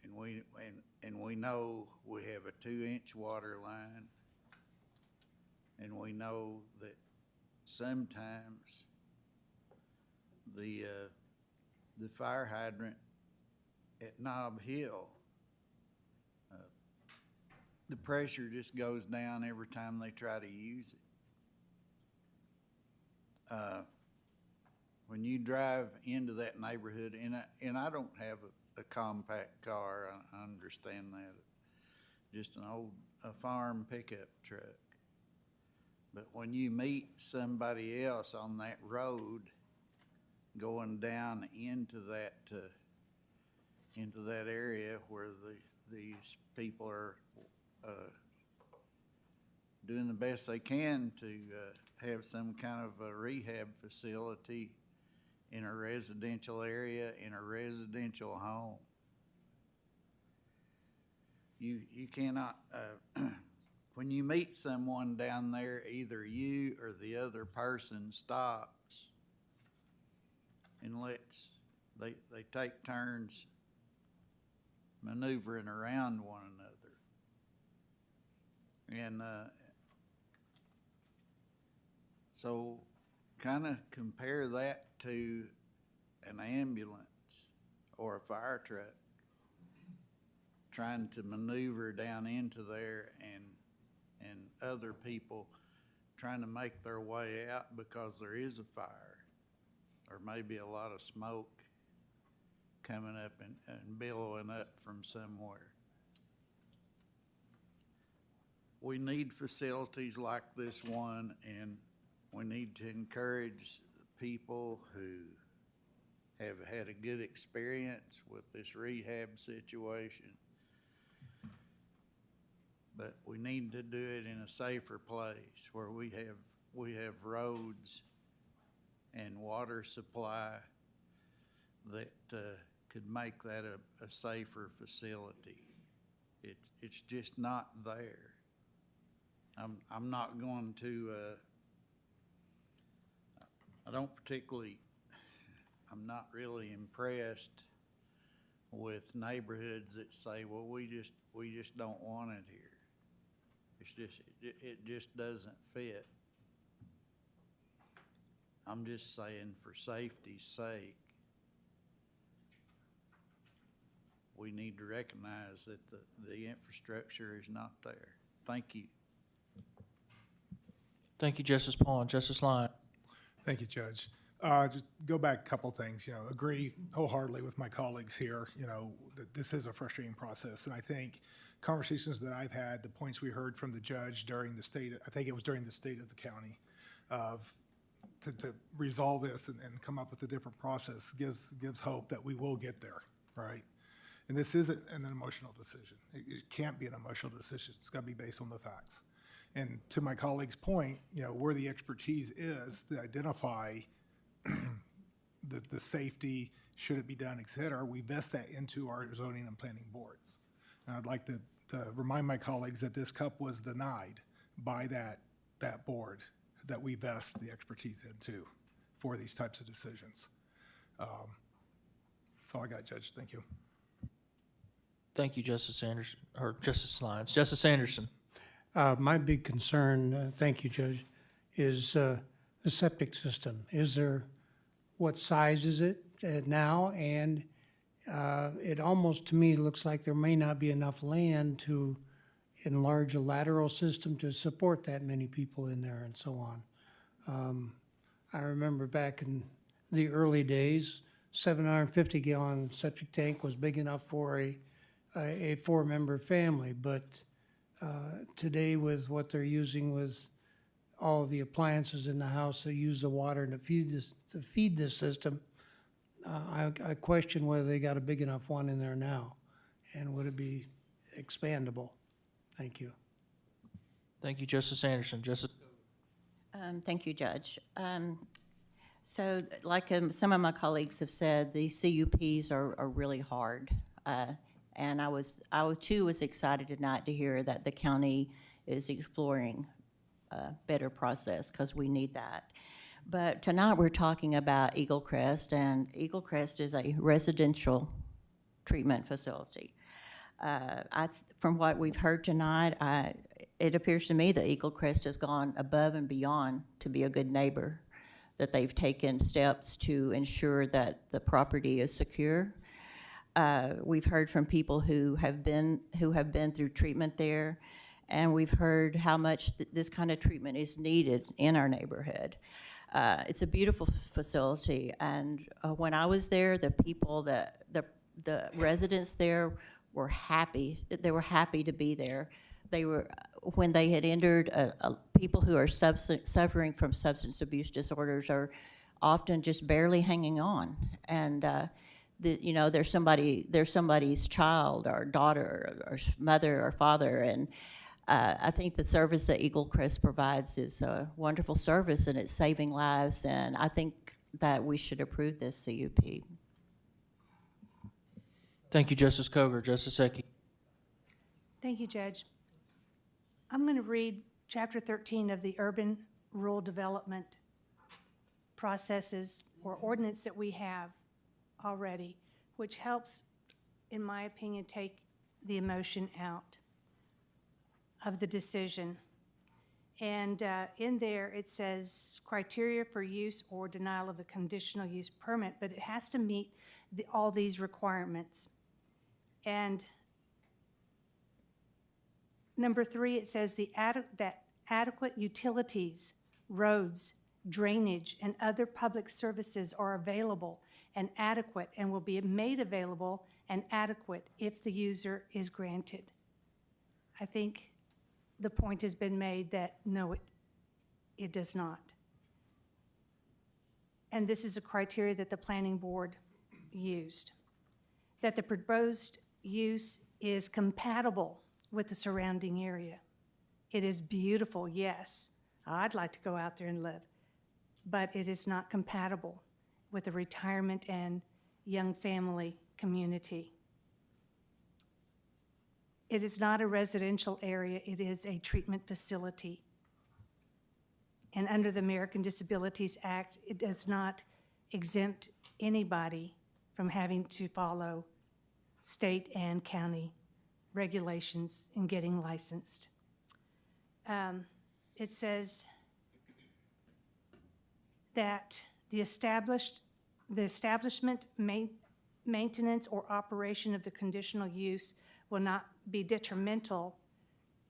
You know, and we know we have a 2-inch water line, and we know that sometimes the fire hydrant at Knob Hill, the pressure just goes down every time they try to use it. When you drive into that neighborhood, and I don't have a compact car, I understand that, just an old farm pickup truck. But when you meet somebody else on that road going down into that area where these people are doing the best they can to have some kind of a rehab facility in a residential area, in a residential home. You cannot, when you meet someone down there, either you or the other person stops and they take turns maneuvering around one another. And so kind of compare that to an ambulance or a fire truck trying to maneuver down into there and other people trying to make their way out because there is a fire or maybe a lot of smoke coming up and billowing up from somewhere. We need facilities like this one, and we need to encourage people who have had a good experience with this rehab situation. But we need to do it in a safer place where we have roads and water supply that could make that a safer facility. It's just not there. I'm not going to. I'm not really impressed with neighborhoods that say, well, we just don't want it here. It just doesn't fit. I'm just saying, for safety's sake, we need to recognize that the infrastructure is not there. Thank you. Thank you, Justice Paul. Justice Lyon. Thank you, Judge. Just go back a couple things, agree wholeheartedly with my colleagues here, that this is a frustrating process. And I think conversations that I've had, the points we heard from the judge during the state of the county, to resolve this and come up with a different process gives hope that we will get there, right? And this isn't an emotional decision. It can't be an emotional decision. It's got to be based on the facts. And to my colleague's point, where the expertise is to identify the safety, should it be done, et cetera, we vest that into our zoning and planning boards. And I'd like to remind my colleagues that this cup was denied by that board that we vest the expertise into for these types of decisions. That's all I got, Judge. Thank you. Thank you, Justice Anderson, or Justice Lyons. Justice Anderson. My big concern, thank you, Judge, is the septic system. What size is it now? And it almost, to me, looks like there may not be enough land to enlarge a lateral system to support that many people in there and so on. I remember back in the early days, 750-gallon septic tank was big enough for a 4-member family, but today with what they're using with all the appliances in the house that use the water to feed this system. I question whether they got a big enough one in there now, and would it be expandable? Thank you. Thank you, Justice Anderson. Justice. Thank you, Judge. So like some of my colleagues have said, the CUPs are really hard. And I too was excited tonight to hear that the county is exploring a better process, because we need that. But tonight we're talking about Eagle Crest, and Eagle Crest is a residential treatment facility. From what we've heard tonight, it appears to me that Eagle Crest has gone above and beyond to be a good neighbor, that they've taken steps to ensure that the property is secure. We've heard from people who have been through treatment there, and we've heard how much this kind of treatment is needed in our neighborhood. It's a beautiful facility, and when I was there, the people, the residents there were happy. They were happy to be there. They were, when they had entered, people who are suffering from substance abuse disorders are often just barely hanging on, and you know, there's somebody's child or daughter or mother or father, and I think the service that Eagle Crest provides is a wonderful service, and it's saving lives, and I think that we should approve this CUP. Thank you, Justice Coger. Justice Ecke. Thank you, Judge. I'm going to read Chapter 13 of the Urban Rural Development processes or ordinance that we have already, which helps, in my opinion, take the emotion out of the decision. And in there, it says criteria for use or denial of the conditional use permit, but it has to meet all these requirements. And number 3, it says that adequate utilities, roads, drainage, and other public services are available and adequate and will be made available and adequate if the user is granted. I think the point has been made that no, it does not. And this is a criteria that the planning board used. That the proposed use is compatible with the surrounding area. It is beautiful, yes. I'd like to go out there and live, but it is not compatible with the retirement and young family community. It is not a residential area, it is a treatment facility. And under the American Disabilities Act, it does not exempt anybody from having to follow state and county regulations in getting licensed. It says that the establishment, maintenance, or operation of the conditional use will not be detrimental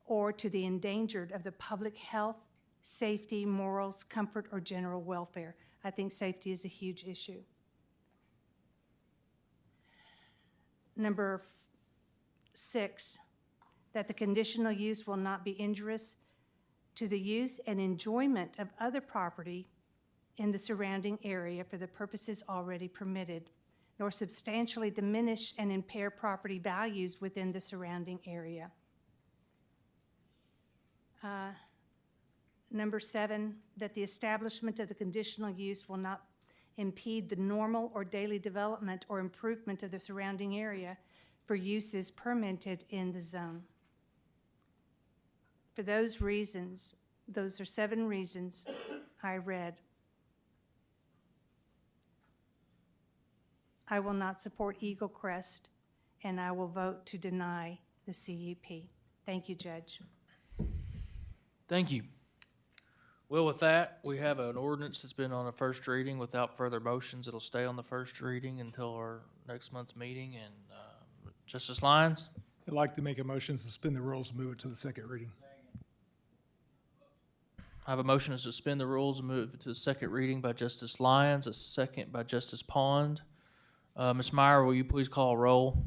or to the endangered of the public health, safety, morals, comfort, or general welfare. I think safety is a huge issue. Number 6, that the conditional use will not be injurious to the use and enjoyment of other property in the surrounding area for the purposes already permitted, nor substantially diminish and impair property values within the surrounding area. Number 7, that the establishment of the conditional use will not impede the normal or daily development or improvement of the surrounding area for uses permitted in the zone. For those reasons, those are 7 reasons I read. I will not support Eagle Crest, and I will vote to deny the CUP. Thank you, Judge. Thank you. Well, with that, we have an ordinance that's been on a first reading without further motions. It'll stay on the first reading until our next month's meeting. And Justice Lyons? I'd like to make a motion to suspend the rules and move it to the second reading. I have a motion to suspend the rules and move it to the second reading by Justice Lyons, a second by Justice Pond. Ms. Meyer, will you please call roll?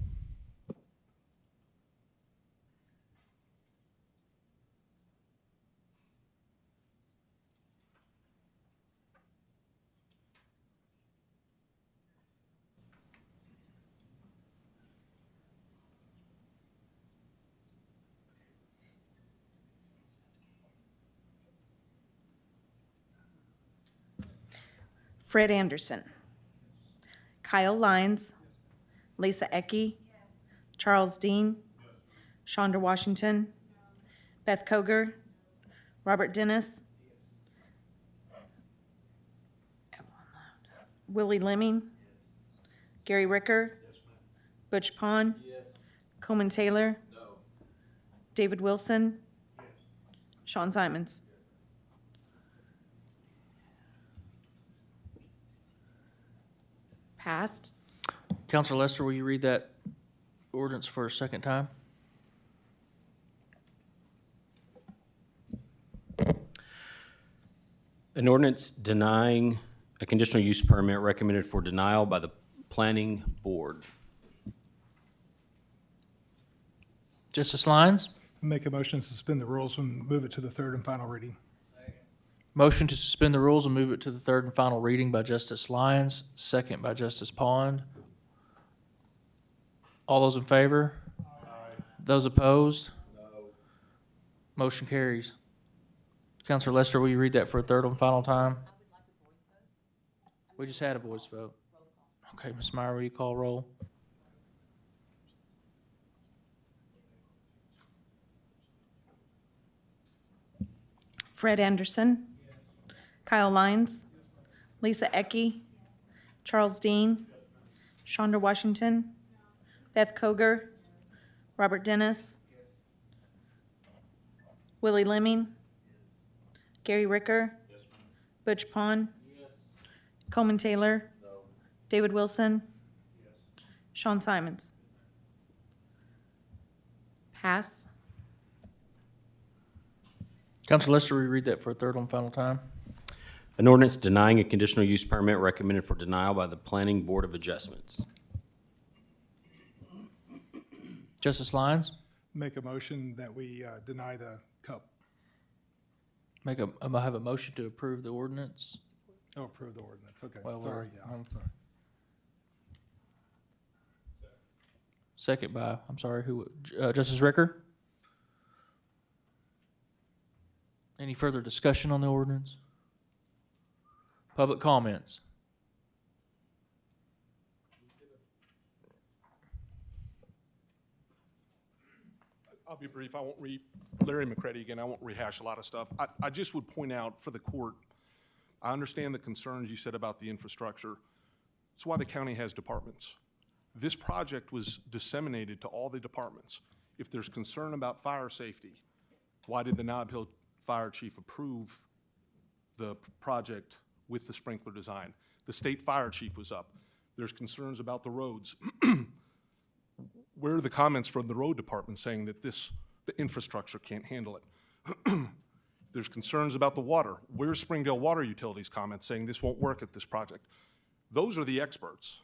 Fred Anderson. Kyle Lyons. Lisa Ecke. Charles Dean. Shonda Washington. Beth Koger. Robert Dennis. Willie Lemming. Gary Ricker. Butch Pond. Coleman Taylor. David Wilson. Sean Simons. Passed. Counselor Lester, will you read that ordinance for a second time? An ordinance denying a conditional use permit recommended for denial by the planning board. Justice Lyons? Make a motion to suspend the rules and move it to the third and final reading. Motion to suspend the rules and move it to the third and final reading by Justice Lyons, second by Justice Pond. All those in favor? Those opposed? Motion carries. Counselor Lester, will you read that for a third and final time? We just had a voice vote. Okay, Ms. Meyer, will you call roll? Fred Anderson. Kyle Lyons. Lisa Ecke. Charles Dean. Shonda Washington. Beth Koger. Robert Dennis. Willie Lemming. Gary Ricker. Butch Pond. Coleman Taylor. David Wilson. Sean Simons. Pass. Counselor Lester, will you read that for a third and final time? An ordinance denying a conditional use permit recommended for denial by the Planning Board of Adjustments. Justice Lyons? Make a motion that we deny the cup. I have a motion to approve the ordinance. Oh, approve the ordinance, okay, Well, sorry, yeah, I'm sorry. Second by, I'm sorry, who, Justice Ricker? Any further discussion on the ordinance? Public comments? I'll be brief. I won't Larry McCready again. I won't rehash a lot of stuff. I just would point out for the court, I understand the concerns you said about the infrastructure. That's why the county has departments. This project was disseminated to all the departments. If there's concern about fire safety, why did the Nob Hill Fire Chief approve the project with the sprinkler design? The state fire chief was up. There's concerns about the roads. Where are the comments from the road department saying that the infrastructure can't handle it? There's concerns about the water. Where's Springdale Water Utilities comments saying this won't work at this project? Those are the experts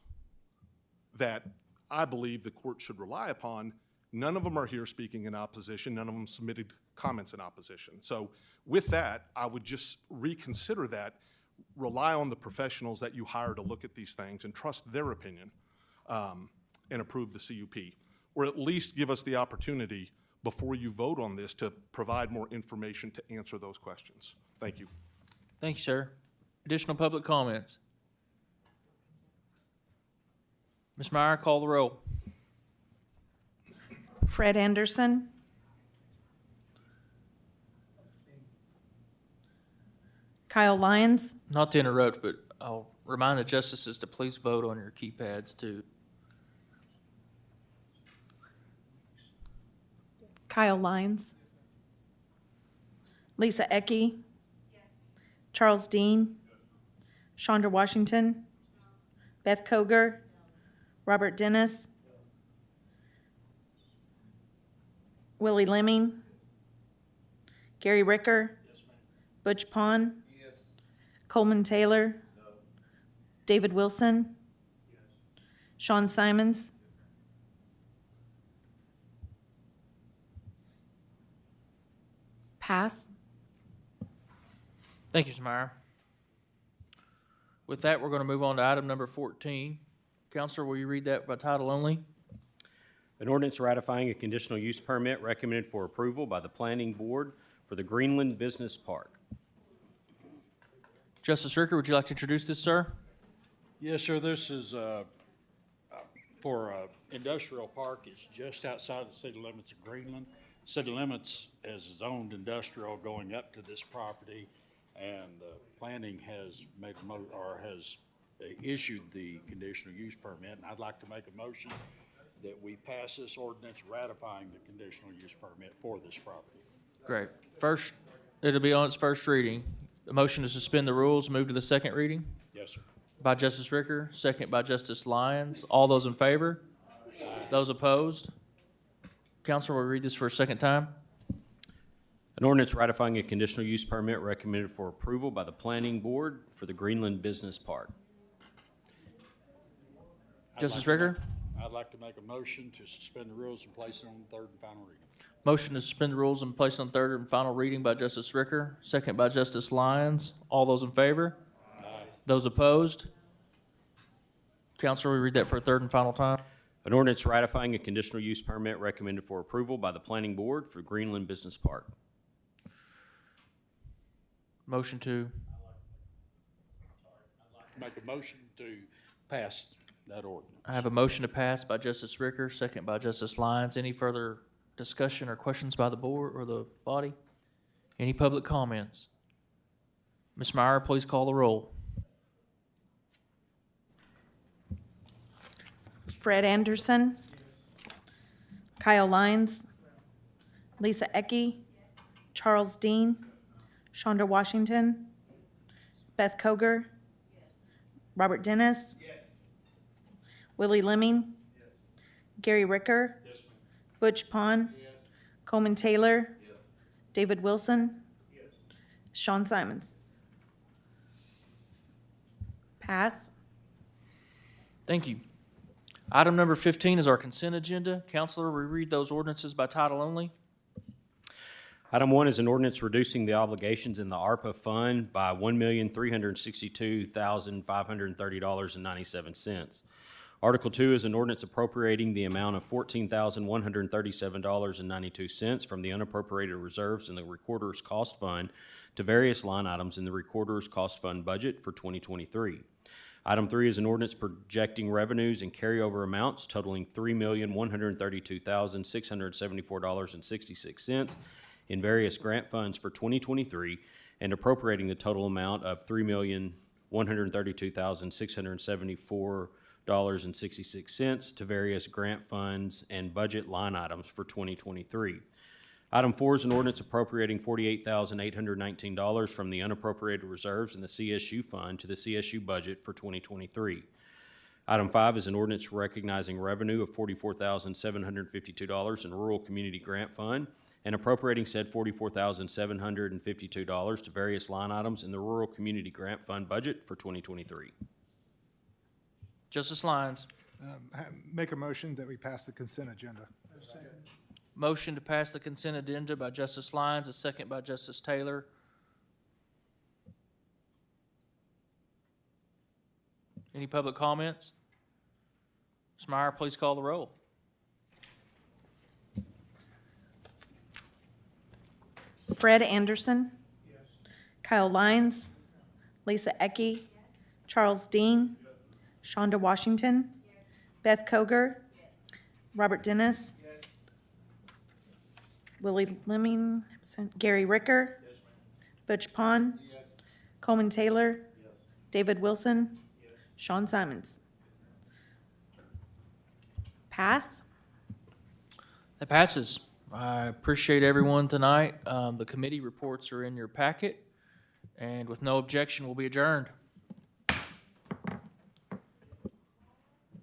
that I believe the court should rely upon. None of them are here speaking in opposition. None of them submitted comments in opposition. So with that, I would just reconsider that, rely on the professionals that you hire to look at these things and trust their opinion and approve the CUP. Or at least give us the opportunity before you vote on this to provide more information to answer those questions. Thank you. Thank you, sir. Additional public comments? Ms. Meyer, call the roll. Fred Anderson. Kyle Lyons. Not to interrupt, but I'll remind the justices to please vote on your keypads too. Kyle Lyons. Lisa Ecke. Charles Dean. Shonda Washington. Beth Koger. Robert Dennis. Willie Lemming. Gary Ricker. Butch Pond. Coleman Taylor. David Wilson. Sean Simons. Pass. Thank you, Ms. Meyer. With that, we're going to move on to item number 14. Counselor, will you read that by title only? An ordinance ratifying a conditional use permit recommended for approval by the Planning Board for the Greenland Business Park. Justice Ricker, would you like to introduce this, sir? Yes, sir, this is for industrial park. It's just outside the city limits of Greenland. City limits is zoned industrial going up to this property, and planning has made has issued the conditional use permit. And I'd like to make a motion that we pass this ordinance ratifying the conditional use permit for this property. Great. First, it'll be on its first reading. A motion to suspend the rules, move to the second reading Yes, sir. by Justice Ricker, second by Justice Lyons. All those in favor? Those opposed? Council, will read this for a second time? An ordinance ratifying a conditional use permit recommended for approval by the planning board for the Greenland Business Park. Justice Ricker? I'd like to make a motion to suspend the rules and place it on third and final reading. Motion to suspend the rules and place on third and final reading by Justice Ricker, second by Justice Lyons. All those in favor? Aye. Those opposed? Council, will you read that for a third and final time? An ordinance ratifying a conditional use permit recommended for approval by the planning board for Greenland Business Park. Motion to, Make a motion to pass that ordinance. I have a motion to pass by Justice Ricker, second by Justice Lyons. Any further discussion or questions by the board or the body? Any public comments? Ms. Meyer, please call the roll. Fred Anderson. Kyle Lyons. Lisa Ecke. Charles Dean. Shonda Washington. Beth Koger. Robert Dennis. Willie Lemming. Gary Ricker. Butch Pond. Coleman Taylor. David Wilson. Sean Simons. Pass. Thank you. Item number 15 is our consent agenda. Counselor, we read those ordinances by title only. Item 1 is an ordinance reducing the obligations in the ARPA fund by $1,362,530.97. Article 2 is an ordinance appropriating the amount of $14,137.92 from the unappropriated reserves in the Recorder's Cost Fund to various line items in the Recorder's Cost Fund budget for 2023. Item 3 is an ordinance projecting revenues and carryover amounts totaling $3,132,674.66 in various grant funds for 2023 and appropriating the total amount of $3,132,674.66 to various grant funds and budget line items for 2023. Item 4 is an ordinance appropriating $48,819 from the unappropriated reserves in the CSU fund to the CSU budget for 2023. Item 5 is an ordinance recognizing revenue of $44,752 in rural community grant fund and appropriating said $44,752 to various line items in the rural community grant fund budget for 2023. Justice Lyons. Make a motion that we pass the consent agenda. Motion to pass the consent agenda by Justice Lyons, a second by Justice Taylor. Any public comments? Ms. Meyer, please call the roll. Fred Anderson. Kyle Lyons. Lisa Ecke. Charles Dean. Shonda Washington. Beth Koger. Robert Dennis. Willie Lemming. Absent. Gary Ricker. Butch Pond. Coleman Taylor. David Wilson. Sean Simons. Pass. That passes. I appreciate everyone tonight. The committee reports are in your packet, and with no objection, we'll be adjourned.